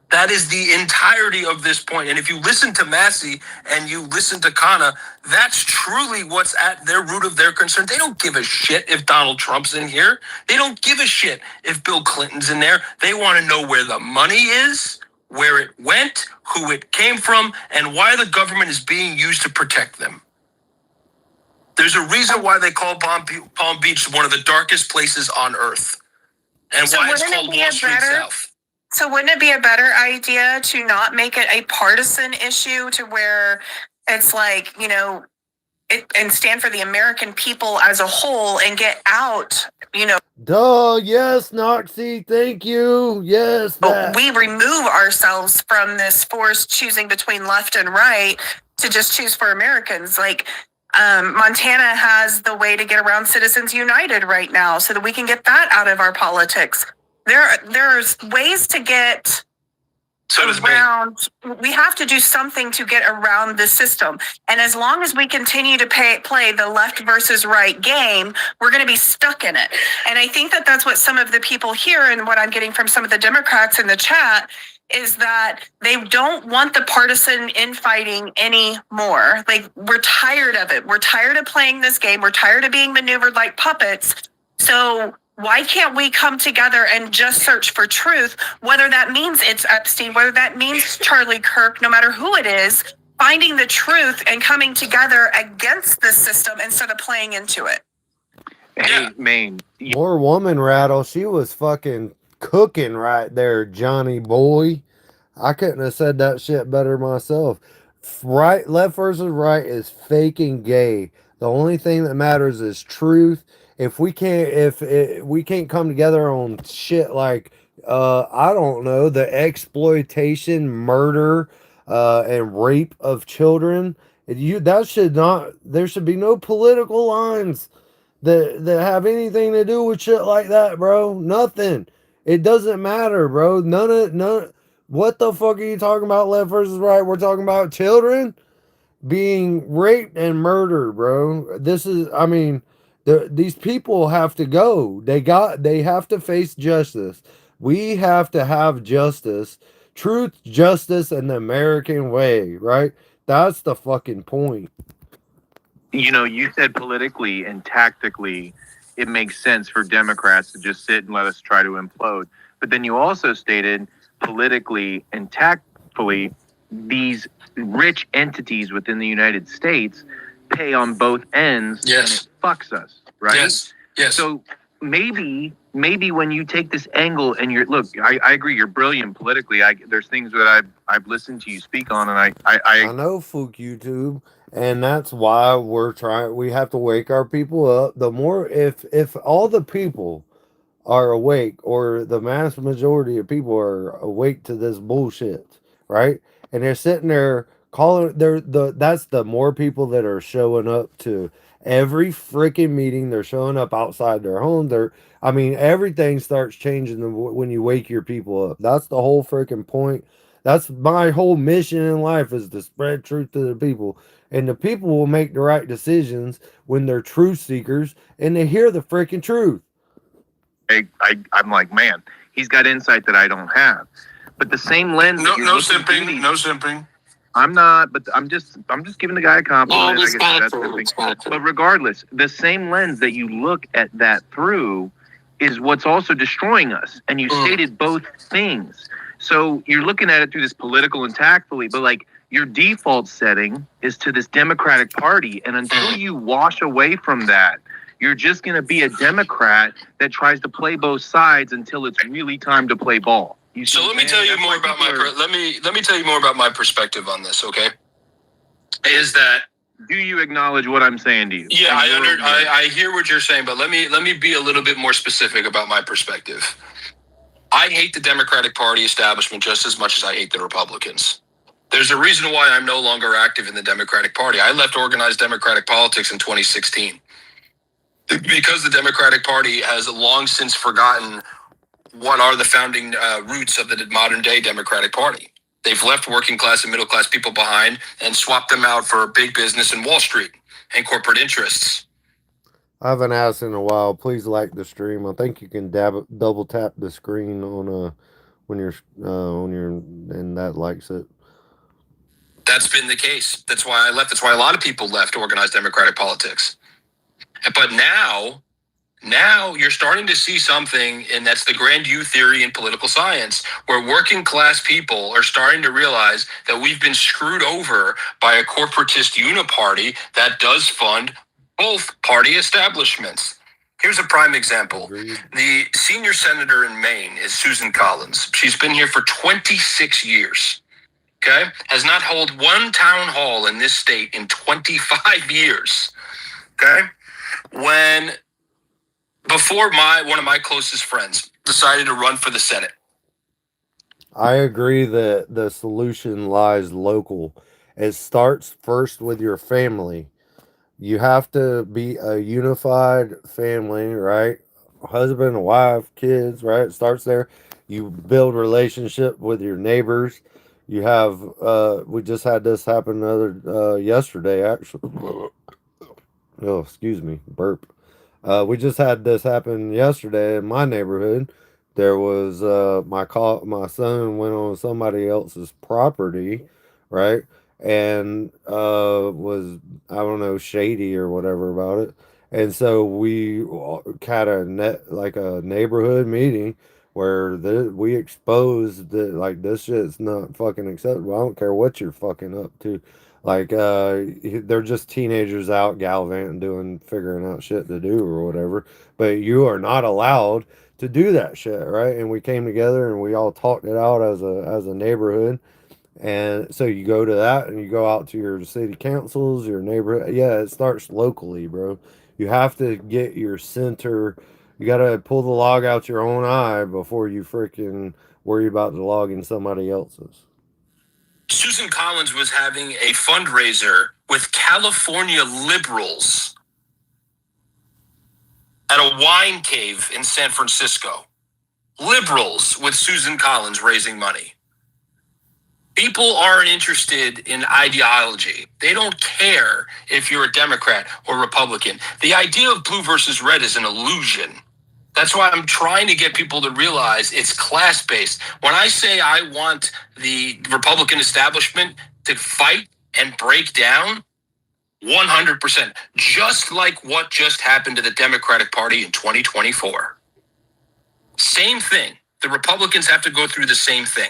That is the entirety of this point. And if you listen to Massey and you listen to Kana, that's truly what's at their root of their concern. They don't give a shit if Donald Trump's in here. They don't give a shit if Bill Clinton's in there. They want to know where the money is, where it went, who it came from, and why the government is being used to protect them. There's a reason why they call Palm Beach one of the darkest places on earth. And why it's called Wall Street South. So wouldn't it be a better idea to not make it a partisan issue to where it's like, you know, and stand for the American people as a whole and get out, you know. Duh, yes, Noxie, thank you. Yes, that. We remove ourselves from this forced choosing between left and right to just choose for Americans. Like, Montana has the way to get around Citizens United right now so that we can get that out of our politics. There's ways to get around. We have to do something to get around the system. And as long as we continue to play the left versus right game, we're going to be stuck in it. And I think that that's what some of the people here and what I'm getting from some of the Democrats in the chat is that they don't want the partisan infighting anymore. Like, we're tired of it. We're tired of playing this game. We're tired of being maneuvered like puppets. So why can't we come together and just search for truth, whether that means it's Epstein, whether that means Charlie Kirk, no matter who it is, finding the truth and coming together against the system instead of playing into it. Hey, Maine. More woman rattle. She was fucking cooking right there, Johnny boy. I couldn't have said that shit better myself. Right, left versus right is faking gay. The only thing that matters is truth. If we can't come together on shit like I don't know, the exploitation, murder, and rape of children, there should be no political lines that have anything to do with shit like that, bro. Nothing. It doesn't matter, bro. None. What the fuck are you talking about, left versus right? We're talking about children being raped and murdered, bro. This is, I mean, these people have to go. They have to face justice. We have to have justice, truth, justice, and the American way, right? That's the fucking point. You know, you said politically and tactically, it makes sense for Democrats to just sit and let us try to implode. But then you also stated politically and tactfully, these rich entities within the United States pay on both ends. Yes. And it fucks us, right? Yes. Yes. So maybe when you take this angle and I agree, you're brilliant politically. There's things that I've listened to you speak on, and I know, Fook YouTube, and that's why we have to wake our people up. The more, if all the people are awake, or the mass majority of people are awake to this bullshit, right? And they're sitting there calling, that's the more people that are showing up to every freaking meeting. They're showing up outside their home. Everything starts changing when you wake your people up. That's the whole freaking point. That's my whole mission in life, is to spread truth to the people. And the people will make the right decisions when they're truth seekers and they hear the freaking truth. I'm like, man, he's got insight that I don't have. But the same lens. No simping. I'm not, but I'm just giving the guy a compliment. But regardless, the same lens that you look at that through is what's also destroying us. And you stated both things. So you're looking at it through this political and tactfully, but like your default setting is to this Democratic Party. And until you wash away from that, you're just going to be a Democrat that tries to play both sides until it's really time to play ball. So let me tell you more about let me tell you more about my perspective on this, okay? Is that, do you acknowledge what I'm saying to you? Yeah, I hear what you're saying, but let me be a little bit more specific about my perspective. I hate the Democratic Party establishment just as much as I hate the Republicans. There's a reason why I'm no longer active in the Democratic Party. I left organized Democratic politics in 2016 because the Democratic Party has long since forgotten what are the founding roots of the modern day Democratic Party. They've left working class and middle class people behind and swapped them out for big business and Wall Street and corporate interests. I haven't asked in a while. Please like the stream. I think you can double tap the screen on when you're and that likes it. That's been the case. That's why I left. That's why a lot of people left organized Democratic politics. But now you're starting to see something, and that's the grand U theory in political science, where working class people are starting to realize that we've been screwed over by a corporatist uniparty that does fund both party establishments. Here's a prime example. The senior senator in Maine is Susan Collins. She's been here for 26 years. Okay? Has not held one town hall in this state in 25 years. Okay? Before one of my closest friends decided to run for the Senate. I agree that the solution lies local. It starts first with your family. You have to be a unified family, right? Husband, wife, kids, right? It starts there. You build relationship with your neighbors. You have we just had this happen yesterday actually. Oh, excuse me, burp. We just had this happen yesterday in my neighborhood. There was my son went on somebody else's property, right? And was, I don't know, shady or whatever about it. And so we had a neighborhood meeting where we exposed that, like, this shit's not fucking acceptable. I don't care what you're fucking up to. Like, they're just teenagers out gallivanting, figuring out shit to do or whatever. But you are not allowed to do that shit, right? And we came together and we all talked it out as a neighborhood. And so you go to that and you go out to your city councils, your neighborhood. Yeah, it starts locally, bro. You have to get your center. You got to pull the log out your own eye before you freaking worry about the log in somebody else's. Susan Collins was having a fundraiser with California liberals at a wine cave in San Francisco. Liberals with Susan Collins raising money. People aren't interested in ideology. They don't care if you're a Democrat or Republican. The idea of blue versus red is an illusion. That's why I'm trying to get people to realize it's class-based. When I say I want the Republican establishment to fight and break down, 100%, just like what just happened to the Democratic Party in 2024. Same thing. The Republicans have to go through the same thing.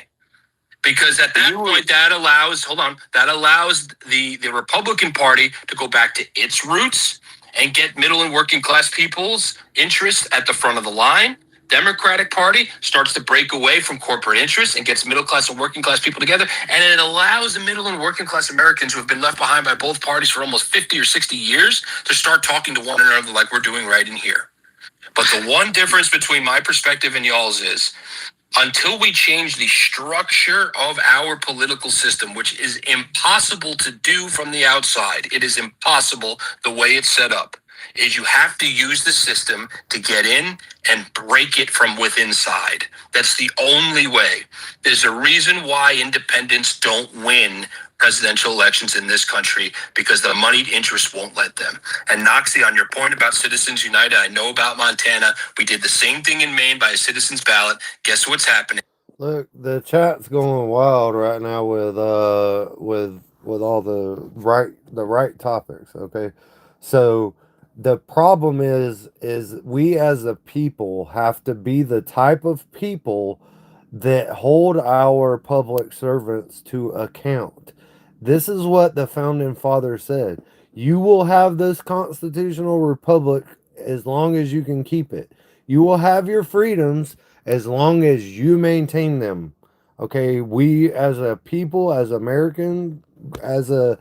Because at that point, that allows the Republican Party to go back to its roots and get middle and working class people's interests at the front of the line. Democratic Party starts to break away from corporate interests and gets middle class and working class people together. And it allows the middle and working class Americans who have been left behind by both parties for almost 50 or 60 years to start talking to one another like we're doing right in here. But the one difference between my perspective and y'all's is, until we change the structure of our political system, which is impossible to do from the outside, it is impossible the way it's set up, is you have to use the system to get in and break it from within inside. That's the only way. There's a reason why independents don't win presidential elections in this country, because the moneyed interests won't let them. And Noxie, on your point about Citizens United, I know about Montana. We did the same thing in Maine by a citizen's ballot. Guess what's happening? Look, the chat's going wild right now with all the right topics. Okay, so the problem is we as a people have to be the type of people that hold our public servants to account. This is what the founding fathers said. You will have this constitutional republic as long as you can keep it. You will have your freedoms as long as you maintain them. Okay, we as a people, as American, as a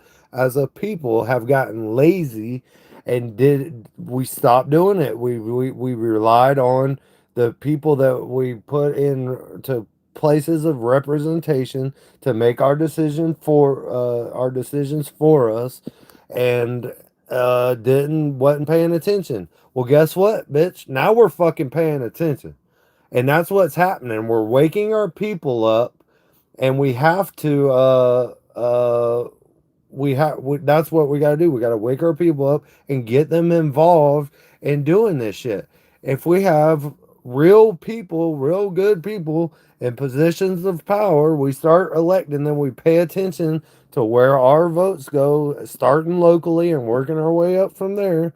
people have gotten lazy and we stopped doing it. We relied on the people that we put in to places of representation to make our decisions for us, and wasn't paying attention. Well, guess what, bitch? Now we're fucking paying attention, and that's what's happening. We're waking our people up, and we have to that's what we got to do. We got to wake our people up and get them involved in doing this shit. If we have real people, real good people in positions of power, we start electing them. We pay attention to where our votes go, starting locally and working our way up from there.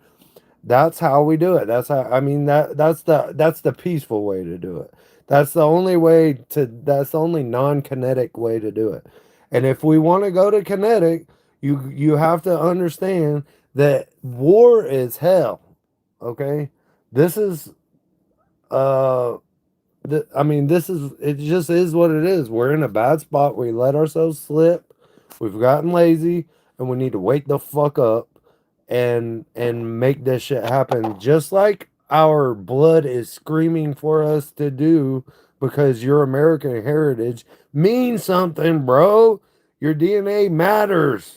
That's how we do it. That's how, I mean, that's the peaceful way to do it. That's the only that's the only non-kinetic way to do it. And if we want to go to kinetic, you have to understand that war is hell. Okay? This is I mean, it just is what it is. We're in a bad spot. We let ourselves slip. We've gotten lazy, and we need to wake the fuck up and make this shit happen. Just like our blood is screaming for us to do, because your American heritage means something, bro. Your DNA matters.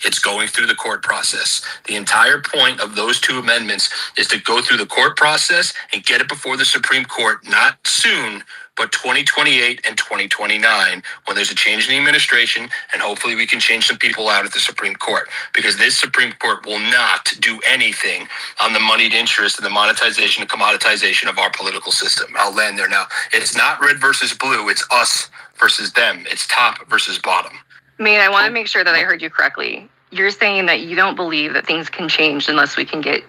It's going through the court process. The entire point of those two amendments is to go through the court process and get it before the Supreme Court, not soon, but 2028 and 2029, when there's a change in the administration, and hopefully we can change some people out at the Supreme Court, because this Supreme Court will not do anything on the moneyed interest and the monetization and commoditization of our political system. I'll land there now. It's not red versus blue. It's us versus them. It's top versus bottom. Maine, I want to make sure that I heard you correctly. You're saying that you don't believe that things can change unless we can get,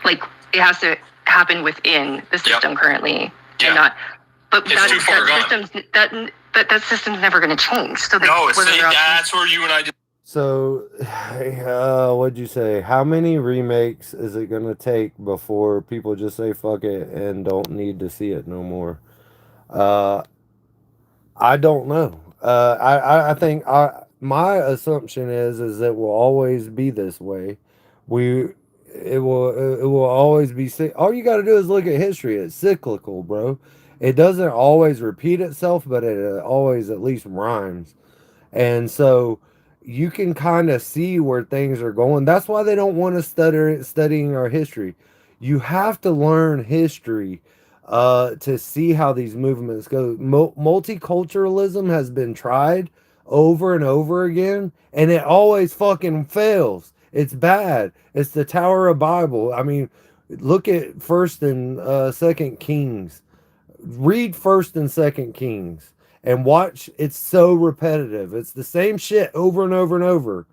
like, it has to happen within the system currently, and not. But that system's never going to change. So no, that's where you and I. So, what'd you say? How many remakes is it gonna take before people just say fuck it and don't need to see it no more? I don't know. I think my assumption is it will always be this way. It will always be. All you got to do is look at history. It's cyclical, bro. It doesn't always repeat itself, but it always at least rhymes. And so you can kind of see where things are going. That's why they don't want us studying our history. You have to learn history to see how these movements go. Multiculturalism has been tried over and over again, and it always fucking fails. It's bad. It's the Tower of Bible. I mean, look at First and Second Kings. Read First and Second Kings and watch. It's so repetitive. It's the same shit over and over and over.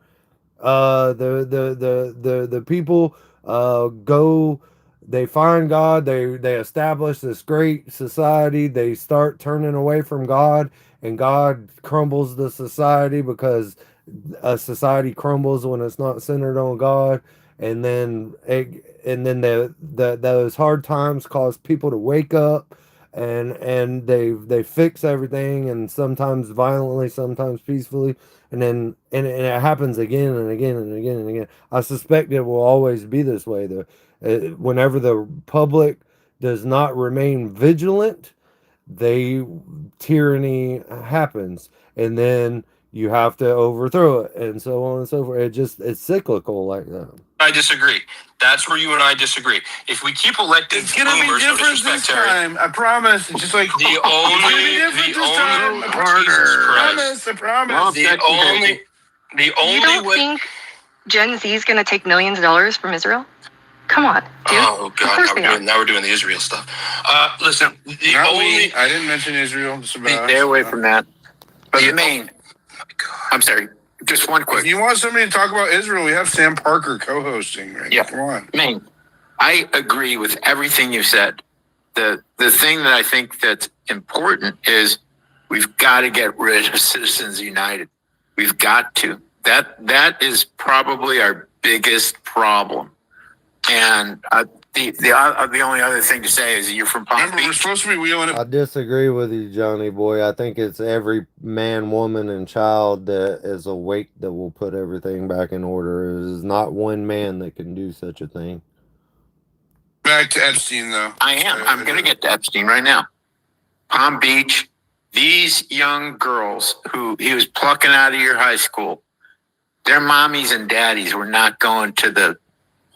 The people go. They find God. They establish this great society. They start turning away from God, and God crumbles the society, because a society crumbles when it's not centered on God. And then those hard times cause people to wake up, and they fix everything, and sometimes violently, sometimes peacefully, and it happens again and again and again and again. I suspect it will always be this way, though. Whenever the public does not remain vigilant, tyranny happens, and then you have to overthrow it, and so on and so forth. It's cyclical like that. I disagree. That's where you and I disagree. If we keep electing, it's gonna be different this time. I promise. It's just like the only. I promise. The only you don't way. Think Gen Z is going to take millions of dollars from Israel? Come on, dude. Oh God! Now we're doing the Israel stuff. Listen, I didn't mention Israel. Stay away from that. But Maine. I'm sorry. Just one quick. If you want somebody to talk about Israel, we have Sam Parker co-hosting. Right? Yeah. Come on. Maine. I agree with everything you said. the thing that I think that's important is we've got to get rid of Citizens United. We've got to. That is probably our biggest problem. And the only other thing to say is you're from Palm Beach. We're supposed to be wheeling it. I disagree with you, Johnny boy. I think it's every man, woman, and child that is awake that will put everything back in order. It is not one man that can do such a thing. Back to Epstein, though. I am. I'm going to get to Epstein right now. Palm Beach, these young girls who he was plucking out of your high school, their mommies and daddies were not going to the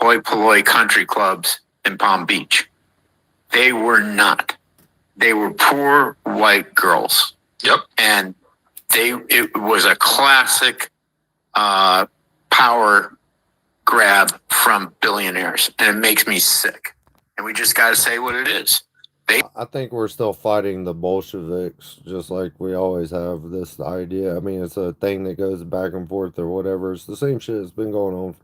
hoi polloi country clubs in Palm Beach. They were not. They were poor white girls. Yep. And it was a classic power grab from billionaires. And it makes me sick. And we just got to say what it is. I think we're still fighting the Bolsheviks, just like we always have this idea. I mean, it's a thing that goes back and forth or whatever. It's the same shit that's been going on.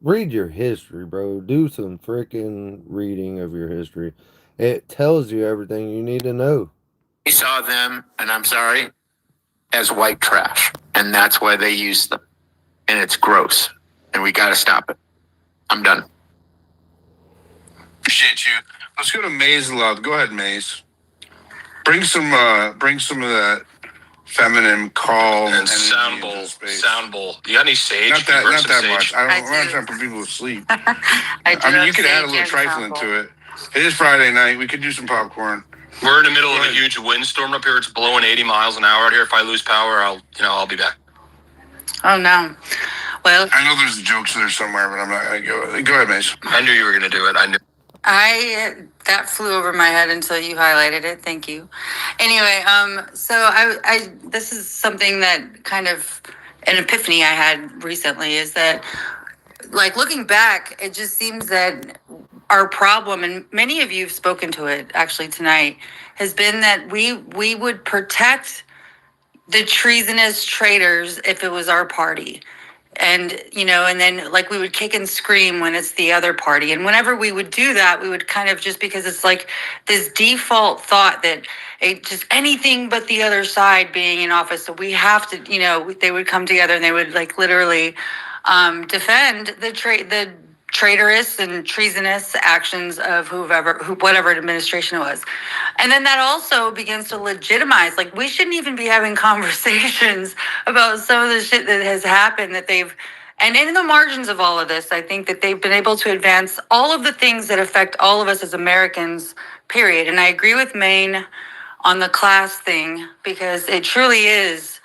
Read your history, bro. Do some freaking reading of your history. It tells you everything you need to know. We saw them, and I'm sorry, as white trash. And that's why they use them. And it's gross. And we got to stop it. I'm done. Appreciate you. Let's go to Maze Love. Go ahead, Maze. Bring some of that feminine calm and sound bowl. You got any sage? Not that sage? much. I'm not trying to put people to sleep. I mean, you could add a little trifling to it. It is Friday night. We could do some popcorn. We're in the middle of a huge windstorm up here. It's blowing 80 miles an hour out here. If I lose power, I'll be back. Oh no. Well, I know there's jokes there somewhere, but I'm not gonna go. Go ahead, Mace. I knew you were gonna do it. I knew. That flew over my head until you highlighted it. Thank you. Anyway, so I this is something that kind of an epiphany I had recently is that, like, looking back, it just seems that our problem, and many of you have spoken to it actually tonight, has been that we would protect the treasonous traitors if it was our party. And, and then like we would kick and scream when it's the other party. And whenever we would do that, we would kind of, just because it's like this default thought that it just anything but the other side being in office. So we have to, they would come together and they would like literally defend the traitorous and treasonous actions of whatever administration it was. And then that also begins to legitimize, like, we shouldn't even be having conversations about some of the shit that has happened and in the margins of all of this, I think that they've been able to advance all of the things that affect all of us as Americans, period. And I agree with Maine on the class thing, because it truly is,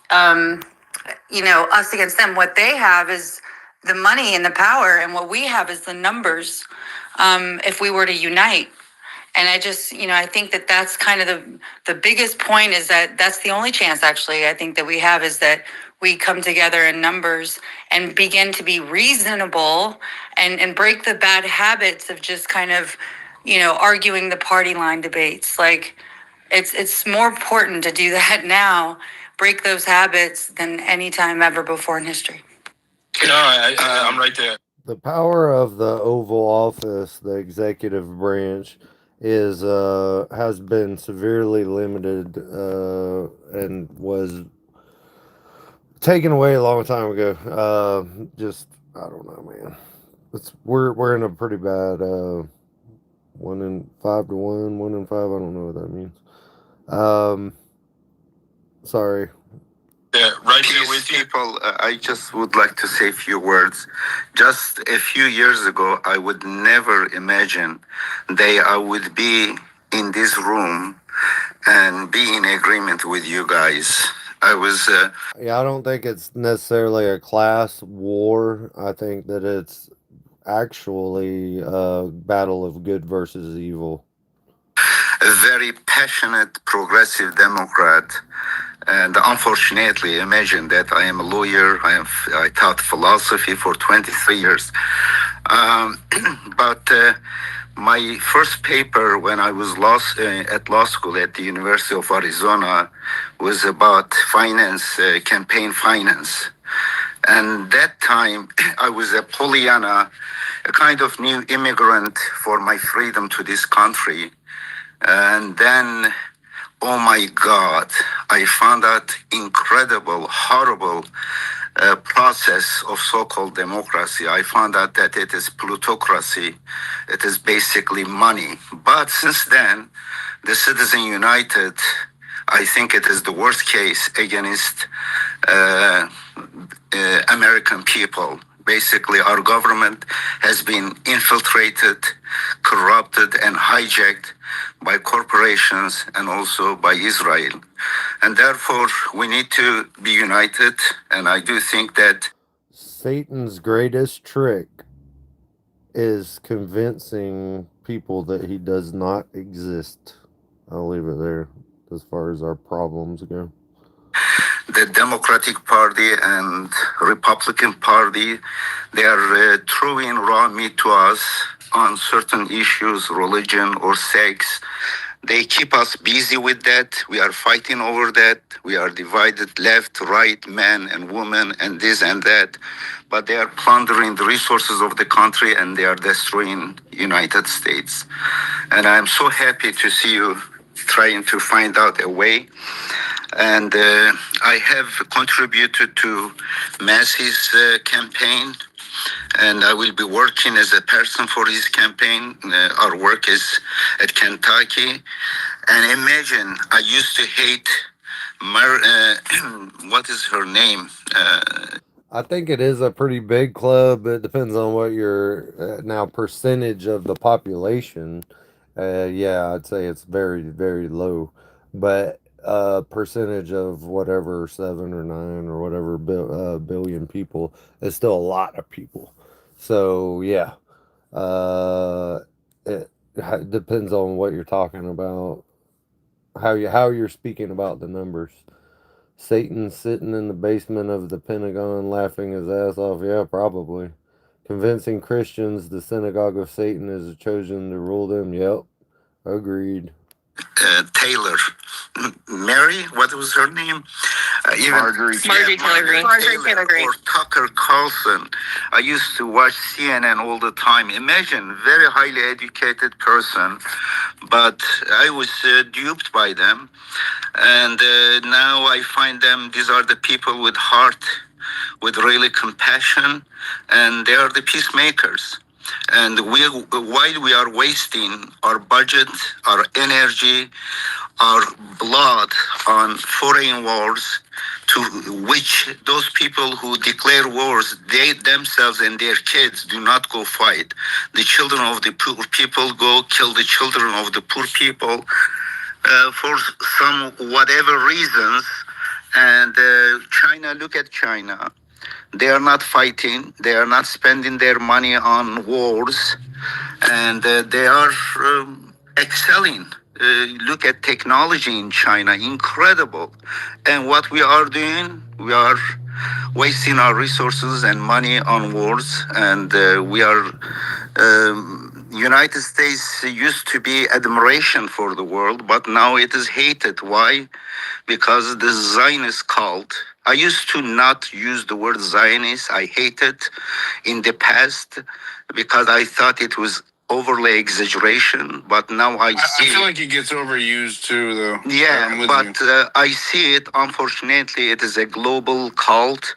us against them. What they have is the money and the power, and what we have is the numbers, if we were to unite. And I just, I think that that's kind of the biggest point, is that that's the only chance, actually, I think that we have, is that we come together in numbers and begin to be reasonable and break the bad habits of just kind of, arguing the party line debates. Like, it's more important to do that now, break those habits, than any time ever before in history. No, I'm right there. The power of the Oval Office, the executive branch, has been severely limited and was taken away a long time ago. I don't know, man. We're in a pretty bad 1 in 5 to 1 in 5. I don't know what that means. Sorry. Yeah, right here with you. People, I just would like to say a few words. Just a few years ago, I would never imagine that I would be in this room and be in agreement with you guys. I was... I don't think it's necessarily a class war. I think that it's actually a battle of good versus evil. A very passionate progressive Democrat. And unfortunately, imagine that I am a lawyer. I taught philosophy for 23 years. But my first paper when I was at law school at the University of Arizona was about finance, campaign finance. And that time, I was a Pollyanna, a kind of new immigrant for my freedom to this country. And then, oh my God, I found out incredible, horrible process of so-called democracy. I found out that it is plutocracy. It is basically money. But since then, the Citizen United, I think it is the worst case against American people. Basically, our government has been infiltrated, corrupted, and hijacked by corporations and also by Israel. And therefore, we need to be united. And I do think that Satan's greatest trick is convincing people that he does not exist. I'll leave it there as far as our problems go. the Democratic Party and Republican Party, they are throwing raw meat to us on certain issues, religion or sex. They keep us busy with that. We are fighting over that. We are divided left, right, men and women, and this and that. But they are plundering the resources of the country and they are destroying United States. And I'm so happy to see you trying to find out a way. And I have contributed to Massey's campaign, and I will be working as a person for his campaign. Our work is at Kentucky. And imagine, I used to hate what is her name? I think it is a pretty big club. It depends on what your now percentage of the population. Yeah, I'd say it's very, very low. But percentage of whatever 7 or 9 or whatever billion people is still a lot of people. So yeah, it depends on what you're talking about, how you're speaking about the numbers. Satan sitting in the basement of the Pentagon laughing his ass off. Yeah, probably. Convincing Christians the synagogue of Satan is chosen to rule them. Yep. Agreed. Taylor, Mary, what was her name? Even Marjorie Taylor Greene. Marjorie Taylor Greene. Or Tucker Carlson. I used to watch CNN all the time. Imagine, very highly educated person, but I was duped by them. And now I find them, these are the people with heart, with really compassion, and they are the peacemakers. And while we are wasting our budget, our energy, our blood on foreign wars, to which those people who declare wars, they themselves and their kids do not go fight. The children of the poor people go kill the children of the poor people for some whatever reasons. And China, look at China. They are not fighting. They are not spending their money on wars, and they are excelling. Look at technology in China, incredible. And what we are doing, we are wasting our resources and money on wars, and we are. United States used to be admiration for the world, but now it is hated. Why? Because the Zionist cult. I used to not use the word Zionist. I hate it in the past because I thought it was overly exaggeration, but now I see. I feel like it gets overused too, though. Yeah, but I see it. Unfortunately, it is a global cult.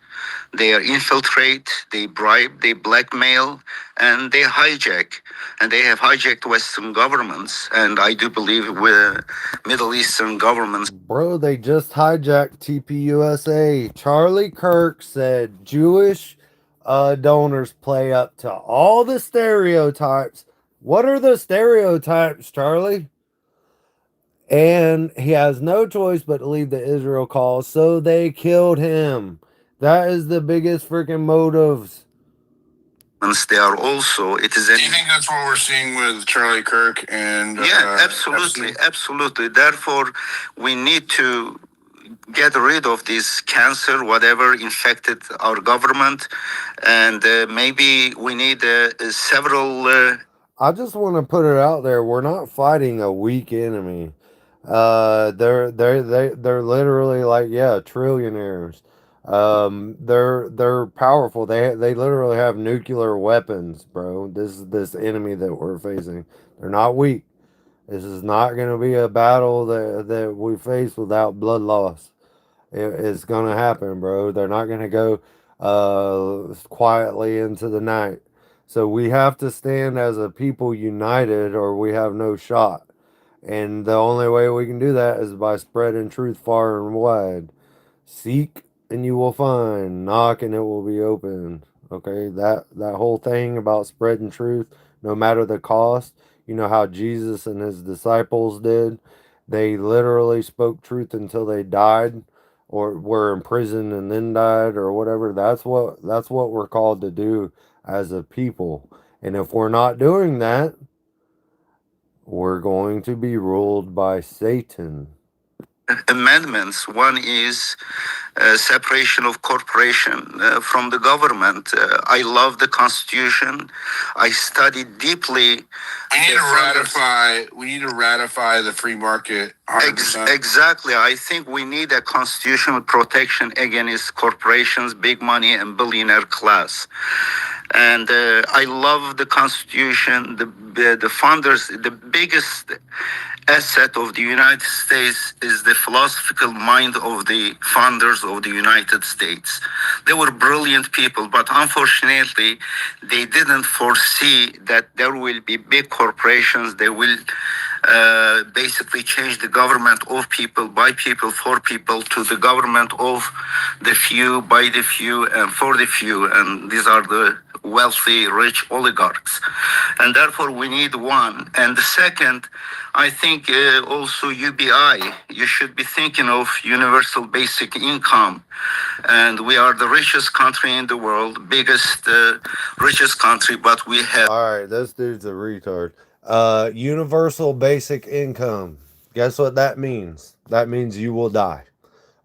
They are infiltrate, they bribe, they blackmail, and they hijack. And they have hijacked Western governments, and I do believe with Middle Eastern governments. Bro, they just hijacked TPUSA. Charlie Kirk said Jewish donors play up to all the stereotypes. What are the stereotypes, Charlie? And he has no choice but to leave the Israel cause, so they killed him. That is the biggest freaking motives. They are also, it is. Do you think that's what we're seeing with Charlie Kirk and? Yeah, absolutely, Epstein? absolutely. Therefore, we need to get rid of this cancer, whatever infected our government, and maybe we need several. I just want to put it out there. We're not fighting a weak enemy. They're literally like, yeah, trillionaires. They're powerful. They literally have nuclear weapons, bro. This enemy that we're facing. They're not weak. This is not going to be a battle that we face without blood loss. It's going to happen, bro. They're not going to go quietly into the night. So we have to stand as a people united, or we have no shot. And the only way we can do that is by spreading truth far and wide. Seek and you will find. Knock and it will be open. Okay, that whole thing about spreading truth, no matter the cost. You know how Jesus and his disciples did. They literally spoke truth until they died, or were in prison and then died, or whatever. That's what we're called to do as a people. And if we're not doing that, we're going to be ruled by Satan. Amendments. One is separation of corporation from the government. I love the Constitution. I studied deeply. We need to ratify the free market. 100%. Exactly. I think we need a constitutional protection against corporations, big money, and billionaire class. And I love the Constitution. The founders, the biggest asset of the United States is the philosophical mind of the founders of the United States. They were brilliant people, but unfortunately, they didn't foresee that there will be big corporations. They will basically change the government of people, by people, for people, to the government of the few, by the few, and for the few. And these are the wealthy, rich oligarchs. And therefore, we need one. And the second, I think also UBI. You should be thinking of universal basic income. And we are the richest country in the world, biggest, richest country, but we have. All right, this dude's a retard. Universal basic income. Guess what that means? That means you will die.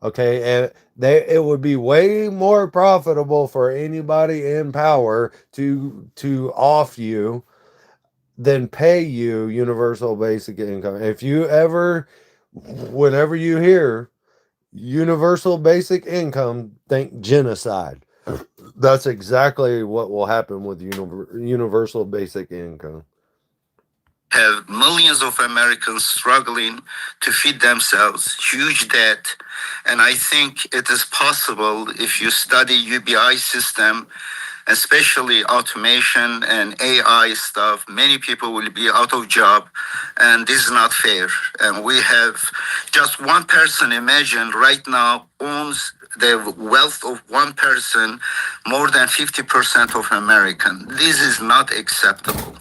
Okay, and it would be way more profitable for anybody in power to off you than pay you universal basic income. If you ever, whenever you hear universal basic income, think genocide. That's exactly what will happen with universal basic income. Have millions of Americans struggling to feed themselves, huge debt. And I think it is possible, if you study UBI system, especially automation and AI stuff, many people will be out of job, and this is not fair. And we have just one person, imagine, right now owns the wealth of one person more than 50% of American. This is not acceptable.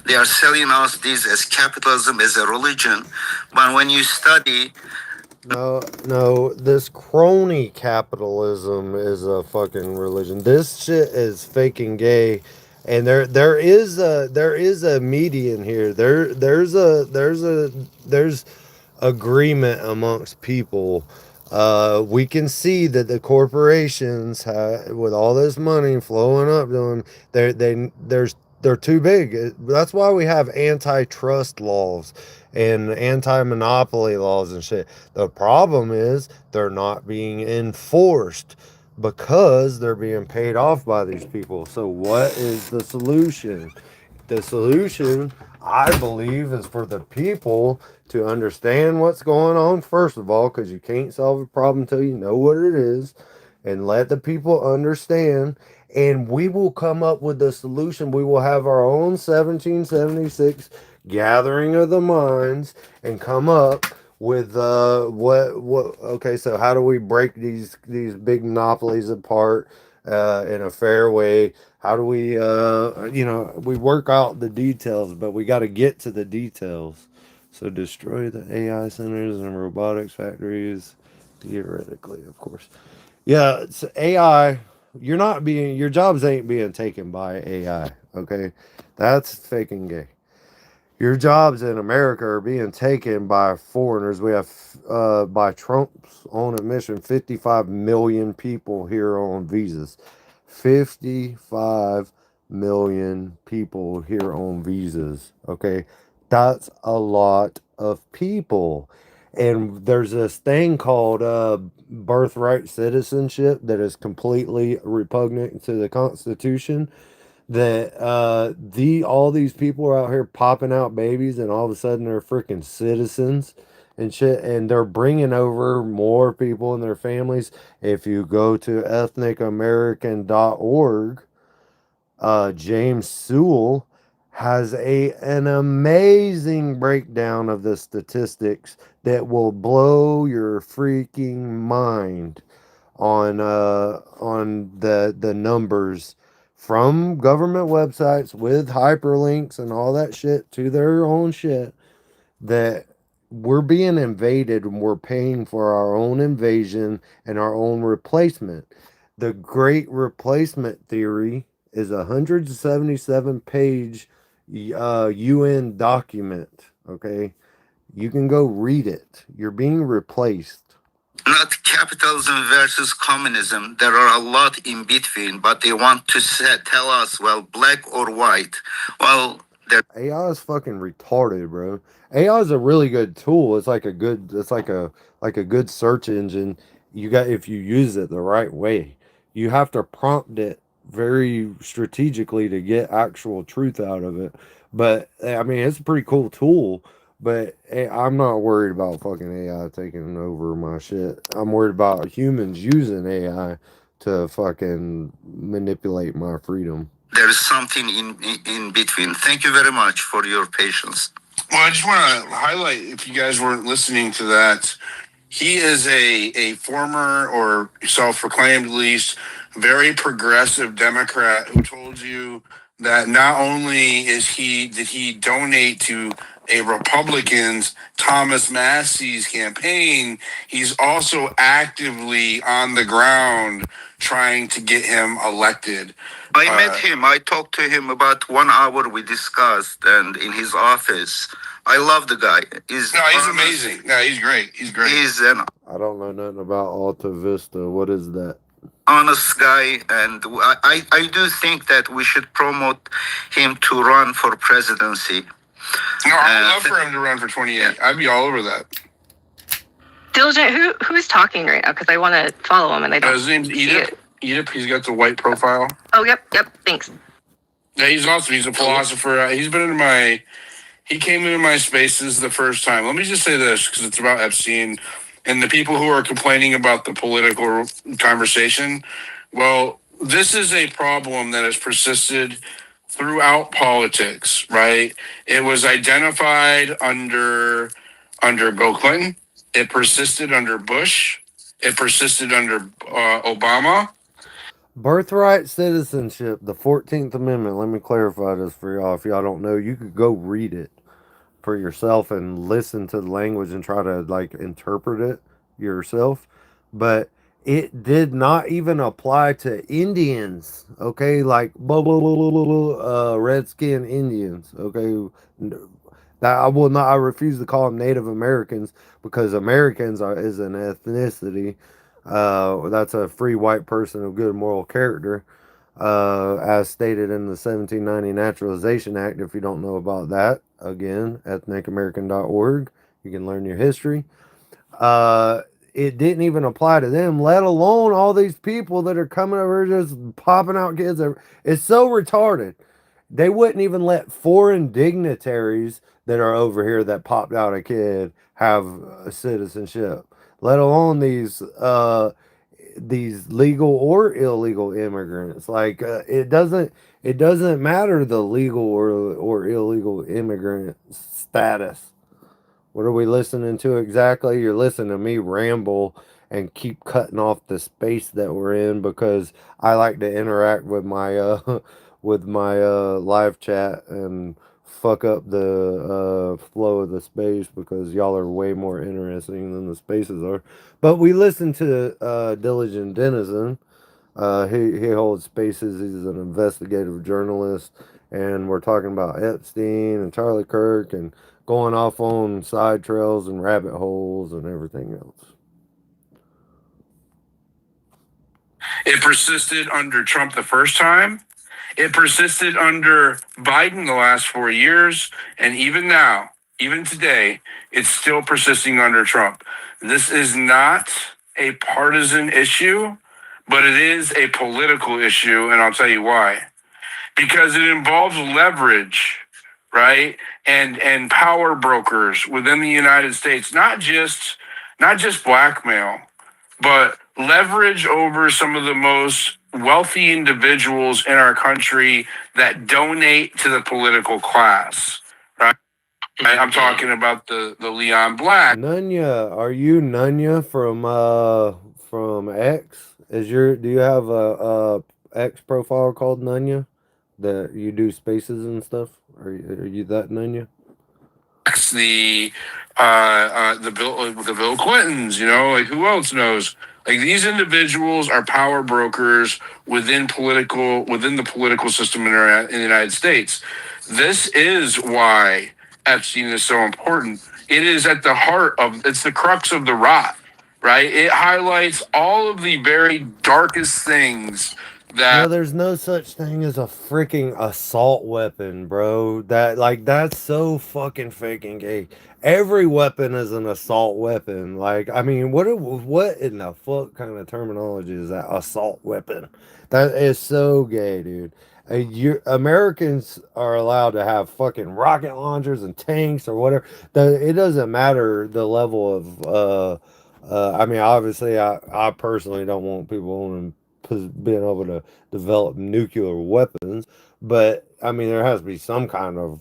They are selling us this as capitalism, as a religion. But when you study, No, this crony capitalism is a fucking religion. This shit is faking gay, and there is a median here. There's agreement amongst people. We can see that the corporations with all this money flowing up, doing they're too big. That's why we have antitrust laws and anti-monopoly laws and shit. The problem is they're not being enforced because they're being paid off by these people. So what is the solution? The solution, I believe, is for the people to understand what's going on, first of all, because you can't solve a problem until you know what it is, and let the people understand, and we will come up with the solution. We will have our own 1776 gathering of the minds and come up with what okay, so how do we break these big monopolies apart in a fair way? How do we we work out the details, but we got to get to the details. So destroy the AI centers and robotics factories, theoretically, of course. Yeah, it's AI. Your jobs ain't being taken by AI. Okay, that's faking gay. Your jobs in America are being taken by foreigners. We have, by Trump's own admission, 55 million people here on visas. 55 million people here on visas. Okay, that's a lot of people. And there's this thing called birthright citizenship that is completely repugnant to the Constitution. that all these people are out here popping out babies, and all of a sudden they're freaking citizens and shit, and they're bringing over more people and their families. If you go to ethnicamerican.org, James Sewell has an amazing breakdown of the statistics that will blow your freaking mind on the numbers from government websites with hyperlinks and all that shit to their own shit, that we're being invaded and we're paying for our own invasion and our own replacement. The Great Replacement Theory is a 177 page UN document. Okay, you can go read it. You're being replaced. Not capitalism versus communism. There are a lot in between, but they want to tell us, well, black or white. Well, AI is fucking retarded, bro. AI is a really good tool. It's like a good search engine. You got, if you use it the right way. You have to prompt it very strategically to get actual truth out of it. But I mean, it's a pretty cool tool. But I'm not worried about fucking AI taking over my shit. I'm worried about humans using AI to fucking manipulate my freedom. There is something in between. Thank you very much for your patience. Well, I just want to highlight, if you guys weren't listening to that, he is a former, or self-proclaimed at least, very progressive Democrat who told you that not only did he donate to a Republican's Thomas Massey's campaign, he's also actively on the ground trying to get him elected. I met him. I talked to him about 1 hour. We discussed, and in his office. I love the guy. He's amazing. No, he's great. He's great. He's an I don't know nothing about Alta Vista. What is that? honest guy, and I do think that we should promote him to run for presidency. No, I'd love for him to run for 28. I'd be all over that. Diligent, who's talking right now? Because I want to follow him and I don't. His name's Edip. Edip. He's got the white profile. Oh, yep. Thanks. Yeah, he's awesome. He's a philosopher. He came into my spaces the first time. Let me just say this, because it's about Epstein and the people who are complaining about the political conversation. Well, this is a problem that has persisted throughout politics, right? It was identified under Bill Clinton. It persisted under Bush. It persisted under Obama. Birthright citizenship, the 14th Amendment. Let me clarify this for y'all. If y'all don't know, you could go read it for yourself and listen to the language and try to like interpret it yourself. But it did not even apply to Indians, okay? Like redskin Indians, okay? That I refuse to call them Native Americans, because Americans is an ethnicity. That's a free white person of good moral character, as stated in the 1790 Naturalization Act. If you don't know about that, again, ethnicamerican.org, you can learn your history. It didn't even apply to them, let alone all these people that are coming over just popping out kids. It's so retarded. They wouldn't even let foreign dignitaries that are over here that popped out a kid have a citizenship, let alone these legal or illegal immigrants. Like it doesn't matter the legal or illegal immigrant status. What are we listening to exactly? You're listening to me ramble and keep cutting off the space that we're in, because I like to interact with my live chat and fuck up the flow of the space, because y'all are way more interesting than the spaces are. But we listen to Diligent Denizon. He holds spaces. He's an investigative journalist, and we're talking about Epstein and Charlie Kirk and going off on side trails and rabbit holes and everything else. It persisted under Trump the first time. It persisted under Biden the last 4 years. And even now, even today, it's still persisting under Trump. This is not a partisan issue, but it is a political issue. And I'll tell you why. because it involves leverage, right? And power brokers within the United States, not just blackmail, but leverage over some of the most wealthy individuals in our country that donate to the political class, right? I'm talking about the Leon Black. Nunya, are you Nunya from X? Do you have a X profile called Nunya that you do spaces and stuff? Are you that Nunya? The Bill Clintons, like who else knows? Like these individuals are power brokers within the political system in the United States. This is why Epstein is so important. It is at the heart of it's the crux of the rot, right? It highlights all of the very darkest things that There's no such thing as a freaking assault weapon, bro. That's so fucking freaking gay. Every weapon is an assault weapon. Like, I mean, what in the fuck kind of terminology is that? Assault weapon. That is so gay, dude. Americans are allowed to have fucking rocket launchers and tanks or whatever. It doesn't matter the level of I mean, obviously, I personally don't want people owning being able to develop nuclear weapons, but I mean there has to be some kind of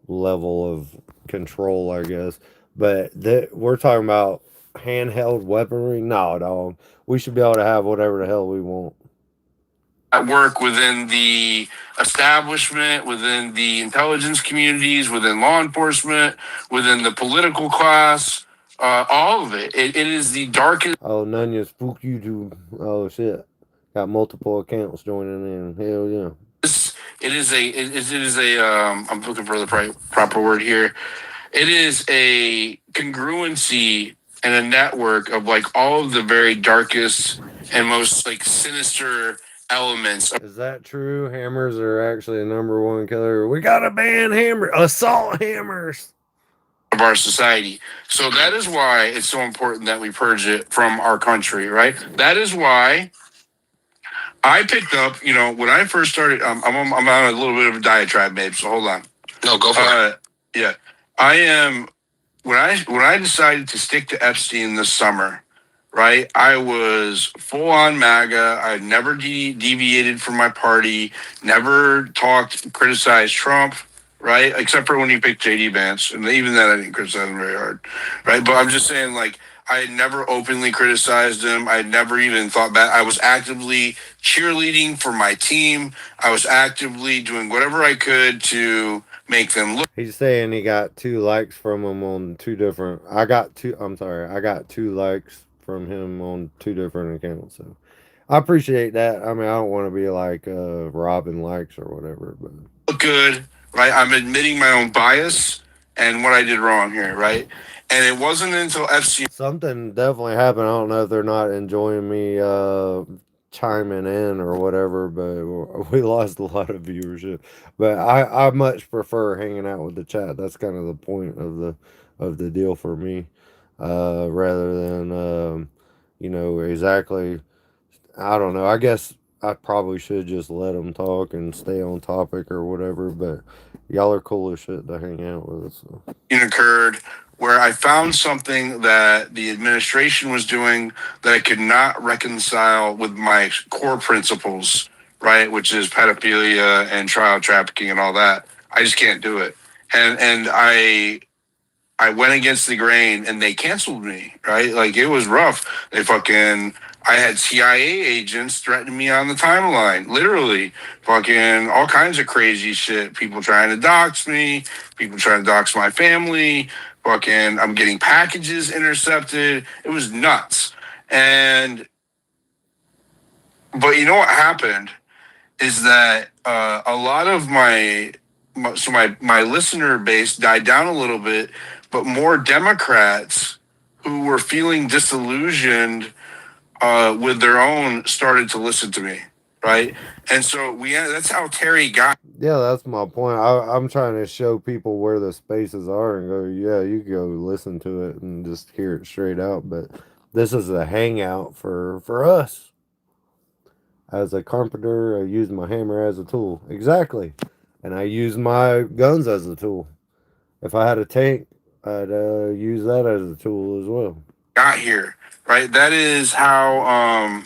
level of control, I guess. But we're talking about handheld weaponry. No, dog. We should be able to have whatever the hell we want. Work within the establishment, within the intelligence communities, within law enforcement, within the political class, all of it. It is the darkest. Oh, Nunya spook YouTube. Oh shit, got multiple accounts joining in. Hell yeah. It is a. I'm looking for the proper word here. It is a congruency and a network of like all of the very darkest and most like sinister elements. Is that true? Hammers are actually a number one killer. We gotta ban assault hammers of our society. So that is why it's so important that we purge it from our country, right? That is why I picked up, when I first started, I'm on a little bit of a diatribe, babe. So hold on. No, go for it. Yeah, I am. When I decided to stick to Epstein this summer, right? I was full on MAGA. I never deviated from my party. Never criticized Trump, right? Except for when he picked JD Vance, and even then I didn't criticize him very hard, right? But I'm just saying, like, I had never openly criticized him. I had never even thought back. I was actively cheerleading for my team. I was actively doing whatever I could to make them look. He's saying he got 2 likes from him on 2 different. I got 2 likes from him on 2 different accounts. So I appreciate that. I mean, I don't want to be like robbing likes or whatever, but look good, right? I'm admitting my own bias and what I did wrong here, right? And it wasn't until FC something definitely happened. I don't know if they're not enjoying me chiming in or whatever, but we lost a lot of viewership. But I much prefer hanging out with the chat. That's kind of the point of the deal for me, rather than exactly. I don't know. I guess I probably should just let them talk and stay on topic or whatever. But y'all are cool as shit to hang out with. So. Occurred where I found something that the administration was doing that I could not reconcile with my core principles, right? Which is pedophilia and child trafficking and all that. I just can't do it. And I went against the grain and they canceled me, right? Like it was rough. I had CIA agents threatening me on the timeline, literally fucking all kinds of crazy shit. People trying to dox me, people trying to dox my family, I'm getting packages intercepted. It was nuts. But you know what happened is that a lot of my listener base died down a little bit, but more Democrats who were feeling disillusioned with their own started to listen to me, right? And so that's how Terry got. Yeah, that's my point. I'm trying to show people where the spaces are and go, yeah, you can go listen to it and just hear it straight out. But this is a hangout for us. As a carpenter, I use my hammer as a tool. Exactly. And I use my guns as a tool. If I had a tank, I'd use that as a tool as well. Got here, right? That is how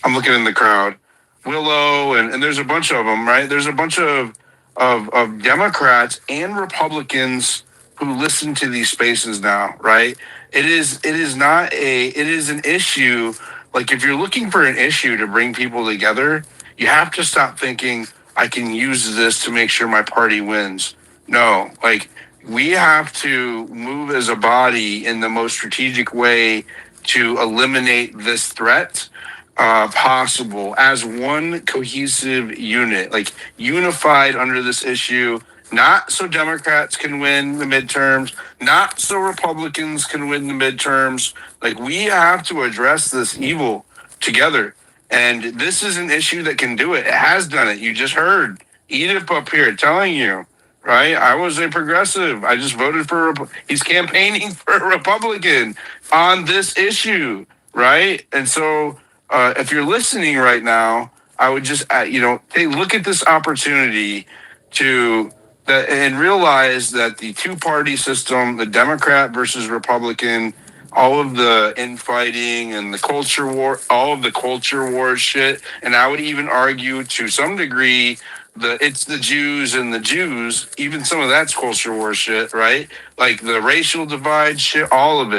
I'm looking in the crowd. Willow, and there's a bunch of them, right? There's a bunch of Democrats and Republicans who listen to these spaces now, right? It is not it is an issue. Like if you're looking for an issue to bring people together, you have to stop thinking I can use this to make sure my party wins. No, like we have to move as a body in the most strategic way to eliminate this threat possible as one cohesive unit, like unified under this issue, not so Democrats can win the midterms, not so Republicans can win the midterms. Like we have to address this evil together. And this is an issue that can do it. It has done it. You just heard Edith up here telling you, right? I was a progressive. I just voted for, he's campaigning for a Republican on this issue, right? And so, if you're listening right now, I would just, hey, look at this opportunity to that and realize that the two-party system, the Democrat versus Republican, all of the infighting and the culture war, all of the culture war shit, and I would even argue to some degree it's the Jews and the Jews, even some of that's culture war shit, right? Like the racial divide shit, all of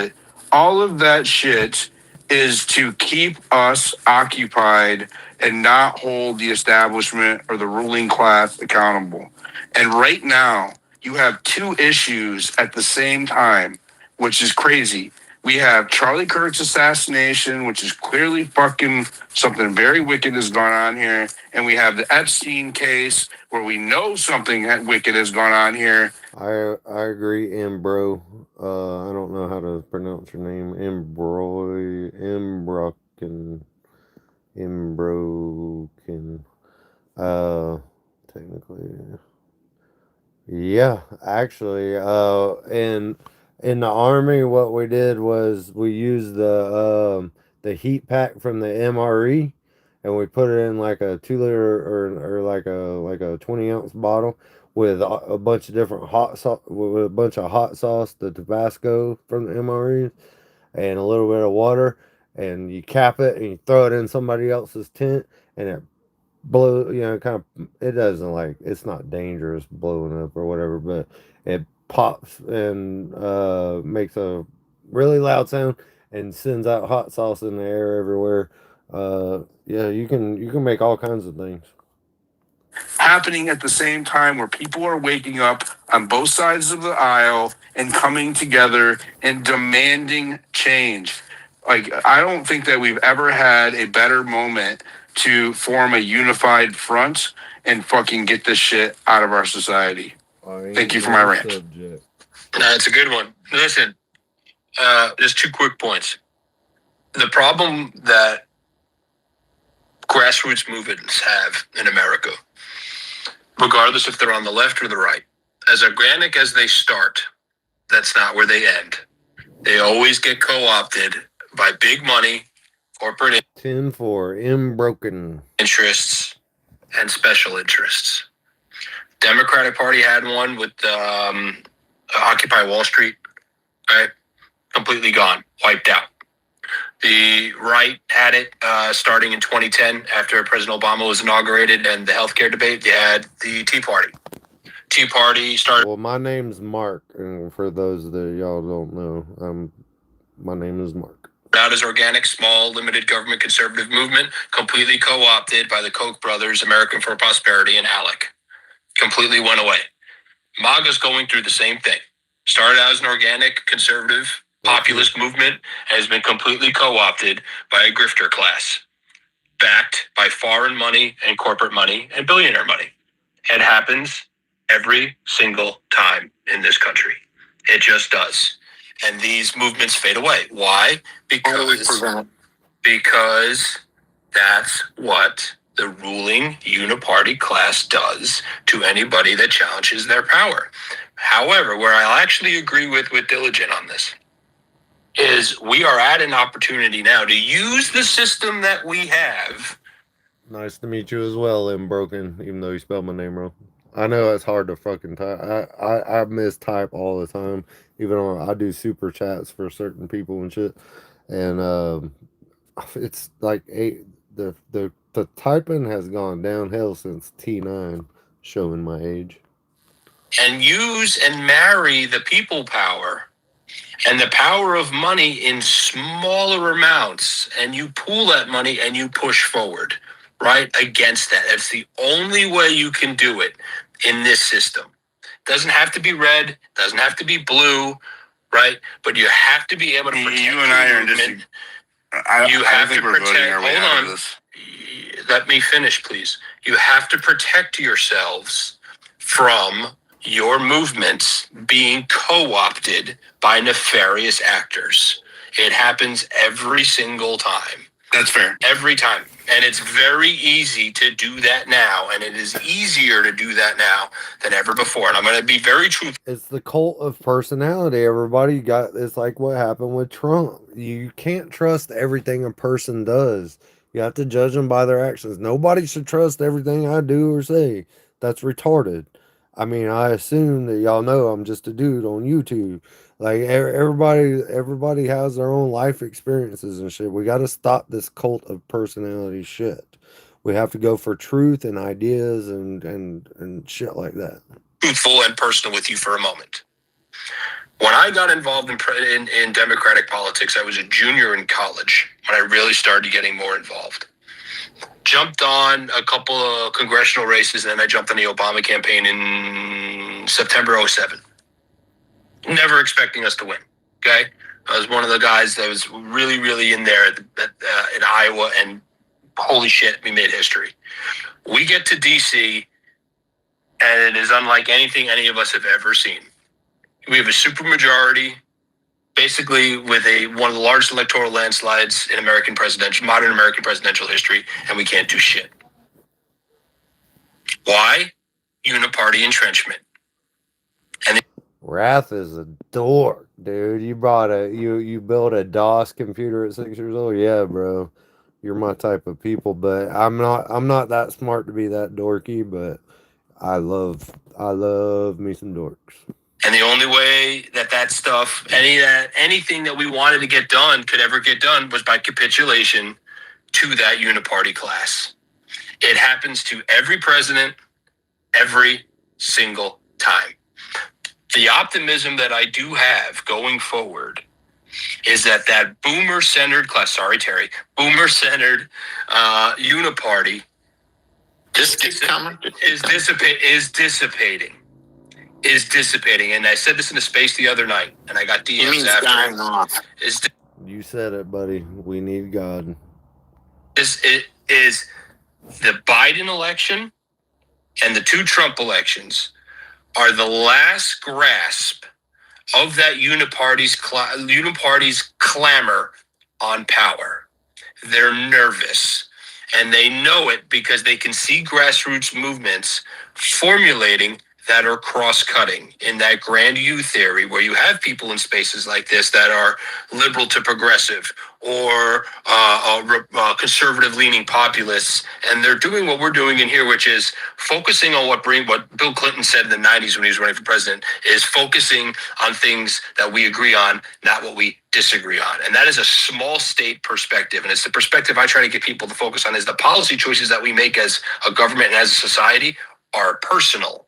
that shit is to keep us occupied and not hold the establishment or the ruling class accountable. And right now, you have two issues at the same time, which is crazy. We have Charlie Kirk's assassination, which is clearly fucking something very wicked has gone on here. And we have the Epstein case where we know something wicked has gone on here. I agree, Embro. I don't know how to pronounce your name. Embroken. Technically. Yeah, actually, in the army, what we did was we used the heat pack from the MRE, and we put it in like a 2 liter or like a 20 ounce bottle with a bunch of different hot sauce, with a bunch of hot sauce, the Tabasco from the MREs, and a little bit of water, and you cap it and you throw it in somebody else's tent, and it blow, kind of, it doesn't, like, it's not dangerous blowing up or whatever, but it pops and makes a really loud sound and sends out hot sauce in the air everywhere. Yeah, you can make all kinds of things Happening at the same time where people are waking up on both sides of the aisle and coming together and demanding change. Like, I don't think that we've ever had a better moment to form a unified front and fucking get this shit out of our society. Thank you for my rant. That's a good one. Listen, just two quick points. The problem that grassroots movements have in America, regardless if they're on the left or the right, as organic as they start, that's not where they end. They always get co-opted by big money, corporate 10-4 Embroken interests, and special interests. Democratic Party had one with Occupy Wall Street, right? Completely gone, wiped out. The right had it starting in 2010 after President Obama was inaugurated and the healthcare debate. They had the Tea Party. Tea Party started. Well, my name's Mark, and for those that y'all don't know, my name is Mark. Out as organic, small, limited government conservative movement, completely co-opted by the Koch brothers, American for Prosperity, and ALEC. Completely went away. MAGA's going through the same thing. Started out as an organic, conservative, populist movement, has been completely co-opted by a grifter class, backed by foreign money and corporate money and billionaire money. It happens every single time in this country. It just does. And these movements fade away. Why? Because that's what the ruling uniparty class does to anybody that challenges their power. However, where I'll actually agree with Diligent on this is we are at an opportunity now to use the system that we have. Nice to meet you as well, M. Broken, even though you spelled my name wrong. I know it's hard to fucking type. I mistype all the time, even on I do super chats for certain people and shit. And it's like the typing has gone downhill since T9, showing my age. And use and marry the people power and the power of money in smaller amounts, and you pool that money and you push forward, right, against that. That's the only way you can do it in this system. Doesn't have to be red, doesn't have to be blue, right? But you have to be able to protect You and I are in movement. I don't think we're voting our way out of this. Let me finish, please. You have to protect yourselves from your movements being co-opted by nefarious actors. It happens every single time. That's fair. Every time. And it's very easy to do that now. And it is easier to do that now than ever before. And I'm going to be very truthful. It's the cult of personality. Everybody got, it's like what happened with Trump. You can't trust everything a person does. You have to judge them by their actions. Nobody should trust everything I do or say. That's retarded. I mean, I assume that y'all know I'm just a dude on YouTube. Like everybody has their own life experiences and shit. We got to stop this cult of personality shit. We have to go for truth and ideas and shit like that. Truthful and personal with you for a moment. When I got involved in Democratic politics, I was a junior in college when I really started getting more involved. Jumped on a couple of congressional races, and then I jumped on the Obama campaign in September 07. Never expecting us to win, okay? I was one of the guys that was really, really in there in Iowa, and holy shit, we made history. We get to D.C., and it is unlike anything any of us have ever seen. We have a supermajority, basically with one of the largest electoral landslides in modern American presidential history, and we can't do shit. Why? Uniparty entrenchment. And Wrath is a dork, dude. You built a DOS computer at 6 years old. Yeah, bro. You're my type of people, but I'm not that smart to be that dorky, but I love me some dorks. And the only way that stuff, anything that we wanted to get done could ever get done was by capitulation to that uniparty class. It happens to every president, every single time. The optimism that I do have going forward is that boomer-centered class, sorry, Terry, boomer-centered uniparty is dissipating. And I said this in a space the other night, and I got DMs after. You said it, buddy. We need God. Is the Biden election and the two Trump elections are the last grasp of that uniparty's clamor on power. They're nervous, and they know it because they can see grassroots movements formulating that are cross-cutting in that grand U theory, where you have people in spaces like this that are liberal to progressive or conservative-leaning populists, and they're doing what we're doing in here, which is focusing on what Bill Clinton said in the 90s when he was running for president, is focusing on things that we agree on, not what we disagree on. And that is a small state perspective, and it's the perspective I try to get people to focus on, is the policy choices that we make as a government and as a society are personal.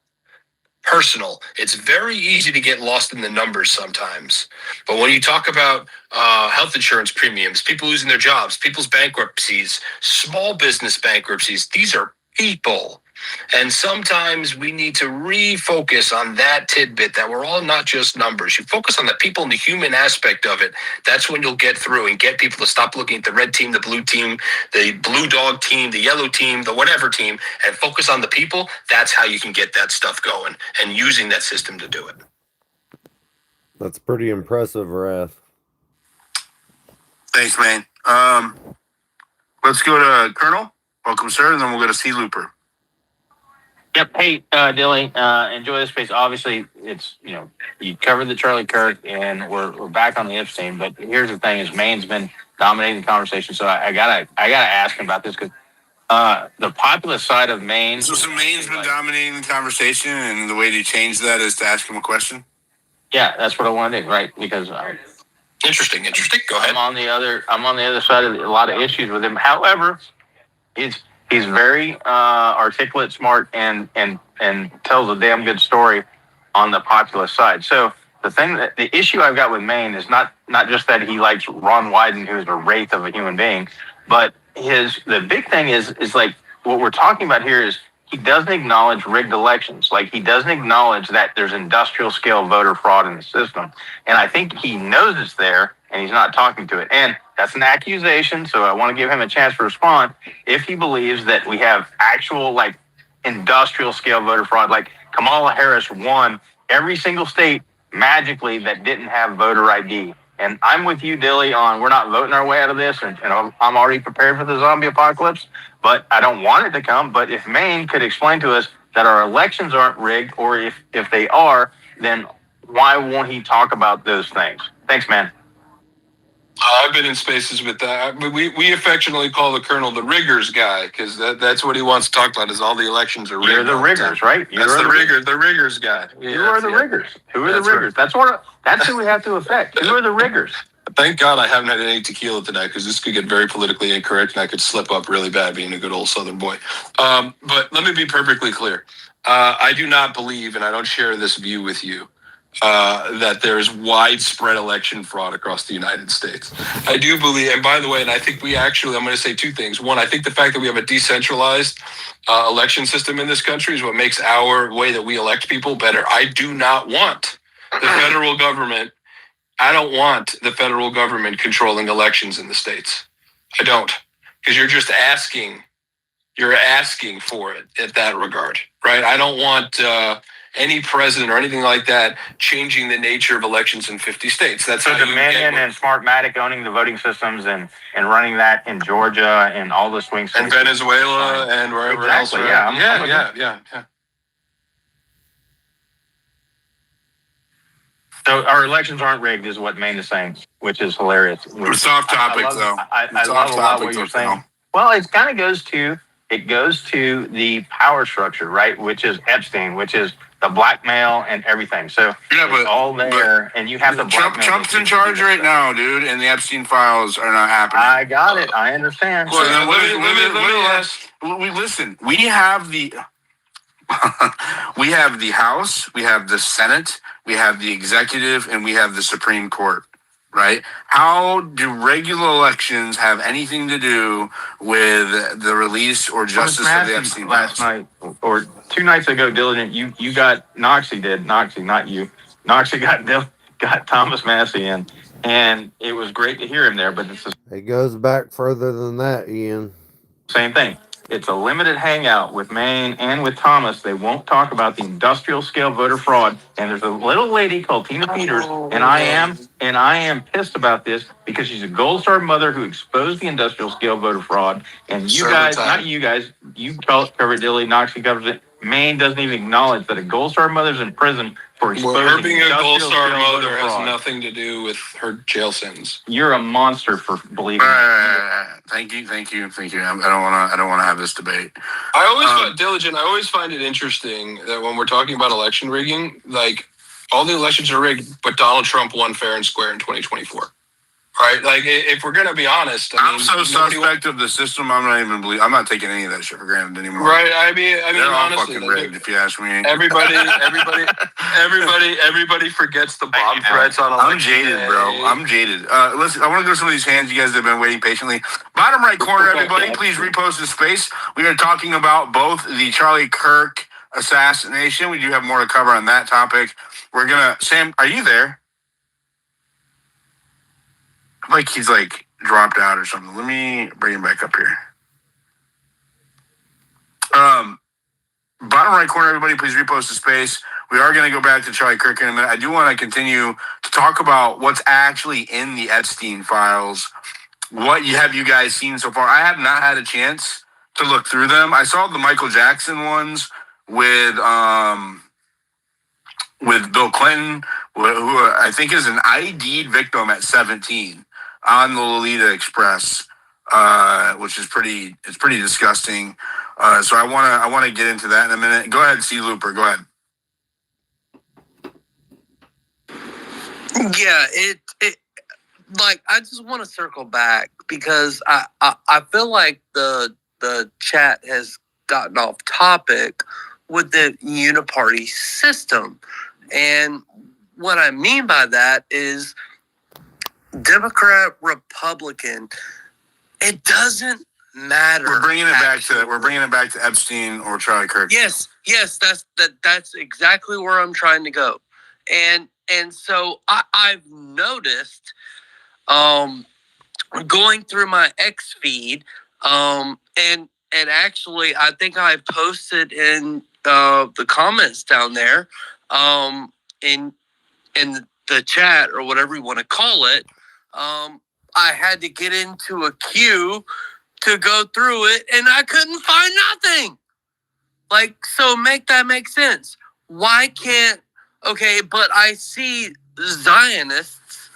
It's very easy to get lost in the numbers sometimes. But when you talk about health insurance premiums, people losing their jobs, people's bankruptcies, small business bankruptcies, these are people. And sometimes we need to refocus on that tidbit, that we're all not just numbers. You focus on the people and the human aspect of it. That's when you'll get through and get people to stop looking at the red team, the blue dog team, the yellow team, the whatever team, and focus on the people. That's how you can get that stuff going, and using that system to do it. That's pretty impressive, Wrath. Thanks, man. Let's go to Colonel. Welcome, sir, and then we'll go to C. Looper. Yep. Hey, Dilly, enjoy this space. Obviously, it's, you covered the Charlie Kirk, and we're back on the Epstein. But here's the thing: is Maine's been dominating the conversation. So I gotta ask him about this because the populist side of Maine. So Maine's been dominating the conversation, and the way to change that is to ask him a question. Yeah, that's what I want to do, right? Because interesting. Go ahead. I'm on the other side of a lot of issues with him. However, he's very articulate, smart, and tells a damn good story on the populist side. So the issue I've got with Maine is not just that he likes Ron Wyden, who's a wraith of a human being, but the big thing is like what we're talking about here is he doesn't acknowledge rigged elections. Like he doesn't acknowledge that there's industrial scale voter fraud in the system. And I think he knows it's there and he's not talking to it. And that's an accusation. So I want to give him a chance to respond if he believes that we have actual like industrial scale voter fraud. Like Kamala Harris won every single state magically that didn't have voter ID. And I'm with you, Dilly, on we're not voting our way out of this, and I'm already prepared for the zombie apocalypse, but I don't want it to come. But if Maine could explain to us that our elections aren't rigged, or if they are, then why won't he talk about those things? Thanks, man. I've been in spaces with that. We affectionately call the Colonel the riggers guy because that's what he wants to talk about is all the elections are rigged. You're the riggers, right? That's the riggers guy. You are the riggers. Who are the riggers? Right. That's who we have to affect. Who are the riggers? Thank God I haven't had any tequila tonight because this could get very politically incorrect and I could slip up really bad being a good old Southern boy. But let me be perfectly clear. I do not believe, and I don't share this view with you, that there's widespread election fraud across the United States. I do believe, and by the way, and I think I'm going to say two things. One, I think the fact that we have a decentralized election system in this country is what makes our way that we elect people better. I do not want the federal government. I don't want the federal government controlling elections in the states. I don't, because you're just asking. You're asking for it at that regard, right? I don't want any president or anything like that changing the nature of elections in 50 states. That's so Dominion and Smartmatic owning the voting systems and running that in Georgia and all the swing states. And Venezuela and wherever else. Right? Yeah. So our elections aren't rigged is what Maine is saying, which is hilarious. It's off topic, though. I love a lot what you're saying. Well, it kind of goes to the power structure, right? Which is Epstein, which is the blackmail and everything. So it's all there, and you have the blackmail. Trump's in charge right now, dude, and the Epstein files are not happening. I got it. I understand. So then listen. We have the we have the House, we have the Senate, we have the executive, and we have the Supreme Court. Right? How do regular elections have anything to do with the release or justice of the Epstein last night or 2 nights ago? Diligent, you got Noxie not you. Noxie got Thomas Massey in, and it was great to hear him there. But it goes back further than that, Ian. Same thing. It's a limited hangout with Maine and with Thomas. They won't talk about the industrial scale voter fraud. And there's a little lady called Tina Peters, and I am pissed about this because she's a Gold Star mother who exposed the industrial scale voter fraud. And you covered Dilly, Noxie covers it. Maine doesn't even acknowledge that a Gold Star mother's in prison for exposing her being a Gold Star mother has fraud. Nothing to do with her jail sentence. You're a monster for believing. Thank you. I don't want to have this debate. I always find Diligent. I always find it interesting that when we're talking about election rigging, like all the elections are rigged, but Donald Trump won fair and square in 2024. Right, like if we're gonna be honest, I'm so suspect of the system. I'm not taking any of that shit for granted anymore. Right, I mean, they're honestly, all fucking rigged, if you ask me. Everybody forgets the bomb threats on election. I'm jaded, bro. I'm jaded. Listen, I want to go to some of these hands. You guys have been waiting patiently. Bottom right corner, everybody, please repost the space. We are talking about both the Charlie Kirk assassination. We do have more to cover on that topic. Sam, are you there? Like he's dropped out or something. Let me bring him back up here. Bottom right corner, everybody, please repost the space. We are going to go back to Charlie Kirk in a minute. I do want to continue to talk about what's actually in the Epstein files. What have you guys seen so far? I have not had a chance to look through them. I saw the Michael Jackson ones, with Bill Clinton, who I think is an ID'd victim at 17 on the Lolita Express, which is pretty disgusting. So I want to get into that in a minute. Go ahead, C. Looper. Go ahead. Yeah, it like I just want to circle back because I feel like the chat has gotten off topic with the uniparty system. And what I mean by that is Democrat, Republican, it doesn't matter. We're bringing it back to Epstein or Charlie Kirk. Yes, that's exactly where I'm trying to go. And so I've noticed going through my X feed, and actually I think I posted in the comments down there, in the chat or whatever you want to call it. I had to get into a queue to go through it, and I couldn't find nothing. Like, so make that make sense. Why can't? Okay, but I see Zionists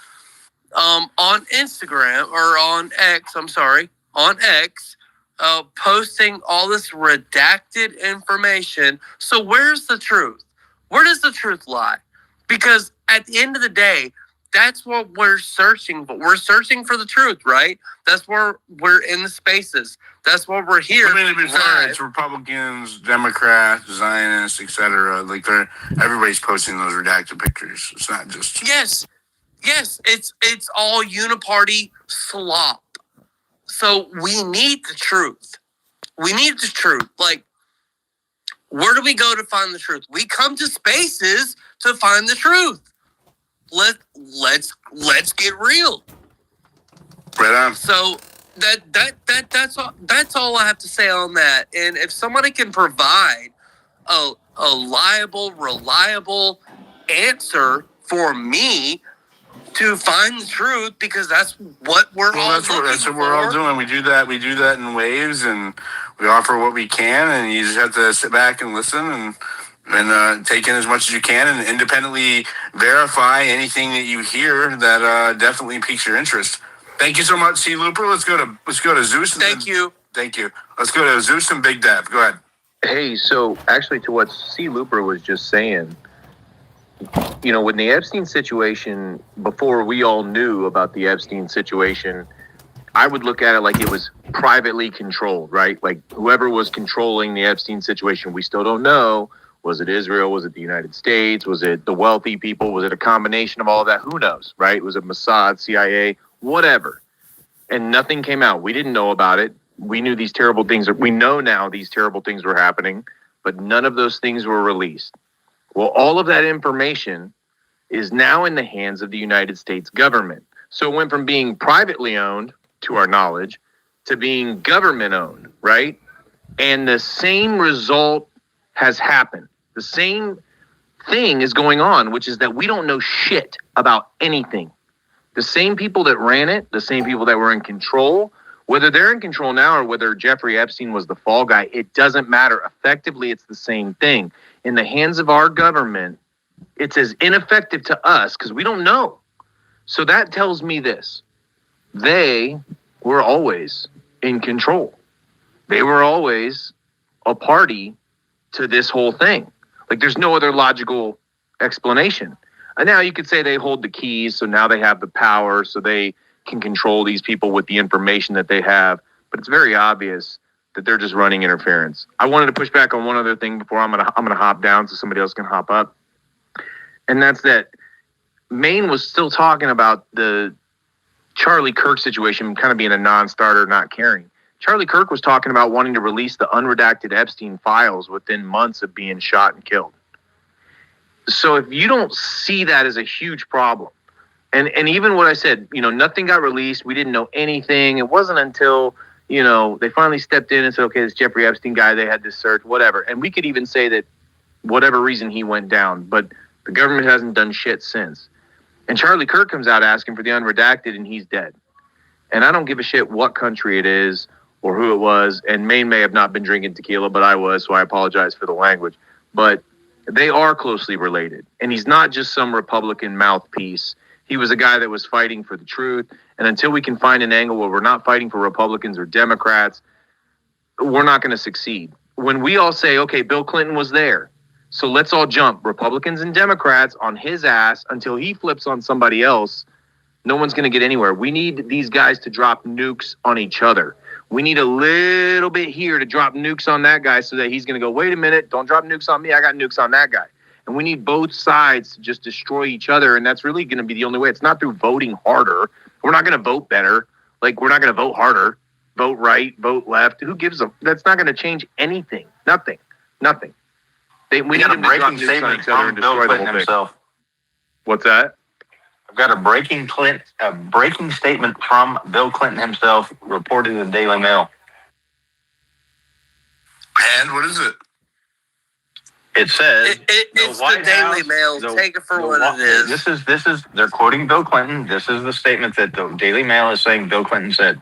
on Instagram or on X. I'm sorry, on X, posting all this redacted information. So where's the truth? Where does the truth lie? Because at the end of the day, that's what we're searching for. We're searching for the truth, right? That's where we're in the spaces. That's why we're here. I mean, to be fair, it's Republicans, Democrats, Zionists, etc. Like everybody's posting those redacted pictures. It's not just yes. It's all uniparty slop. So we need the truth. We need the truth. Like, where do we go to find the truth? We come to spaces to find the truth. Let's get real. Right on. So that's all I have to say on that. And if somebody can provide a liable, reliable answer for me to find the truth, because that's what we're all that's what we're all doing. We do that in waves, and we offer what we can, and you just have to sit back and listen and take in as much as you can and independently verify anything that you hear that definitely piques your interest. Thank you so much, C. Looper. Let's go to Zeus. Thank you. Let's go to Zeus and Big Dev. Go ahead. Hey, so actually to what C. Looper was just saying, you know, when the Epstein situation, before we all knew about the Epstein situation, I would look at it like it was privately controlled, right? Like whoever was controlling the Epstein situation, we still don't know. Was it Israel? Was it the United States? Was it the wealthy people? Was it a combination of all of that? Who knows, right? Was it Mossad, CIA, whatever? And nothing came out. We didn't know about it. We knew these terrible things. We know now these terrible things were happening, but none of those things were released. Well, all of that information is now in the hands of the United States government. So it went from being privately owned, to our knowledge, to being government owned, right? And the same result has happened. The same thing is going on, which is that we don't know shit about anything. The same people that ran it, the same people that were in control, whether they're in control now or whether Jeffrey Epstein was the fall guy, it doesn't matter. Effectively, it's the same thing. In the hands of our government, it's as ineffective to us because we don't know. So that tells me this. They were always in control. They were always a party to this whole thing. Like, there's no other logical explanation. And now you could say they hold the keys, so now they have the power, so they can control these people with the information that they have. But it's very obvious that they're just running interference. I wanted to push back on one other thing before I'm gonna hop down so somebody else can hop up. And that's that Maine was still talking about the Charlie Kirk situation kind of being a non-starter, not caring. Charlie Kirk was talking about wanting to release the unredacted Epstein files within months of being shot and killed. So if you don't see that as a huge problem, and even what I said, you know, nothing got released. We didn't know anything. It wasn't until, you know, they finally stepped in and said, okay, this Jeffrey Epstein guy, they had this search, whatever. And we could even say that whatever reason he went down, but the government hasn't done shit since. And Charlie Kirk comes out asking for the unredacted and he's dead. And I don't give a shit what country it is or who it was, and Maine may have not been drinking tequila, but I was, so I apologize for the language. But they are closely related. And he's not just some Republican mouthpiece. He was a guy that was fighting for the truth. And until we can find an angle where we're not fighting for Republicans or Democrats, we're not going to succeed. When we all say, okay, Bill Clinton was there, so let's all jump, Republicans and Democrats, on his ass until he flips on somebody else, no one's going to get anywhere. We need these guys to drop nukes on each other. We need a little bit here to drop nukes on that guy so that he's going to go, wait a minute, don't drop nukes on me. I got nukes on that guy. And we need both sides to just destroy each other. And that's really going to be the only way. It's not through voting harder. We're not going to vote better. Like, we're not going to vote harder, vote right, vote left. Who gives a, that's not going to change anything. Nothing. We need got a them to drop breaking nukes on statement each other and from Bill destroy the Clinton whole thing. himself. What's that? I've got a breaking statement from Bill Clinton himself, reported in the Daily Mail. And what is it? It says it's the Daily Mail. Take it for what it is. This is they're quoting Bill Clinton. This is the statement that the Daily Mail is saying Bill Clinton said.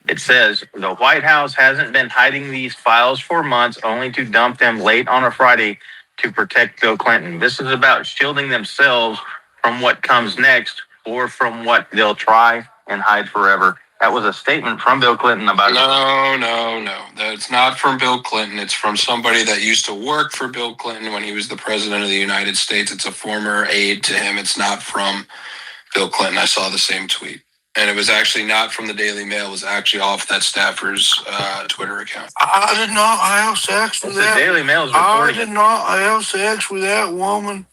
It says the White House hasn't been hiding these files for months, only to dump them late on a Friday to protect Bill Clinton. This is about shielding themselves from what comes next or from what they'll try and hide forever. That was a statement from Bill Clinton about No. That's not from Bill Clinton. It's from somebody that used to work for Bill Clinton when he was the president of the United States. It's a former aide to him. It's not from Bill Clinton. I saw the same tweet. And it was actually not from the Daily Mail. It was actually off that staffer's Twitter account. I did not have sex with that. The Daily Mail's I reporting. did not have sex with that woman.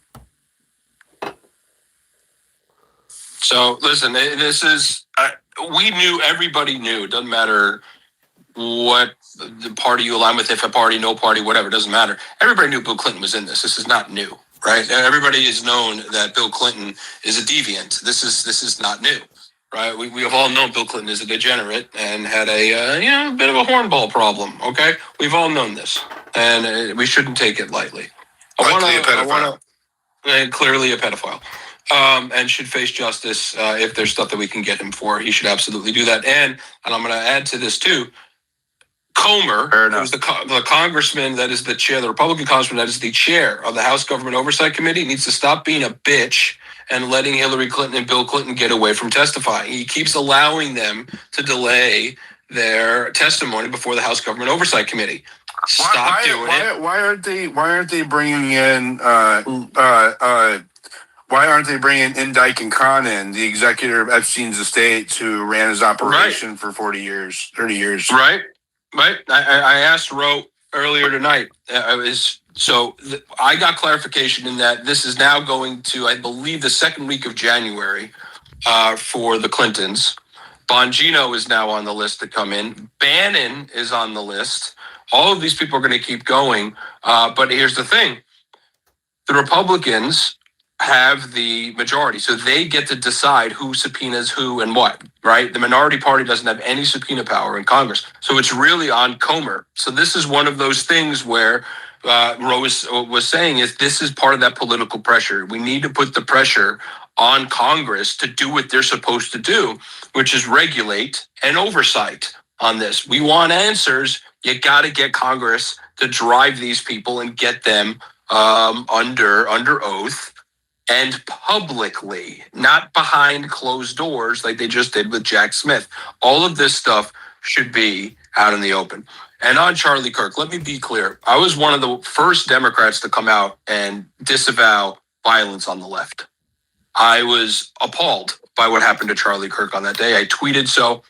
So listen, this is everybody knew. It doesn't matter what the party you align with, if a party, no party, whatever, it doesn't matter. Everybody knew Bill Clinton was in this. This is not new, right? Everybody has known that Bill Clinton is a deviant. This is not new, right? We have all known Bill Clinton is a degenerate and had a bit of a hornball problem. Okay, we've all known this, and we shouldn't take it lightly. Clearly a pedophile. And should face justice if there's stuff that we can get him for. He should absolutely do that. And I'm going to add to this too. Comer, who's the congressman that is the chair, the Republican congressman that is the chair of the House Government Oversight Committee, needs to stop being a bitch and letting Hillary Clinton and Bill Clinton get away from testifying. He keeps allowing them to delay their testimony before the House Government Oversight Committee. Stop doing it. Why aren't they bringing in why aren't they bringing in Dyke and Conan, the executor of Epstein's estate, who ran his operation for 30 years? Right. I asked Ro earlier tonight. I got clarification in that this is now going to, I believe, the second week of January for the Clintons. Bongino is now on the list to come in. Bannon is on the list. All of these people are going to keep going. But here's the thing. The Republicans have the majority, so they get to decide who subpoenas who and what, right? The minority party doesn't have any subpoena power in Congress. So it's really on Comer. So this is one of those things where Rose was saying is this is part of that political pressure. We need to put the pressure on Congress to do what they're supposed to do, which is regulate and oversight on this. We want answers. You got to get Congress to drive these people and get them under oath and publicly, not behind closed doors like they just did with Jack Smith. All of this stuff should be out in the open. And on Charlie Kirk, let me be clear. I was one of the first Democrats to come out and disavow violence on the left. I was appalled by what happened to Charlie Kirk on that day. I tweeted so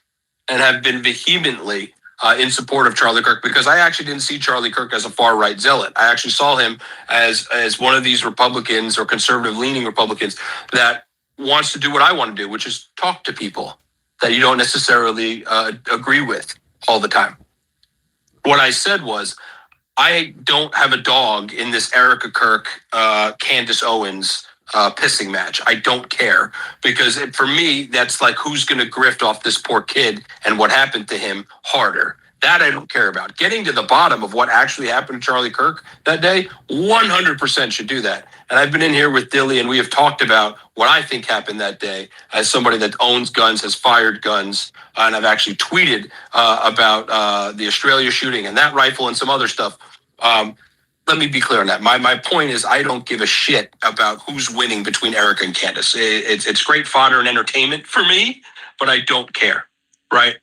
and have been vehemently in support of Charlie Kirk, because I actually didn't see Charlie Kirk as a far-right zealot. I actually saw him as one of these Republicans or conservative-leaning Republicans that wants to do what I want to do, which is talk to people that you don't necessarily agree with all the time. What I said was, I don't have a dog in this Erica Kirk, Candace Owens pissing match. I don't care, because for me, that's like who's going to grift off this poor kid and what happened to him harder. That I don't care about. Getting to the bottom of what actually happened to Charlie Kirk that day, 100% should do that. And I've been in here with Dilly, and we have talked about what I think happened that day as somebody that owns guns, has fired guns, and I've actually tweeted about the Australia shooting and that rifle and some other stuff. Let me be clear on that. My point is I don't give a shit about who's winning between Erica and Candace. It's great fodder and entertainment for me, but I don't care, right?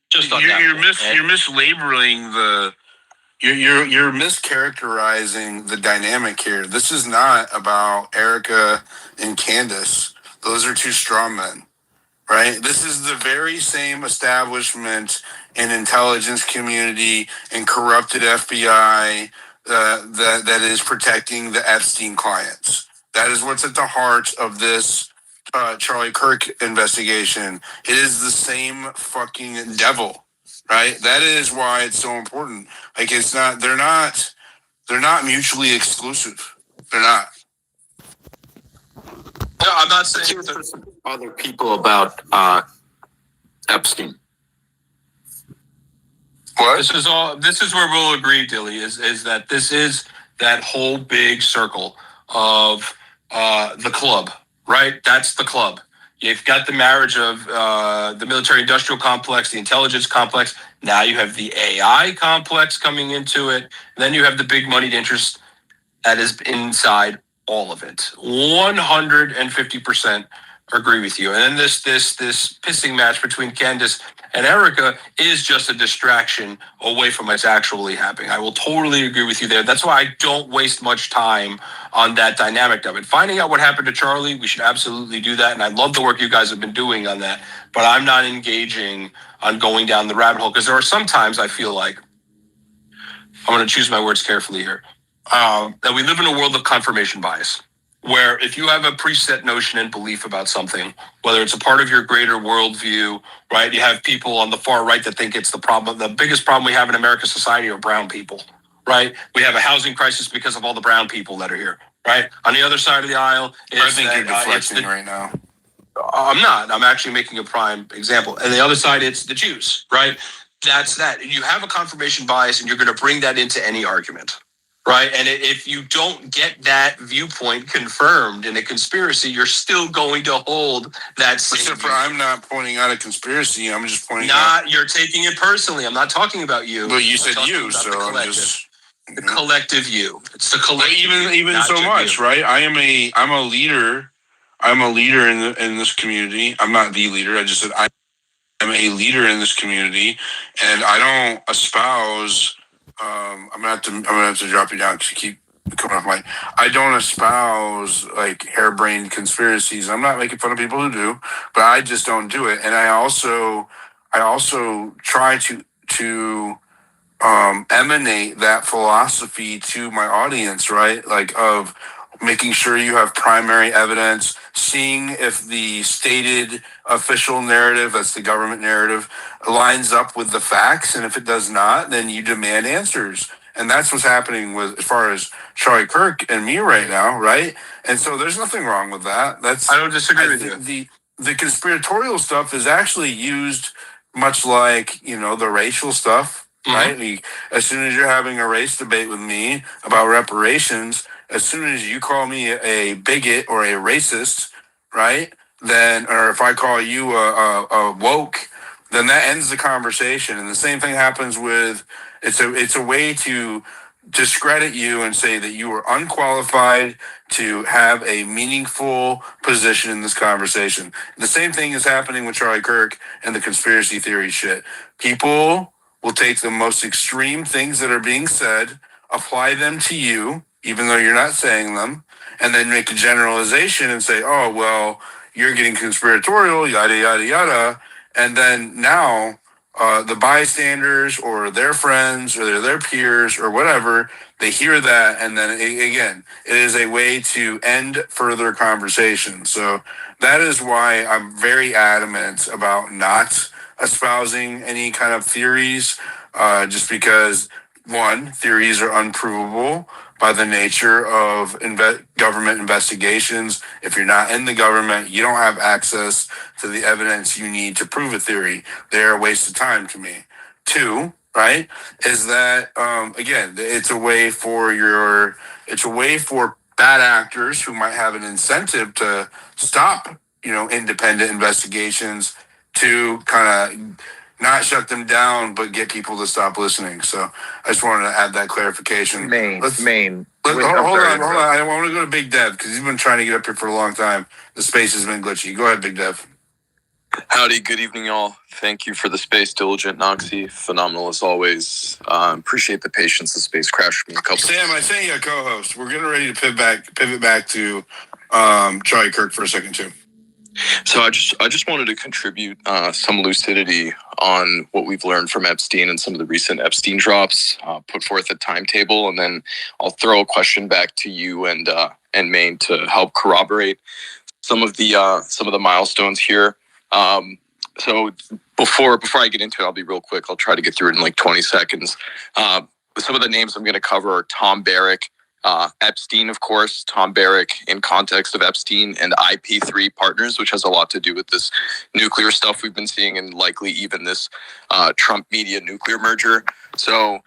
Just on that. You're mislabeling the. You're mischaracterizing the dynamic here. This is not about Erica and Candace. Those are two straw men, right? This is the very same establishment and intelligence community and corrupted FBI that is protecting the Epstein clients. That is what's at the heart of this Charlie Kirk investigation. It is the same fucking devil. Right, that is why it's so important. Like, it's not. They're not mutually exclusive. They're not. No, I'm not saying other people about Epstein. What? This is where we'll agree, Dilly, is that this is that whole big circle of the club, right? That's the club. You've got the marriage of the military-industrial complex, the intelligence complex. Now you have the AI complex coming into it. Then you have the big moneyed interest that is inside all of it. 150% agree with you. And then this pissing match between Candace and Erica is just a distraction away from what's actually happening. I will totally agree with you there. That's why I don't waste much time on that dynamic of it. Finding out what happened to Charlie, we should absolutely do that. And I love the work you guys have been doing on that. But I'm not engaging on going down the rabbit hole because there are some times I feel like, I'm going to choose my words carefully here, that we live in a world of confirmation bias, where if you have a preset notion and belief about something, whether it's a part of your greater worldview, right? You have people on the far right that think it's the problem. The biggest problem we have in American society are brown people, right? We have a housing crisis because of all the brown people that are here, right? On the other side of the aisle, I think you're deflecting right now. I'm not. I'm actually making a prime example. And the other side, it's the Jews, right? That's that. You have a confirmation bias, and you're going to bring that into any argument. Right. And if you don't get that viewpoint confirmed in a conspiracy, you're still going to hold that same. Except for I'm not pointing out a conspiracy. I'm just pointing out. You're taking it personally. I'm not talking about you. But you said you, so I'm just. The collective you. It's the collective. Even so much, right? I'm a leader. I'm a leader in this community. I'm not the leader. I just said I'm a leader in this community, and I don't espouse. I'm gonna have to drop you down because you keep coming off mic. I don't espouse like harebrained conspiracies. I'm not making fun of people who do, but I just don't do it. And I also try to emanate that philosophy to my audience, right? Like of making sure you have primary evidence, seeing if the stated official narrative, that's the government narrative, lines up with the facts. And if it does not, then you demand answers. And that's what's happening with as far as Charlie Kirk and me right now, right? And so there's nothing wrong with that. I don't disagree with you. The conspiratorial stuff is actually used much like, the racial stuff, right? As soon as you're having a race debate with me about reparations, as soon as you call me a bigot or a racist, right? Then, or if I call you a woke, then that ends the conversation. And the same thing happens with it's a way to discredit you and say that you are unqualified to have a meaningful position in this conversation. The same thing is happening with Charlie Kirk and the conspiracy theory shit. People will take the most extreme things that are being said, apply them to you, even though you're not saying them, and then make a generalization and say, oh, well, you're getting conspiratorial, yada, yada, yada. And then now the bystanders or their friends or their peers or whatever, they hear that. And then, again, it is a way to end further conversation. So that is why I'm very adamant about not espousing any kind of theories, just because, one, theories are unprovable by the nature of government investigations. If you're not in the government, you don't have access to the evidence you need to prove a theory. They're a waste of time to me. Two, right, is that, again, it's a way for bad actors who might have an incentive to stop, independent investigations to kind of not shut them down, but get people to stop listening. So I just wanted to add that clarification. Maine. Hold on. I want to go to Big Dev because he's been trying to get up here for a long time. The space has been glitchy. Go ahead, Big Dev. Howdy, good evening, y'all. Thank you for the space, Diligent Noxie. Phenomenal as always. Appreciate the patience. The space crashed me a couple. Sam, I sent you a co-host. We're getting ready to pivot back to Charlie Kirk for a second too. So I just wanted to contribute some lucidity on what we've learned from Epstein and some of the recent Epstein drops. Put forth a timetable, and then I'll throw a question back to you and Maine to help corroborate some of the milestones here. So before I get into it, I'll be real quick. I'll try to get through it in like 20 seconds. Some of the names I'm going to cover are Tom Barrack, Epstein, of course, Tom Barrack in context of Epstein, and IP3 Partners, which has a lot to do with this nuclear stuff we've been seeing and likely even this Trump media nuclear merger. So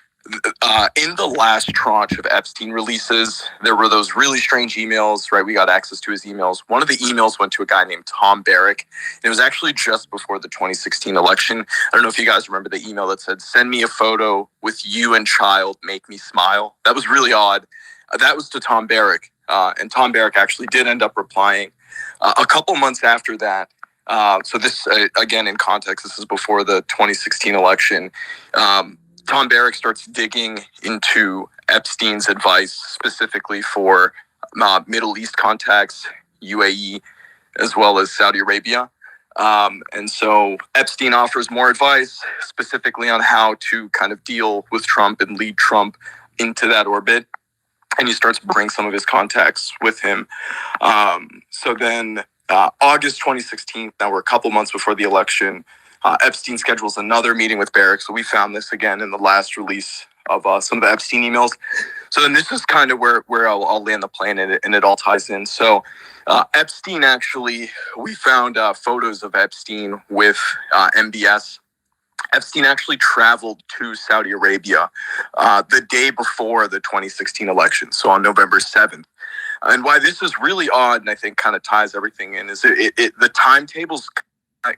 in the last tranche of Epstein releases, there were those really strange emails, right? We got access to his emails. One of the emails went to a guy named Tom Barrack. It was actually just before the 2016 election. I don't know if you guys remember the email that said, "Send me a photo with you and child, make me smile." That was really odd. That was to Tom Barrack. And Tom Barrack actually did end up replying a couple months after that. So this, again, in context, this is before the 2016 election. Tom Barrack starts digging into Epstein's advice specifically for Middle East contacts, UAE, as well as Saudi Arabia. And so Epstein offers more advice specifically on how to kind of deal with Trump and lead Trump into that orbit. And he starts to bring some of his contacts with him. So then August 2016, now we're a couple months before the election, Epstein schedules another meeting with Barrack. So we found this again in the last release of some of the Epstein emails. So then this is kind of where I'll land the plane, and it all ties in. So Epstein, actually, we found photos of Epstein with MBS. Epstein actually traveled to Saudi Arabia the day before the 2016 election, so on November 7th. And why this is really odd, and I think kind of ties everything in, is the timetables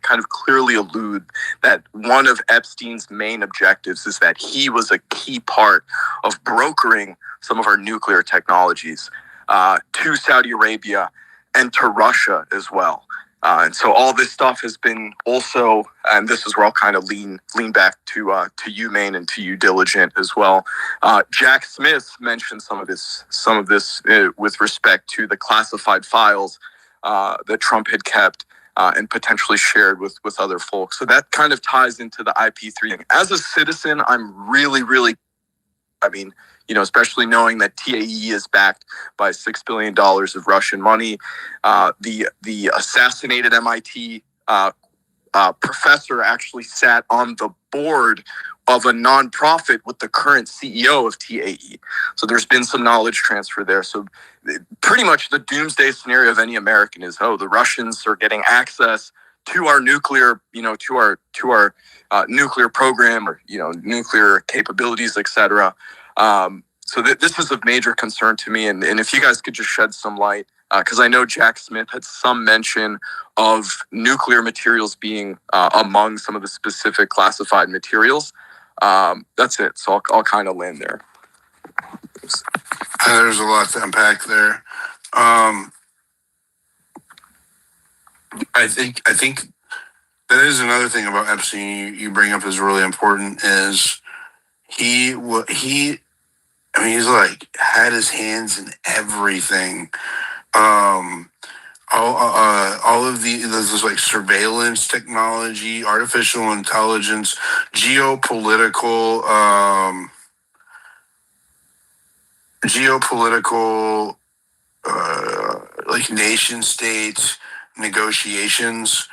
kind of clearly allude that one of Epstein's main objectives is that he was a key part of brokering some of our nuclear technologies to Saudi Arabia and to Russia as well. And so all this stuff has been also, and this is where I'll kind of lean back to you, Maine, and to you, Diligent, as well. Jack Smith mentioned some of this with respect to the classified files that Trump had kept and potentially shared with other folks. So that kind of ties into the IP3 thing. As a citizen, I'm really, especially knowing that TAE is backed by $6 billion of Russian money. The assassinated MIT professor actually sat on the board of a nonprofit with the current CEO of TAE. So there's been some knowledge transfer there. So pretty much the doomsday scenario of any American is, the Russians are getting access to our nuclear, to our nuclear program, or nuclear capabilities, etc. So this is of major concern to me, and if you guys could just shed some light, because I know Jack Smith had some mention of nuclear materials being among some of the specific classified materials. That's it. So I'll kind of land there. There's a lot to unpack there. I think that is another thing about Epstein you bring up is really important. Is he's like had his hands in everything. All of this like surveillance technology, artificial intelligence, geopolitical like nation states negotiations.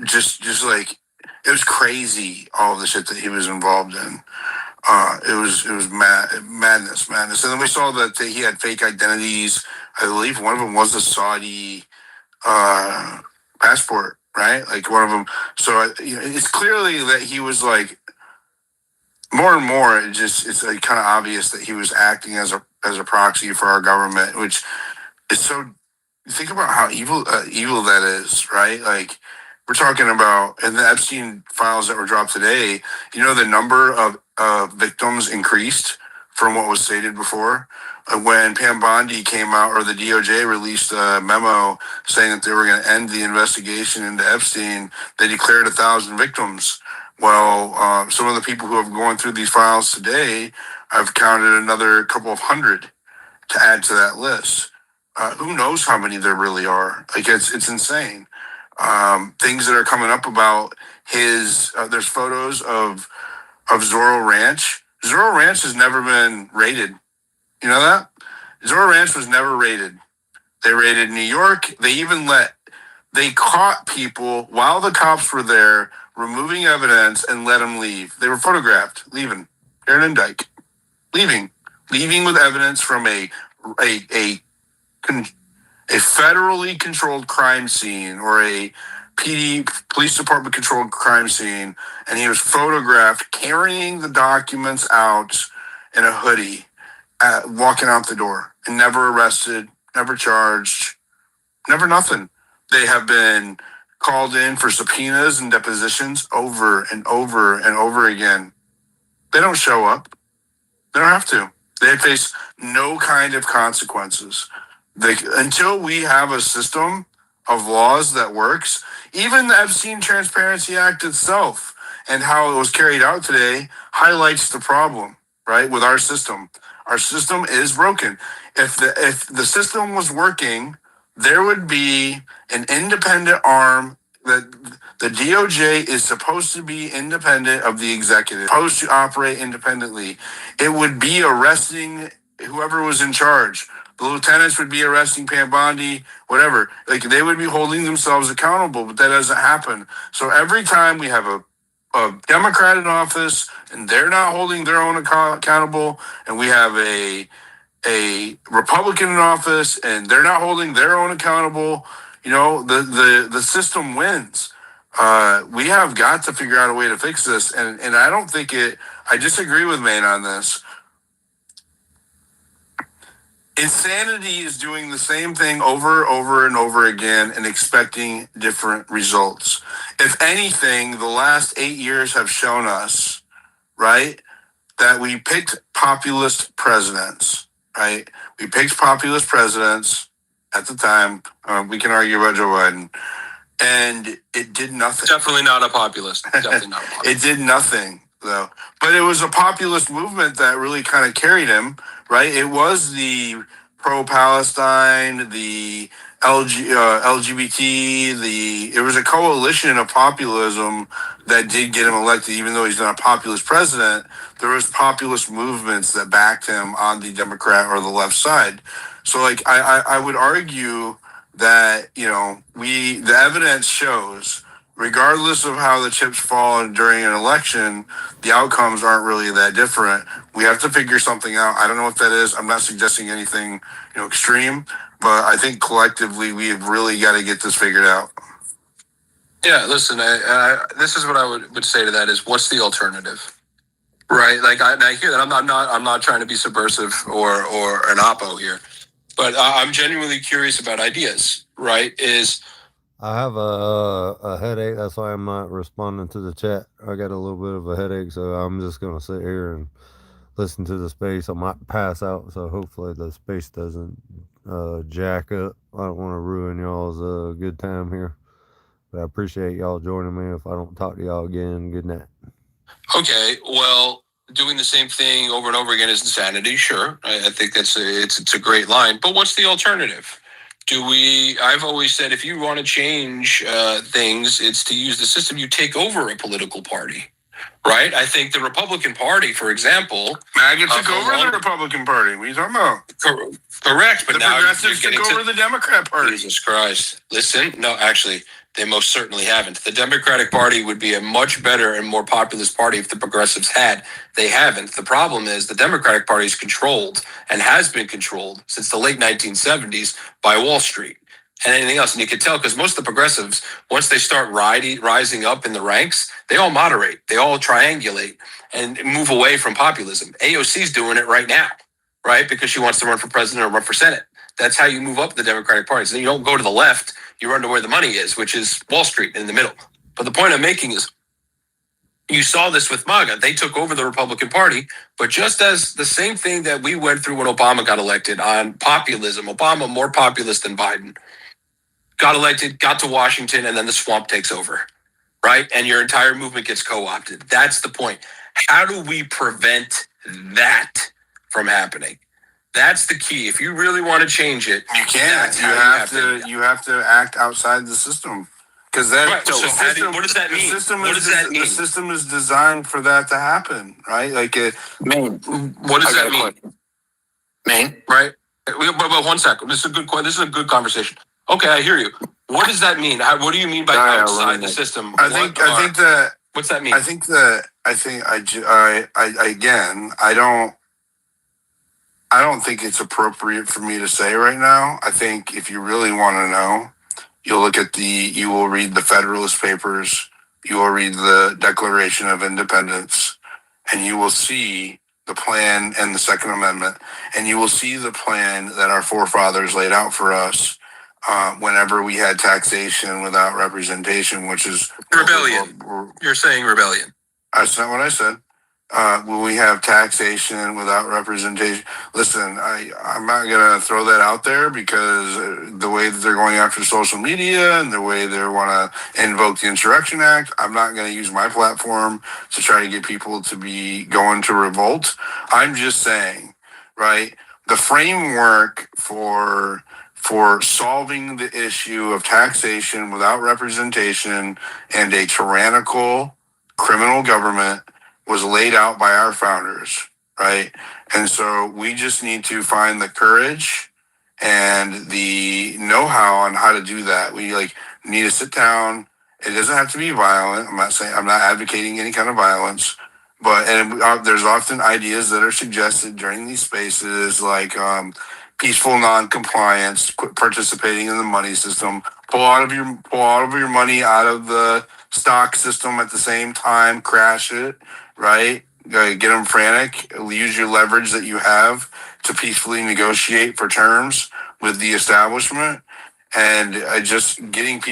Just like it was crazy, all the shit that he was involved in. It was madness. And then we saw that he had fake identities. I believe one of them was a Saudi passport, right? Like one of them. So it's clearly that he was like more and more. It's like kind of obvious that he was acting as as a proxy for our government, which is so. Think about how evil that is, right? Like we're talking about in the Epstein files that were dropped today. You know, the number of victims increased from what was stated before. When Pam Bondi came out, or the DOJ released a memo saying that they were going to end the investigation into Epstein, they declared 1,000 victims. Well, some of the people who have gone through these files today, I've counted another couple of hundred to add to that list. Who knows how many there really are? Like it's insane. Things that are coming up about his. There's photos of Zorro Ranch. Zorro Ranch has never been raided. You know that? Zorro Ranch was never raided. They raided New York. They caught people while the cops were there, removing evidence, and let them leave. They were photographed leaving. Aaron and Dyke leaving with evidence from a federally controlled crime scene, or a police department controlled crime scene, and he was photographed carrying the documents out in a hoodie, walking out the door, and never arrested, never charged, never nothing. They have been called in for subpoenas and depositions over and over and over again. They don't show up. They don't have to. They face no kind of consequences. Until we have a system of laws that works, even the Epstein Transparency Act itself and how it was carried out today highlights the problem, right, with our system. Our system is broken. If the system was working, there would be an independent arm. That the DOJ is supposed to be independent of the executive, supposed to operate independently. It would be arresting whoever was in charge. The lieutenants would be arresting Pam Bondi, whatever. Like, they would be holding themselves accountable, but that doesn't happen. So every time we have a Democrat in office and they're not holding their own accountable, and we have a Republican in office and they're not holding their own accountable, you know, the system wins. We have got to figure out a way to fix this. And I don't think I disagree with Maine on this. Insanity is doing the same thing over and over again and expecting different results. If anything, the last 8 years have shown us, right, that we picked populist presidents, right? We picked populist presidents at the time. We can argue about Joe Biden. And it did nothing. Definitely not a populist. Definitely not a populist. It did nothing, though. But it was a populist movement that really kind of carried him, right? It was the pro-Palestine, the LGBT, it was a coalition of populism that did get him elected. Even though he's not a populist president, there was populist movements that backed him on the Democrat or the left side. So, like, I would argue that, you know, the evidence shows, regardless of how the chips fall during an election, the outcomes aren't really that different. We have to figure something out. I don't know what that is. I'm not suggesting anything, you know, extreme, but I think collectively we have really got to get this figured out. Yeah, listen, this is what I would say to that is, what's the alternative? Right? Like, I hear that. I'm not trying to be subversive or an oppo here, but I'm genuinely curious about ideas, right? I have a headache. That's why I'm not responding to the chat. I got a little bit of a headache, so I'm just going to sit here and listen to the space. I might pass out, so hopefully the space doesn't jack up. I don't want to ruin y'all's good time here. But I appreciate y'all joining me. If I don't talk to y'all again, good night. Okay, well, doing the same thing over and over again is insanity. Sure, I think it's a great line. But what's the alternative? I've always said, if you want to change things, it's to use the system. You take over a political party, right? I think the Republican Party, for example, MAGA took over the Republican Party. What are you talking about? Correct, but the now progressives took over the Democrat Party. Jesus Christ! Listen, no, actually, they most certainly haven't. The Democratic Party would be a much better and more populist party if the progressives had. They haven't. The problem is the Democratic Party is controlled and has been controlled since the late 1970s by Wall Street and anything else. And you can tell because most of the progressives, once they start rising up in the ranks, they all moderate. They all triangulate and move away from populism. AOC's doing it right now. right? Because she wants to run for president or run for Senate. That's how you move up the Democratic Party. So you don't go to the left, you run to where the money is, which is Wall Street in the middle. But the point I'm making is you saw this with MAGA. They took over the Republican Party, but just as the same thing that we went through when Obama got elected on populism, Obama more populist than Biden, got elected, got to Washington, and then the swamp takes over, right? And your entire movement gets co-opted. That's the point. How do we prevent that from happening? That's the key. If you really want to change it, you can't. You have to act outside the system. Because right. So what does that mean? The system is designed for that to happen, right? Like Maine. What does that mean? Maine, right? But 1 second. This is a good. This is a good conversation. Okay, I hear you. What does that mean? What do you mean by outside the system? I think that. What's that mean? I don't think it's appropriate for me to say right now. I think if you really want to know, you will read the Federalist Papers, you will read the Declaration of Independence, and you will see the plan and the Second Amendment, and you will see the plan that our forefathers laid out for us whenever we had taxation without representation, which is rebellion. You're saying rebellion. That's not what I said. When we have taxation without representation, listen, I'm not going to throw that out there because the way that they're going after social media and the way they want to invoke the Insurrection Act, I'm not going to use my platform to try to get people to be going to revolt. I'm just saying, right, the framework for solving the issue of taxation without representation and a tyrannical criminal government was laid out by our founders, right? And so we just need to find the courage and the know-how on how to do that. We need to sit down. It doesn't have to be violent. I'm not advocating any kind of violence, but there's often ideas that are suggested during these spaces, like peaceful non-compliance, quit participating in the money system, pull all of your money out of the stock system at the same time, crash it, right? Get them frantic, use your leverage that you have to peacefully negotiate for terms with the establishment, and just getting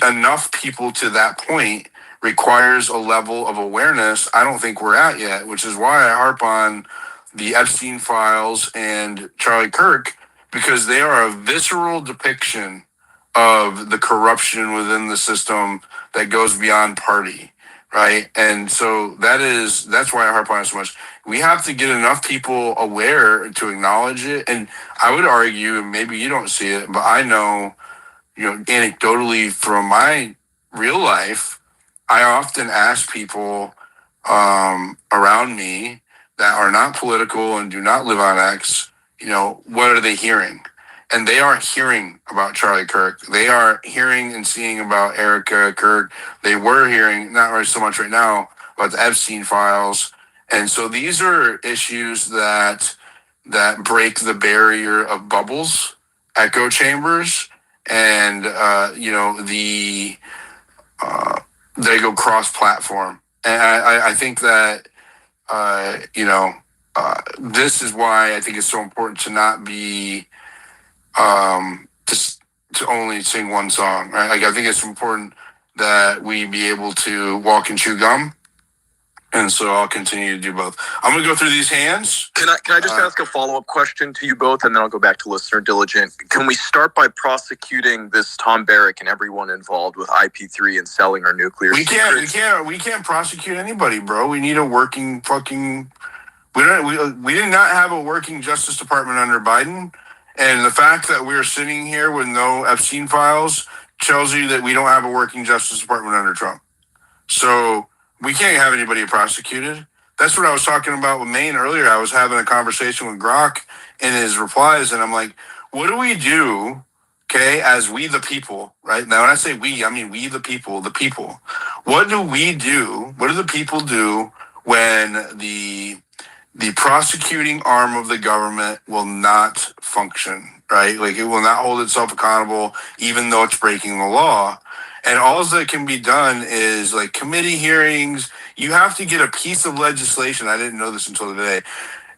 enough people to that point requires a level of awareness I don't think we're at yet, which is why I harp on the Epstein files and Charlie Kirk, because they are a visceral depiction of the corruption within the system that goes beyond party, right? And so that's why I harp on it so much. We have to get enough people aware to acknowledge it. And I would argue, and maybe you don't see it, but I know, anecdotally from my real life, I often ask people around me that are not political and do not live on X, what are they hearing? And they are hearing about Charlie Kirk. They are hearing and seeing about Erica Kirk. They were hearing, not really so much right now, about the Epstein files. And so these are issues that break the barrier of bubbles, echo chambers, and they go cross-platform. And I think that this is why I think it's so important to not be to only sing one song, right? I think it's important that we be able to walk and chew gum. And so I'll continue to do both. I'm going to go through these hands. Can I just ask a follow-up question to you both, and then I'll go back to listener diligent. Can we start by prosecuting this Tom Barrack and everyone involved with IP3 and selling our nuclear secrets? We can't prosecute anybody, bro. We need a working fucking. We did not have a working Justice Department under Biden, and the fact that we're sitting here with no Epstein files tells you that we don't have a working Justice Department under Trump. So we can't have anybody prosecuted. That's what I was talking about with Maine earlier. I was having a conversation with Grok in his replies, and I'm like, what do we do, okay, as we the people, right? Now, when I say we, I mean we the people, the people. What do we do? What do the people do when the prosecuting arm of the government will not function, right? Like, it will not hold itself accountable, even though it's breaking the law. And all that can be done is like committee hearings. You have to get a piece of legislation. I didn't know this until today.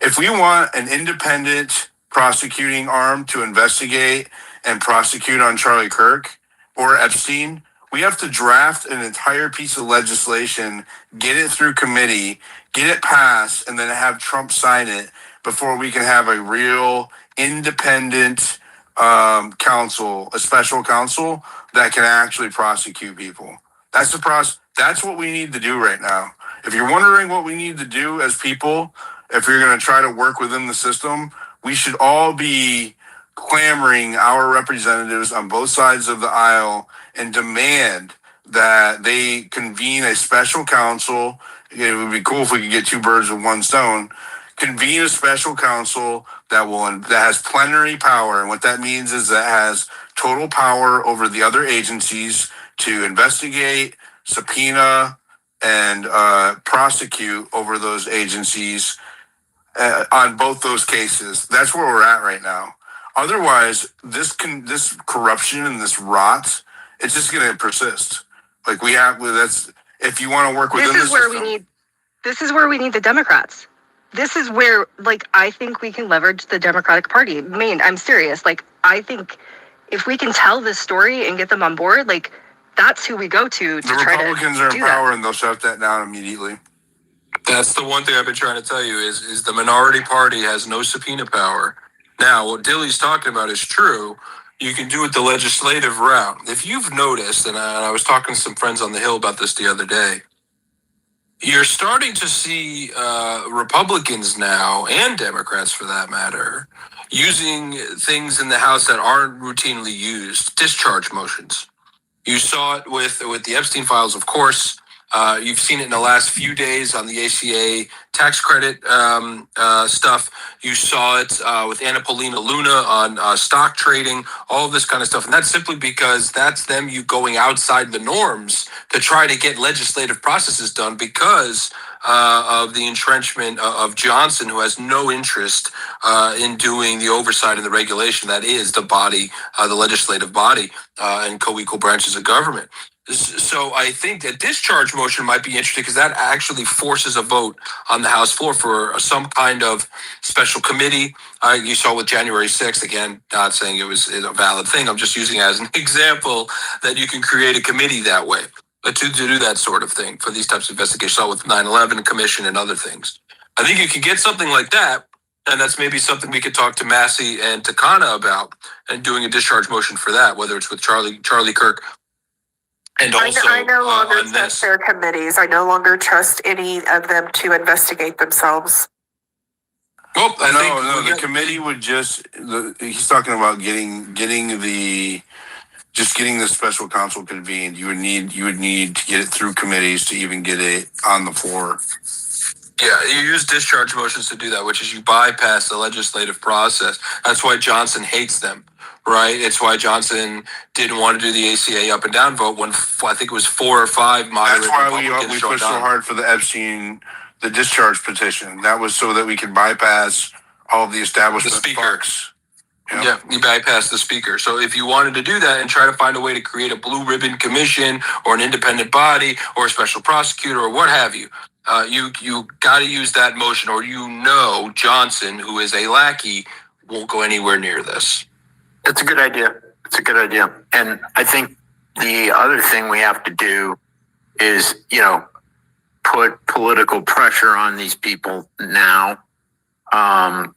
If we want an independent prosecuting arm to investigate and prosecute on Charlie Kirk or Epstein, we have to draft an entire piece of legislation, get it through committee, get it passed, and then have Trump sign it before we can have a real independent counsel, a special counsel that can actually prosecute people. That's the process. That's what we need to do right now. If you're wondering what we need to do as people, if you're going to try to work within the system, we should all be clamoring our representatives on both sides of the aisle and demand that they convene a special counsel. It would be cool if we could get two birds with one stone. Convene a special counsel that has plenary power, and what that means is that has total power over the other agencies to investigate, subpoena, and prosecute over those agencies on both those cases. That's where we're at right now. Otherwise, this corruption and this rot, it's just going to persist. Like that's if you want to work within This is the where system. this is where we need the Democrats. This is where, like, I think we can leverage the Democratic Party. I mean, I'm serious. Like, I think if we can tell this story and get them on board, like, that's who we go to The try to Republicans are in do power, that. and they'll shut that down immediately. That's the one thing I've been trying to tell you is the minority party has no subpoena power. Now, what Dilly's talking about is true. You can do it the legislative route. If you've noticed, and I was talking to some friends on the Hill about this the other day, you're starting to see Republicans now, and Democrats for that matter, using things in the House that aren't routinely used, discharge motions. You saw it with the Epstein files, of course. You've seen it in the last few days on the ACA tax credit stuff. You saw it with Anna Paulina Luna on stock trading, all of this kind of stuff. And that's simply because that's them going outside the norms to try to get legislative processes done because of the entrenchment of Johnson, who has no interest in doing the oversight and the regulation that is the body, the legislative body, and co-equal branches of government. So I think that discharge motion might be interesting because that actually forces a vote on the House floor for some kind of special committee. You saw with January 6th, again, not saying it was a valid thing. I'm just using it as an example that you can create a committee that way to do that sort of thing for these types of investigations. So with 9/11 Commission and other things. I think you can get something like that. And that's maybe something we could talk to Massey and Takana about and doing a discharge motion for that, whether it's with Charlie Kirk. And also, I no longer on trust this. their committees. I no longer trust any of them to investigate themselves. Well, the committee would just. He's talking about getting the special counsel convened. You would need to get it through committees to even get it on the floor. Yeah, you use discharge motions to do that, which is you bypass the legislative process. That's why Johnson hates them, right? It's why Johnson didn't want to do the ACA up and down vote when I think it was 4 or 5 moderate That's why Republicans we joined pushed so on. hard for the Epstein, the discharge petition. That was so that we could bypass all of the establishment. The speaker. Yeah, you bypass the speaker. So if you wanted to do that and try to find a way to create a blue ribbon commission or an independent body or a special prosecutor or what have you, you got to use that motion, or Johnson, who is a lackey, won't go anywhere near this. It's a good idea. It's a good idea. And I think the other thing we have to do is, put political pressure on these people now. The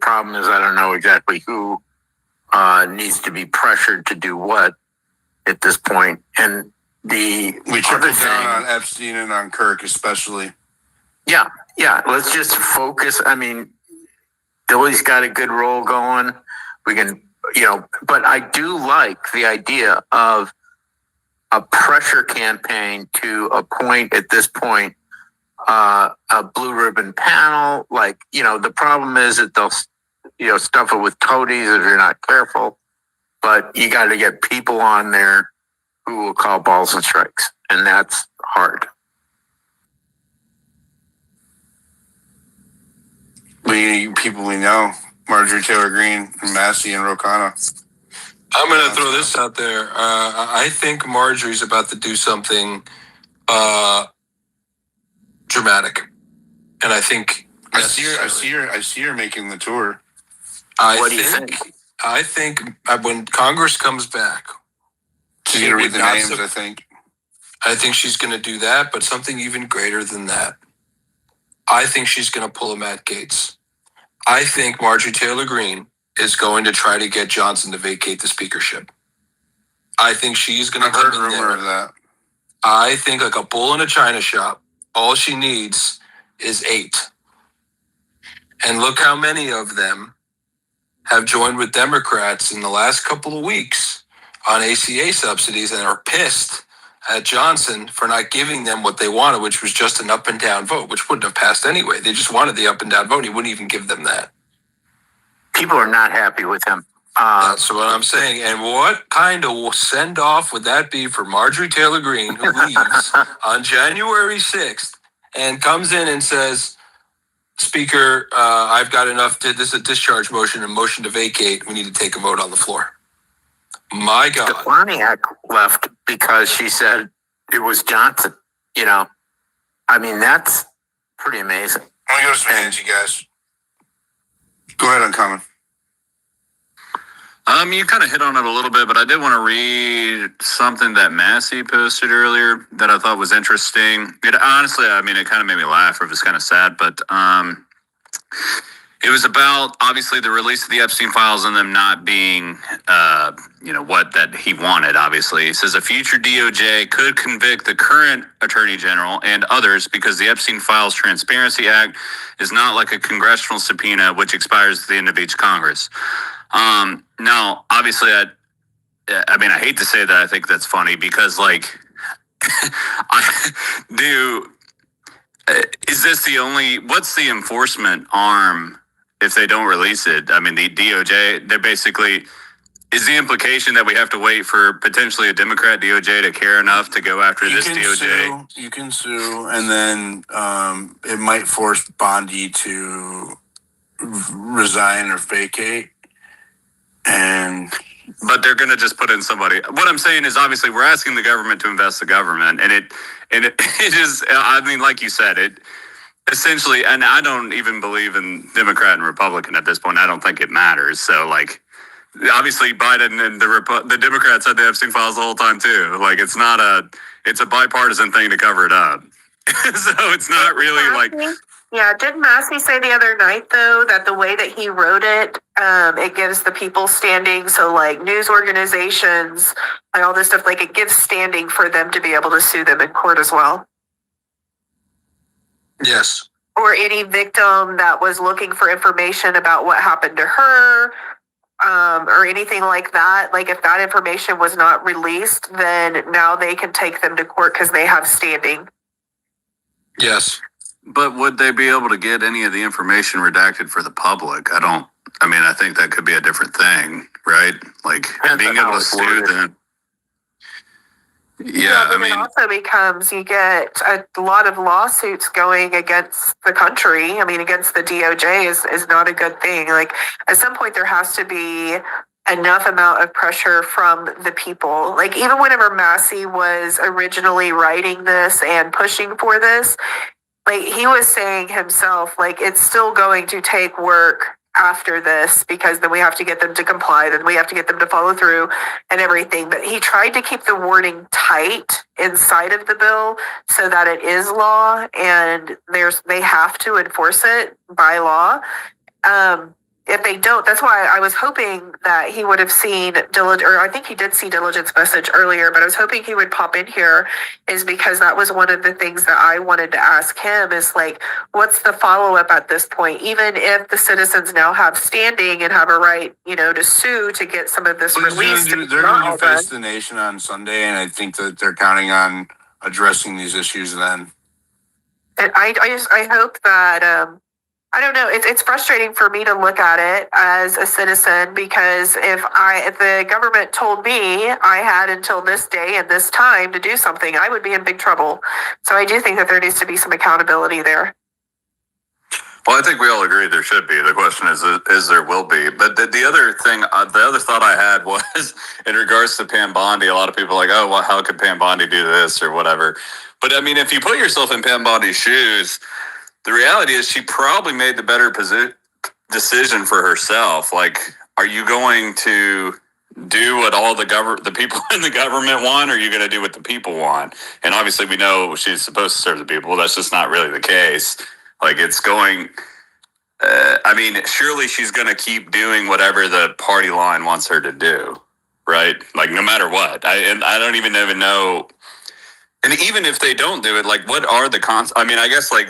problem is I don't know exactly who needs to be pressured to do what at this point. And we trickled down on Epstein and on Kirk especially. Yeah. Let's just focus. I mean, Billy's got a good role going. We can, but I do like the idea of a pressure campaign to appoint at this point a blue ribbon panel. Like, the problem is that they'll, stuff it with toadies if you're not careful. But you got to get people on there who will call balls and strikes, and that's hard. People we know, Marjorie Taylor Greene, and Massey and Rokana. I'm going to throw this out there. I think Marjorie's about to do something dramatic, and I think I see her making the tour. I think when Congress comes back, she's going to read the names. I think she's going to do that, but something even greater than that. I think she's going to pull a Matt Gaetz. I think Marjorie Taylor Greene is going to try to get Johnson to vacate the speakership. I think she's going to come in there. Of that. I think like a bull in a china shop, all she needs is 8. And look how many of them have joined with Democrats in the last couple of weeks on ACA subsidies and are pissed at Johnson for not giving them what they wanted, which was just an up and down vote, which wouldn't have passed anyway. They just wanted the up and down vote. He wouldn't even give them that. People are not happy with him. That's what I'm saying. And what kind of send off would that be for Marjorie Taylor Greene, who leaves on January 6th and comes in and says, Speaker, I've got enough. This is a discharge motion, a motion to vacate. We need to take a vote on the floor. My God. Stefaniak left because she said it was Johnson. You know, I mean, that's pretty amazing. I'm going to go to some hands, you guys. Go ahead, Uncommon. You kind of hit on it a little bit, but I did want to read something that Massey posted earlier that I thought was interesting. It honestly, I mean, it kind of made me laugh, or it was kind of sad, but it was about obviously the release of the Epstein files and them not being, what that he wanted. Obviously, he says a future DOJ could convict the current Attorney General and others because the Epstein Files Transparency Act is not like a congressional subpoena which expires at the end of each Congress. Now, obviously, I hate to say that. I think that's funny because, like, is this the only? What's the enforcement arm if they don't release it? I mean, the DOJ. They're basically. Is the implication that we have to wait for potentially a Democrat DOJ to care enough to go after this DOJ? You can sue, and then it might force Bondi to resign or vacate. But they're going to just put in somebody. What I'm saying is, obviously, we're asking the government to invest the government, and it is. I mean, like you said, it essentially. And I don't even believe in Democrat and Republican at this point. I don't think it matters. So, like, obviously, Biden and the Democrats had the Epstein files the whole time too. Like, it's a bipartisan thing to cover it up. So it's not really like. Yeah, didn't Massey say the other night, though, that the way that he wrote it, it gives the people standing, so like news organizations and all this stuff, like it gives standing for them to be able to sue them in court as well? Yes. Or any victim that was looking for information about what happened to her, or anything like that. Like if that information was not released, then now they can take them to court because they have standing. Yes. But would they be able to get any of the information redacted for the public? I think that could be a different thing, right? Like being able to sue them. Yeah, It also becomes, you get a lot of lawsuits going against the country. I mean, against the DOJ is not a good thing. Like at some point there has to be enough amount of pressure from the people. Like even whenever Massey was originally writing this and pushing for this, like he was saying himself, like it's still going to take work after this because then we have to get them to comply, then we have to get them to follow through and everything. But he tried to keep the wording tight inside of the bill so that it is law and they have to enforce it by law. If they don't, that's why I was hoping that he would have seen Diligence, or I think he did see Diligence message earlier, but I was hoping he would pop in here is because that was one of the things that I wanted to ask him is like, what's the follow-up at this point? Even if the citizens now have standing and have a right, to sue to get some of this released. They're going to face the nation on Sunday, and I think that they're counting on addressing these issues then. And I hope that, I don't know. It's frustrating for me to look at it as a citizen because if the government told me I had until this day and this time to do something, I would be in big trouble. So I do think that there needs to be some accountability there. Well, I think we all agree there should be. The question is there will be. But the other thing, the other thought I had was in regards to Pam Bondi. A lot of people are like, oh, well, how could Pam Bondi do this or whatever? But I mean, if you put yourself in Pam Bondi's shoes, the reality is she probably made the better decision for herself. Like, are you going to do what all the people in the government want, or are you going to do what the people want? And obviously, we know she's supposed to serve the people. That's just not really the case. Like, it's going. I mean, surely she's going to keep doing whatever the party line wants her to do, right? Like, no matter what. I don't even know. And even if they don't do it, like, what are the cons? I mean, I guess, like,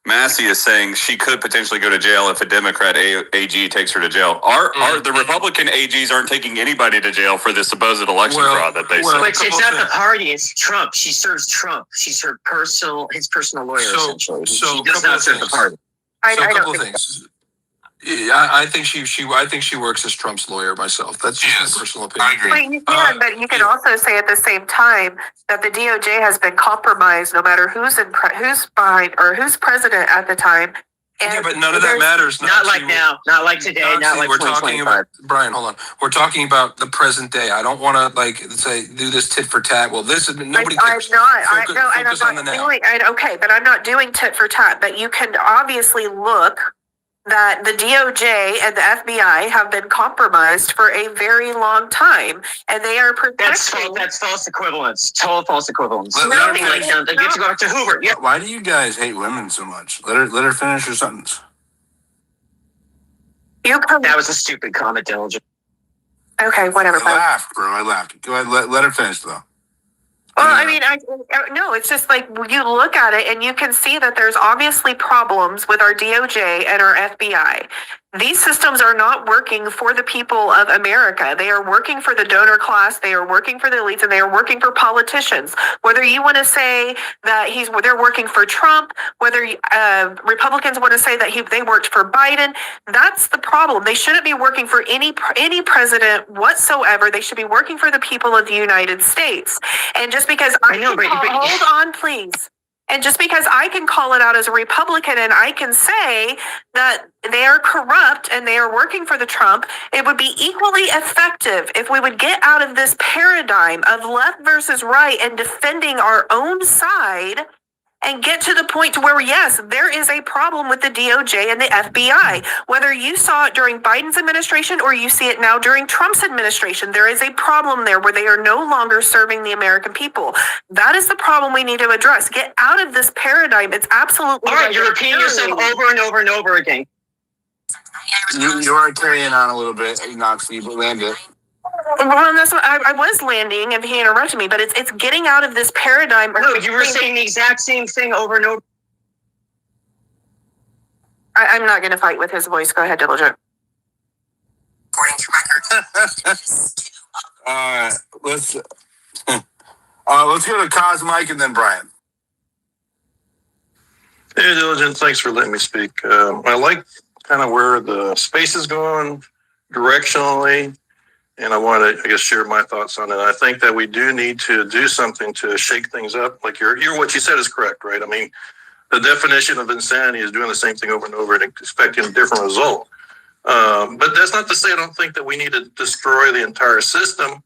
Massey is saying she could potentially go to jail if a Democrat AG takes her to jail. Are the Republican AGs aren't taking anybody to jail for the supposed election fraud that they said? But it's not the party; it's Trump. She serves Trump. She's his personal lawyer, essentially. So she does not serve the party. So a couple of things. I think she works as Trump's lawyer myself. That's just my personal opinion. I agree. Wait, you can, but you can also say at the same time that the DOJ has been compromised, no matter who's behind or who's president at the time. And yeah, but none of that matters. Not like now, not like today, not like we're talking about Brian. Hold on, we're talking about the present day. I don't want to do this tit for tat. Well, this is nobody cares. Okay, but I'm not doing tit for tat. But you can obviously look that the DOJ and the FBI have been compromised for a very long time, and they are protecting. That's false equivalence. Total false equivalence. Nothing like that. You have to go back to Hoover. Yeah. Why do you guys hate women so much? Let her finish her sentence. That was a stupid comment, Diligent. Okay, whatever. I laughed, bro. I laughed. Go ahead. Let her finish, though. Well, I mean, no, it's just like you look at it and you can see that there's obviously problems with our DOJ and our FBI. These systems are not working for the people of America. They are working for the donor class. They are working for the elites, and they are working for politicians. Whether you want to say that they're working for Trump, whether Republicans want to say that they worked for Biden, that's the problem. They shouldn't be working for any president whatsoever. They should be working for the people of the United States. And just because hold on, please. And just because I can call it out as a Republican and I can say that they are corrupt and they are working for the Trump, it would be equally effective if we would get out of this paradigm of left versus right and defending our own side and get to the point to where, yes, there is a problem with the DOJ and the FBI. Whether you saw it during Biden's administration or you see it now during Trump's administration, there is a problem there where they are no longer serving the American people. That is the problem we need to address. Get out of this paradigm. It's absolutely... All right, you're repeating yourself over and over and over again. You are carrying on a little bit, Noxie, but land it. Well, that's what I was landing, and he interrupted me. But it's getting out of this paradigm. No, you were saying the exact same thing over and over. I'm not going to fight with his voice. Go ahead, Diligent. Let's go to Cosmike and then Brian. Hey, Diligent, thanks for letting me speak. I like kind of where the space is going directionally. And I want to, I guess, share my thoughts on it. I think that we do need to do something to shake things up. Like what you said is correct, right? I mean, the definition of insanity is doing the same thing over and over and expecting a different result. But that's not to say I don't think that we need to destroy the entire system.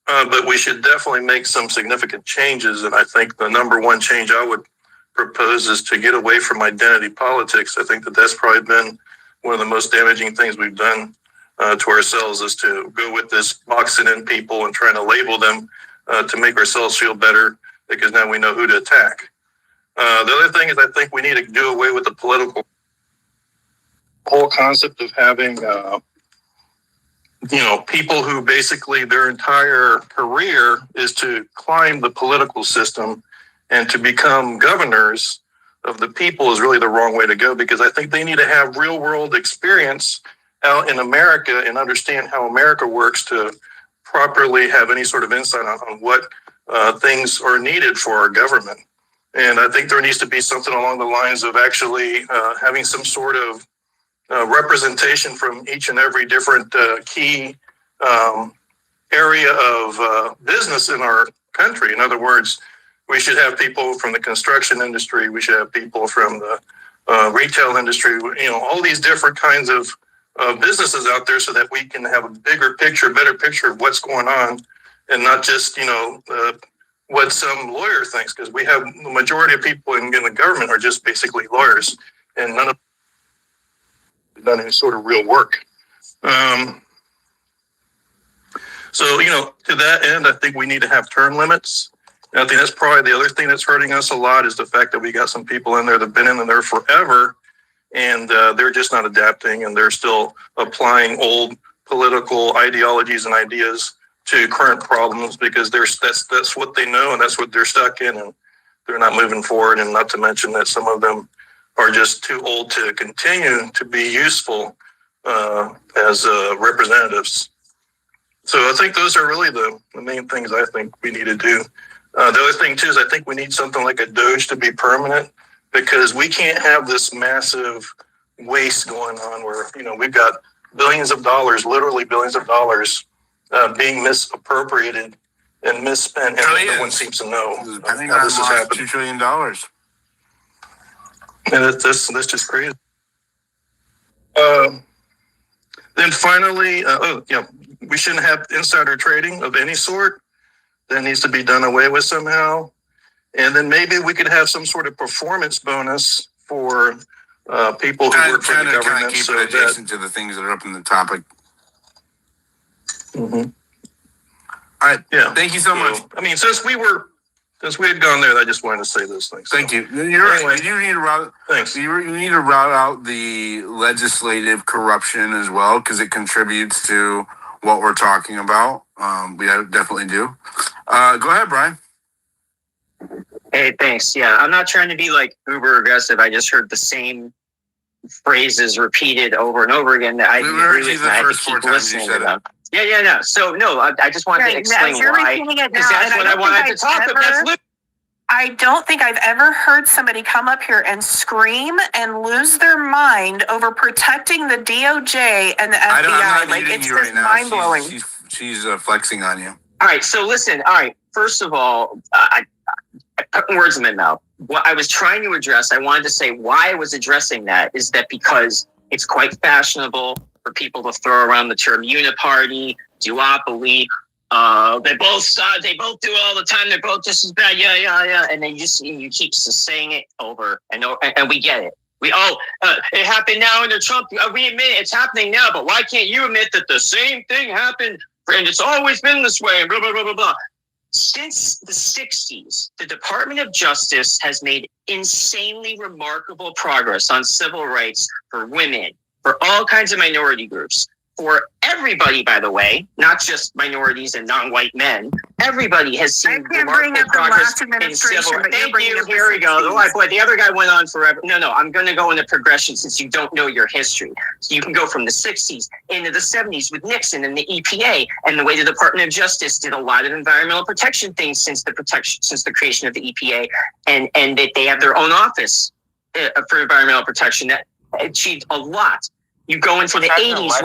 But we should definitely make some significant changes. And I think the number one change I would propose is to get away from identity politics. I think that that's probably been one of the most damaging things we've done to ourselves, is to go with this boxing in people and trying to label them to make ourselves feel better, because now we know who to attack. The other thing is, I think we need to do away with the political whole concept of having people who basically their entire career is to climb the political system and to become governors of the people is really the wrong way to go, because I think they need to have real world experience out in America and understand how America works to properly have any sort of insight on what things are needed for our government. And I think there needs to be something along the lines of actually having some sort of representation from each and every different key area of business in our country. In other words, we should have people from the construction industry. We should have people from the retail industry, all these different kinds of businesses out there so that we can have a bigger picture, better picture of what's going on and not just, what some lawyer thinks, because we have the majority of people in the government are just basically lawyers and none of them done any sort of real work. So, to that end, I think we need to have term limits. And I think that's probably the other thing that's hurting us a lot is the fact that we got some people in there that have been in there forever and they're just not adapting and they're still applying old political ideologies and ideas to current problems because that's what they know and that's what they're stuck in and they're not moving forward. And not to mention that some of them are just too old to continue to be useful as representatives. So I think those are really the main things I think we need to do. The other thing too is I think we need something like a Doge to be permanent because we can't have this massive waste going on where, we've got billions of dollars, literally billions of dollars being misappropriated and misspent and no one seems to know how this is happening. $2 trillion. And that's just crazy. Then finally, we shouldn't have insider trading of any sort. That needs to be done away with somehow. And then maybe we could have some sort of performance bonus for people who work for the government. Kind of keep it adjacent to the things that are up in the topic. Mm-hmm. All right. Yeah. Thank you so much. I mean, since we had gone there, I just wanted to say those things. Thank you. You're right. You need to route. Thanks. You need to route out the legislative corruption as well because it contributes to what we're talking about. We definitely do. Go ahead, Brian. Hey, thanks. Yeah, I'm not trying to be like uber aggressive. I just heard the same phrases repeated over and over again that I didn't agree with. And I had to keep listening to them. Yeah, no. So no, I just wanted to explain why. Because that's what I wanted to talk about. I don't think I've ever heard somebody come up here and scream and lose their mind over protecting the DOJ and the FBI. I'm not like muting it's you just right now. mind blowing. She's flexing on you. All right, so listen. All right, first of all, I put words in my mouth. What I was trying to address, I wanted to say why I was addressing that is that because it's quite fashionable for people to throw around the term uniparty, duopoly. They both do it all the time. They're both just as bad. Yeah. And then you keep saying it over and over, and we get it. It happened now under Trump. We admit it's happening now, but why can't you admit that the same thing happened and it's always been this way? And blah blah blah blah blah. Since the 60s, the Department of Justice has made insanely remarkable progress on civil rights for women, for all kinds of minority groups. For everybody, by the way, not just minorities and non-white men, everybody has seen remarkable progress in civil rights. Thank you. Here we go. Oh, boy, the other guy went on forever. No, I'm going to go into progression since you don't know your history. So you can go from the 60s into the 70s with Nixon and the EPA and the way the Department of Justice did a lot of environmental protection things since the creation of the EPA, and that they have their own office for environmental protection that achieved a lot. You go into the 80s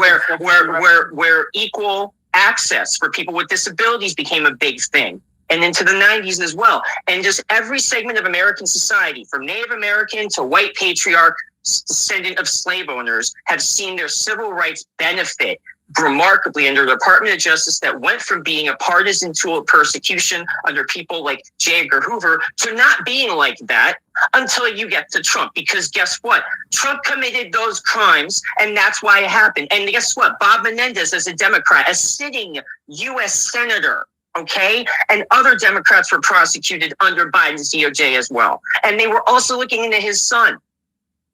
where equal access for people with disabilities became a big thing. And into the 90s as well. And just every segment of American society, from Native American to white patriarch, descendant of slave owners, have seen their civil rights benefit remarkably under the Department of Justice that went from being a partisan tool of persecution under people like J. Edgar Hoover to not being like that until you get to Trump. Because guess what? Trump committed those crimes, and that's why it happened. And guess what? Bob Menendez, as a Democrat, a sitting U.S. senator, okay? And other Democrats were prosecuted under Biden's DOJ as well. And they were also looking into his son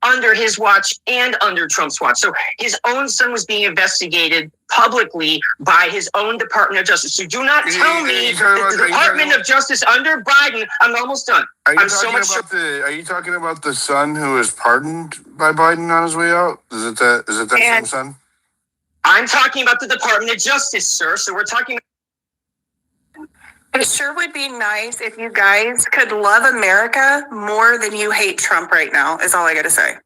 under his watch and under Trump's watch. So his own son was being investigated publicly by his own Department of Justice. So do not tell me that the Department of Justice under Biden, I'm almost done. Are you talking about the son who was pardoned by Biden on his way out? Is it that same son? I'm talking about the Department of Justice, sir. So we're talking. It sure would be nice if you guys could love America more than you hate Trump right now, is all I got to say.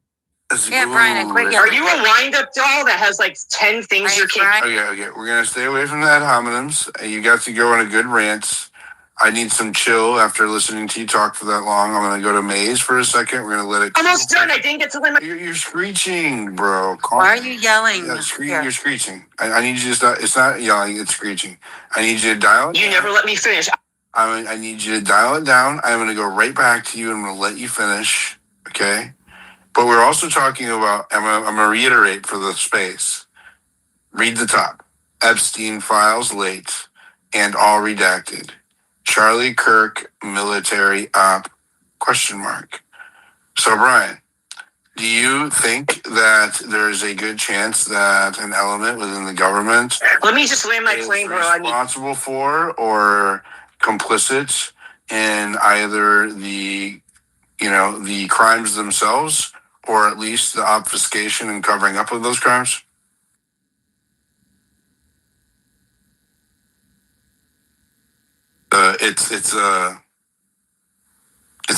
Yeah, Brian, are you a wind-up doll that has like 10 things you're keeping? Okay. We're going to stay away from the ad hominems. You got to go on a good rant. I need some chill after listening to you talk for that long. I'm going to go to Maze for a second. We're going to let it. Almost done. I didn't get to limit. You're screeching, bro. Why are you yelling? Yeah, you're screeching. I need you to stop. It's not yelling. It's screeching. I need you to dial it down. You never let me finish. I need you to dial it down. I'm going to go right back to you. I'm going to let you finish. Okay. But we're also talking about, I'm going to reiterate for the space. Read the top. Epstein files late and all redacted. Charlie Kirk military op, question mark. So Brian, do you think that there's a good chance that an element within the government Let me just land my plane, bro. responsible for or complicit in either the the crimes themselves or at least the obfuscation and covering up of those crimes? It's a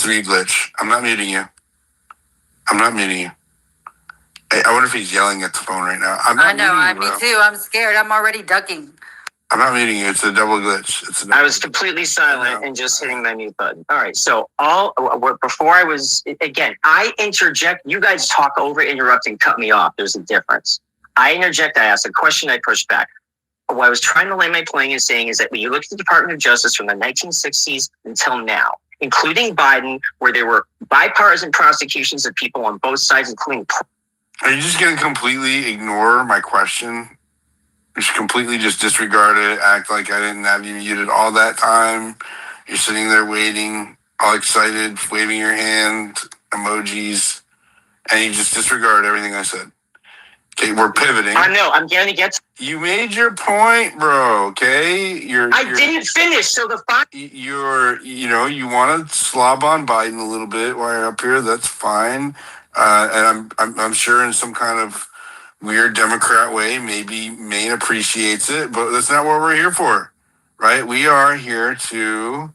mute glitch. I'm not muting you. I'm not muting you. I wonder if he's yelling at the phone right now. I know. Me too. I'm scared. I'm already ducking. I'm not muting you. It's a double glitch. I was completely silent and just hitting my mute button. All right. So before I was, again, I interject. You guys talk over, interrupt, and cut me off. There's a difference. I interject. I ask a question. I push back. What I was trying to land my plane and saying is that when you look at the Department of Justice from the 1960s until now, including Biden, where there were bipartisan prosecutions of people on both sides, including. Are you just going to completely ignore my question? Just completely just disregard it, act like I didn't have you muted all that time. You're sitting there waiting, all excited, waving your hand, emojis, and you just disregard everything I said. Okay, we're pivoting. I know, I'm going to get. You made your point, bro, okay? I didn't finish, so the you want to slob on Biden a little bit while you're up here, that's fine. And I'm sure in some kind of weird Democrat way, maybe Maine appreciates it, but that's not what we're here for, right? We are here to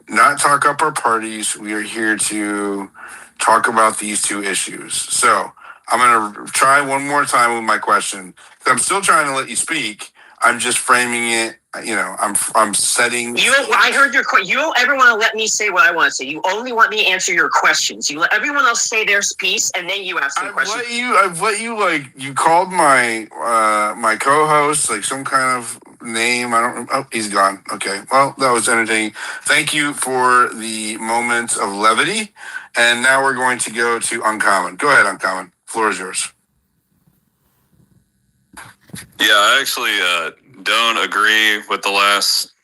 not talk up our parties. We are here to talk about these two issues. So I'm going to try one more time with my question. I'm still trying to let you speak. I'm just framing it. I'm setting. I heard your question. You don't ever want to let me say what I want to say. You only want me to answer your questions. You let everyone else say their piece, and then you ask the question. I've let you you called my my co-host like some kind of name. I don't. Oh, he's gone. Okay. Well, that was entertaining. Thank you for the moment of levity, and now we're going to go to Uncommon. Go ahead, Uncommon. Floor is yours. Yeah, I actually don't agree with the last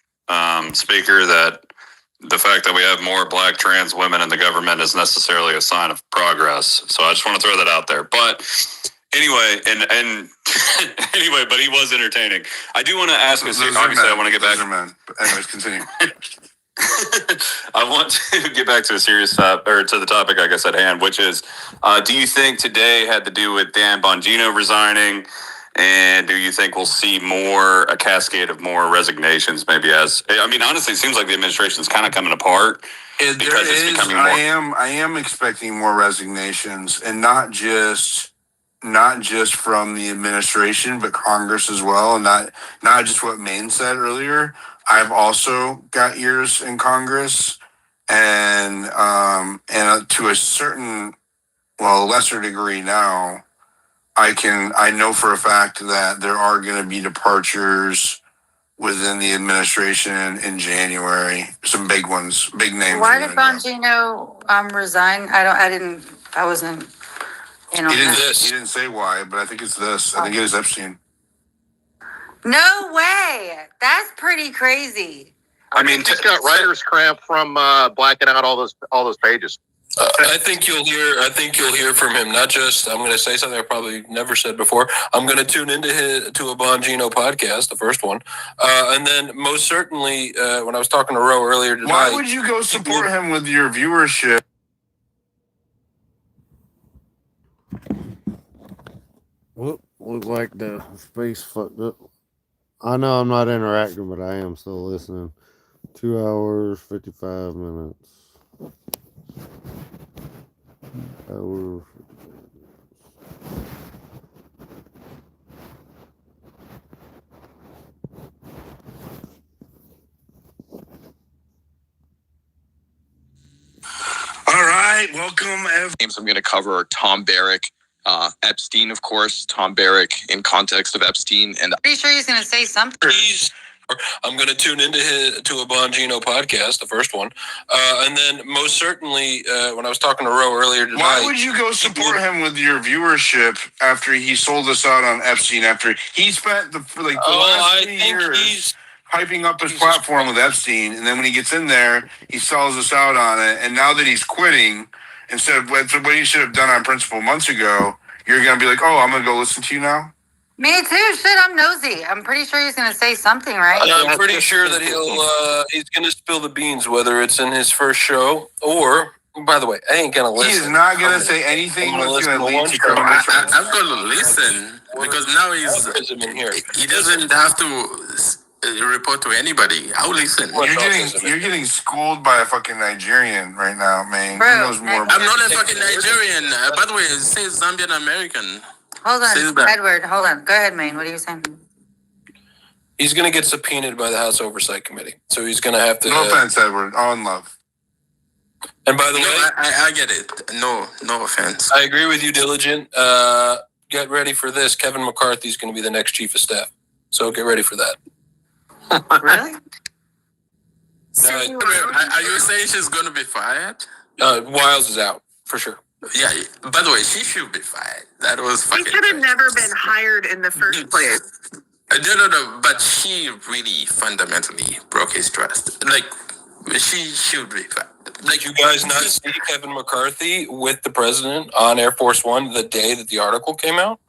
speaker that the fact that we have more black trans women in the government is necessarily a sign of progress. So I just want to throw that out there. But anyway, and anyway, but he was entertaining. I do want to ask us. Obviously, I want to get back. Anyways, continue. I want to get back to a serious or to the topic, I guess, at hand, which is, do you think today had to do with Dan Bongino resigning? And do you think we'll see a cascade of more resignations? Maybe honestly, it seems like the administration is kind of coming apart. I am expecting more resignations, and not just from the administration, but Congress as well, and not just what Maine said earlier. I've also got ears in Congress, and to a certain, lesser degree now. I know for a fact that there are going to be departures within the administration in January. Some big ones, big names. Why did Bongino resign? I wasn't. He didn't say why, but I think it's this. I think it is Epstein. No way. That's pretty crazy. I mean, he's got writer's cramp from blacking out all those pages. I think you'll hear from him. Not just, I'm going to say something I probably never said before. I'm going to tune into a Bongino podcast, the first one, and then most certainly when I was talking to Ro earlier tonight. Why would you go support him with your viewership? Look like the space fucked up. I know I'm not interacting, but I am still listening. 2 hours, 55 minutes. welcome. Names I'm going to cover are Tom Barrack, Epstein, of course, Tom Barrack in context of Epstein, and Pretty sure he's going to say something. I'm going to tune into a Bongino podcast, the first one, and then most certainly when I was talking to Ro earlier tonight. Why would you go support him with your viewership after he sold us out on Epstein? After he spent the last 3 years hyping up his platform with Epstein, and then when he gets in there, he sells us out on it. And now that he's quitting, instead of what he should have done on principle months ago, you're going to be like, oh, I'm going to go listen to you now? Me too. Shit, I'm nosy. I'm pretty sure he's going to say something, right? I'm pretty sure that he's going to spill the beans, whether it's in his first show or, by the way, I ain't going to listen. He is not going to say anything that's going to lead to criminal charges. I'm going to listen because now he doesn't have to report to anybody. I'll listen. You're getting schooled by a fucking Nigerian right now, man. Bro, he knows more. I'm not a fucking Nigerian. By the way, it says Zambian American. Hold on, Edward. Hold on. Go ahead, Maine. What are you saying? He's going to get subpoenaed by the House Oversight Committee. So he's going to have to... No offense, Edward. All in love. And by the way... I get it. No offense. I agree with you, Diligent. Get ready for this. Kevin McCarthy is going to be the next chief of staff. So get ready for that. Really? Are you saying she's going to be fired? Wiles is out, for sure. Yeah, by the way, she should be fired. That was fucking... She should have never been hired in the first place. No, but she really fundamentally broke his trust. Like, she should be fired. Did you guys not see Kevin McCarthy with the president on Air Force One the day that the article came out?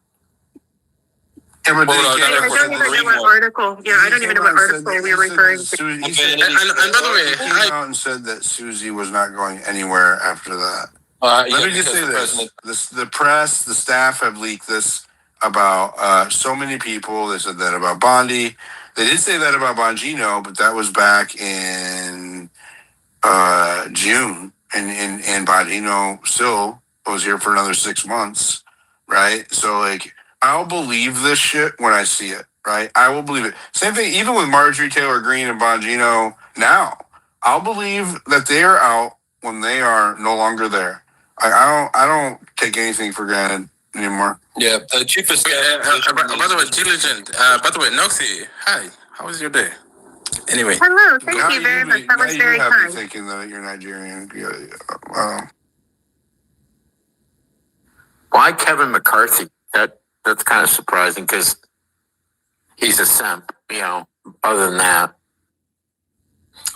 I don't even know what article. Yeah, I don't even know what article we were referring to. And by the way, he came out and said that Susie was not going anywhere after that. Let me just say this. The press, the staff have leaked this about so many people. They said that about Bondi. They did say that about Bongino, but that was back in June. And Bongino still was here for another 6 months, right? So, like, I'll believe this shit when I see it, right? I will believe it. Same thing, even with Marjorie Taylor Greene and Bongino now. I'll believe that they are out when they are no longer there. I don't take anything for granted anymore. Yeah, the chief of staff. By the way, Diligent. By the way, Noxie, hi. How was your day? Anyway. Hello, thank you very much. That was very kind. Thinking that you're Nigerian. Why Kevin McCarthy? That's kind of surprising because he's a simp, other than that.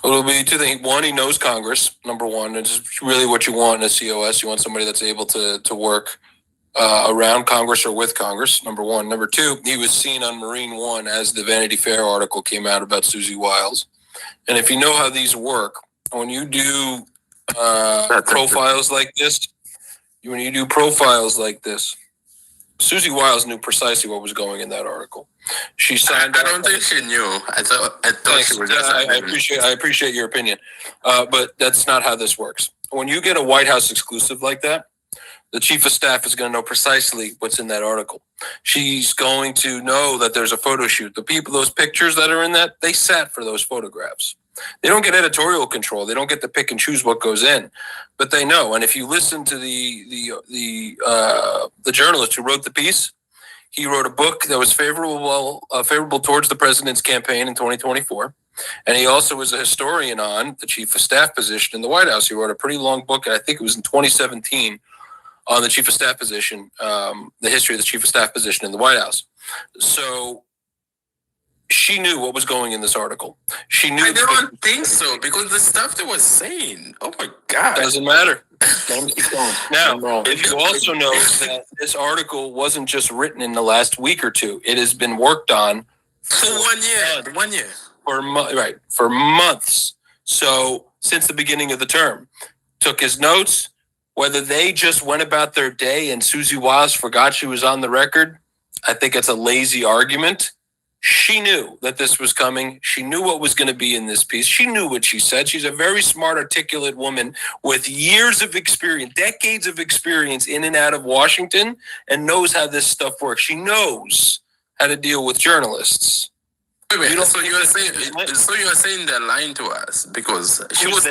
Well, it'll be two things. One, he knows Congress, number one. It's really what you want in a COS. You want somebody that's able to work around Congress or with Congress, number one. Number two, he was seen on Marine One as the Vanity Fair article came out about Susie Wiles. And if you know how these work, when you do profiles like this, Susie Wiles knew precisely what was going in that article. She signed. I don't think she knew. I thought she was just. I appreciate your opinion, but that's not how this works. When you get a White House exclusive like that, the chief of staff is going to know precisely what's in that article. She's going to know that there's a photo shoot. The people, those pictures that are in that, they sat for those photographs. They don't get editorial control. They don't get to pick and choose what goes in, but they know. And if you listen to the journalist who wrote the piece, he wrote a book that was favorable towards the president's campaign in 2024. And he also was a historian on the chief of staff position in the White House. He wrote a pretty long book, and I think it was in 2017, on the chief of staff position, the history of the chief of staff position in the White House. So she knew what was going in this article. She knew. I don't think so, because the stuff they was saying. Oh my God! Doesn't matter. Now, if you also know that this article wasn't just written in the last week or two, it has been worked on for 1 year. For months. So since the beginning of the term, took his notes. Whether they just went about their day and Susie Wiles forgot she was on the record, I think it's a lazy argument. She knew that this was coming. She knew what was going to be in this piece. She knew what she said. She's a very smart, articulate woman with years of experience, decades of experience in and out of Washington, and knows how this stuff works. She knows how to deal with journalists. Wait, so you are saying they're lying to us because she was.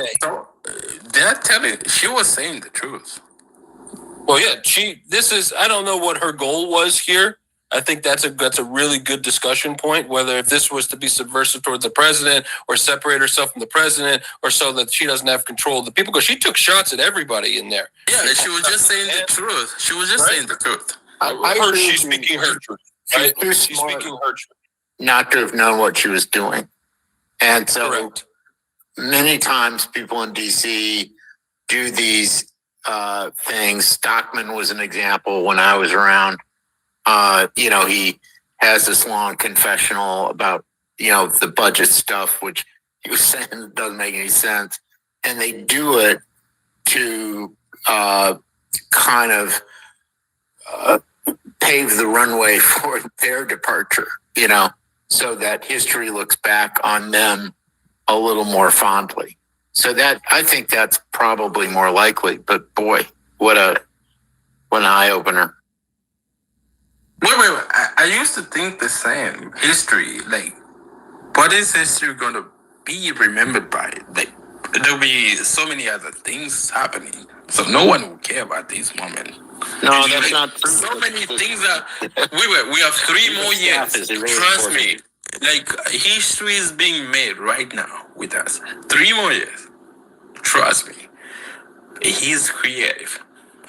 They're telling. She was saying the truth. Well, yeah, I don't know what her goal was here. I think that's a really good discussion point, whether if this was to be subversive towards the president or separate herself from the president or so that she doesn't have control of the people, because she took shots at everybody in there. Yeah, she was just saying the truth. She was just saying the truth. I Her, agree she's with you. speaking her truth. She's Right? too She's smart speaking her truth. not to have known what she was doing. And so Correct. many times people in DC do these things. Stockman was an example when I was around. He has this long confessional about, the budget stuff, which he was saying doesn't make any sense. And they do it to kind of pave the runway for their departure, so that history looks back on them a little more fondly. So that, I think that's probably more likely, but boy, what an eye opener. Wait. I used to think the same. History, like, what is history going to be remembered by? Like, there'll be so many other things happening, so no one will care about this moment. No, that's not true. So many things that we have 3 more years. Trust me. Like, history is being made right now with us. 3 more years. Trust me. He's creative.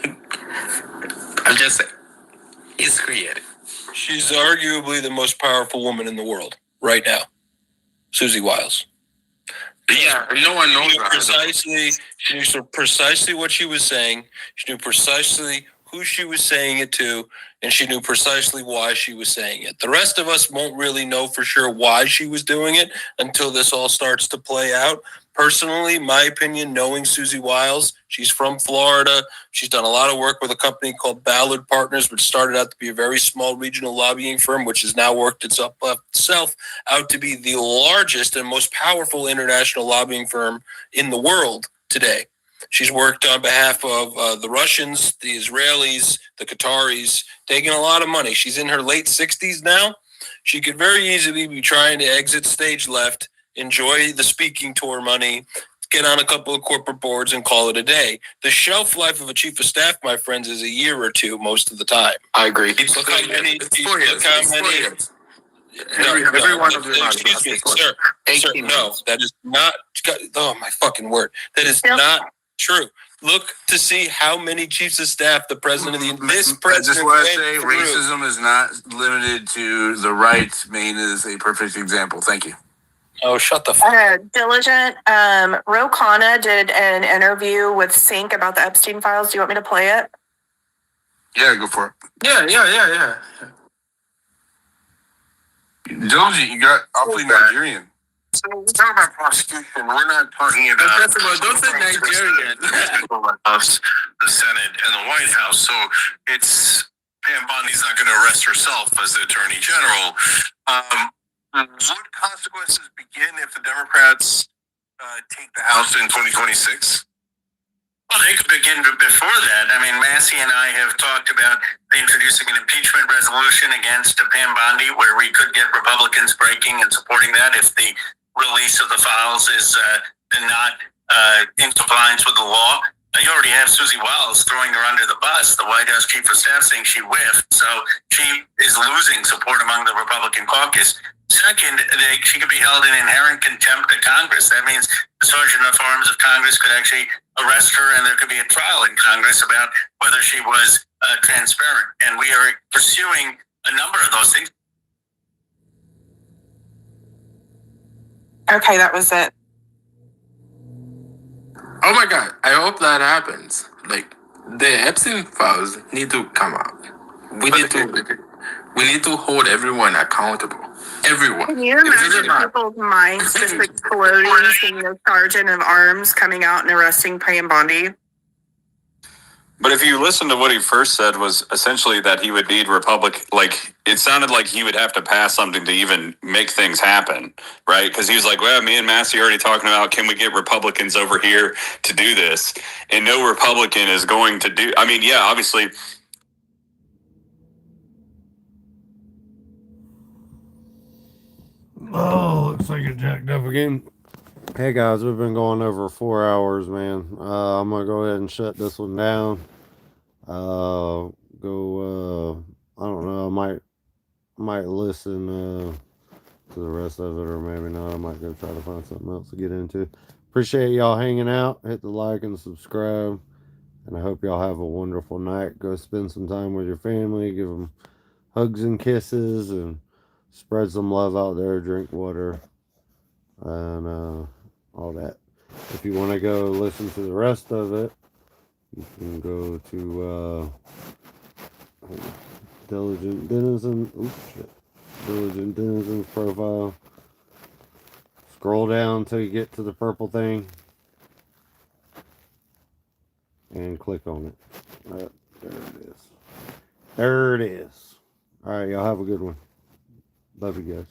I'm just saying. He's creative. She's arguably the most powerful woman in the world right now, Susie Wiles. Yeah, no one knows that. She knew precisely what she was saying. She knew precisely who she was saying it to, and she knew precisely why she was saying it. The rest of us won't really know for sure why she was doing it until this all starts to play out. Personally, my opinion, knowing Susie Wiles, she's from Florida. She's done a lot of work with a company called Ballard Partners, which started out to be a very small regional lobbying firm, which has now worked itself out to be the largest and most powerful international lobbying firm in the world today. She's worked on behalf of the Russians, the Israelis, the Qataris, taking a lot of money. She's in her late 60s now. She could very easily be trying to exit stage left, enjoy the speaking tour money, get on a couple of corporate boards and call it a day. The shelf life of a chief of staff, my friends, is a year or two most of the time. I agree. Look how many. Every one of them. Excuse me, sir. Sir, no, that is not. Oh my fucking word! That is not true. Look to see how many chiefs of staff the president of this president. I just want to say racism is not limited to the right. Maine is a perfect example. Thank you. Oh, shut the fuck. Diligent. Ro Khanna did an interview with Sync about the Epstein files. Do you want me to play it? Yeah, go for it. Yeah. Diligent, you got awfully Nigerian. So we're talking about prosecution. We're not talking about. Don't say Nigerian. The Senate and the White House. So it's Pam Bondi's not going to arrest herself as the Attorney General. Would consequences begin if the Democrats take the House in 2026? Well, they could begin before that. I mean, Massey and I have talked about introducing an impeachment resolution against Pam Bondi, where we could get Republicans breaking and supporting that if the release of the files is not in compliance with the law. You already have Susie Wiles throwing her under the bus. The White House chief of staff saying she whiffed, so she is losing support among the Republican caucus. Second, she could be held in inherent contempt of Congress. That means the Sergeant of Arms of Congress could actually arrest her, and there could be a trial in Congress about whether she was transparent. And we are pursuing a number of those things. Okay, that was it. Oh my God, I hope that happens. Like, the Epstein files need to come out. We need to hold everyone accountable. Everyone. Can you imagine people's minds just exploding seeing the Sergeant of Arms coming out and arresting Pam Bondi? But if you listen to what he first said, was essentially that he would need it sounded like he would have to pass something to even make things happen, right? Because he was like, well, me and Massey are already talking about, can we get Republicans over here to do this? And no Republican is going to do, obviously. Oh, looks like it jacked up again. Hey guys, we've been going over 4 hours, man. I'm gonna go ahead and shut this one down. Go. I don't know. I might listen to the rest of it, or maybe not. I might go try to find something else to get into. Appreciate y'all hanging out. Hit the like and subscribe. And I hope y'all have a wonderful night. Go spend some time with your family. Give them hugs and kisses, and spread some love out there. Drink water and all that. If you want to go listen to the rest of it, you can go to Diligent Denizen. Oops, shit. Diligent Denizen's profile. Scroll down until you get to the purple thing and click on it. There it is. There it is. All right, y'all have a good one. Love you guys.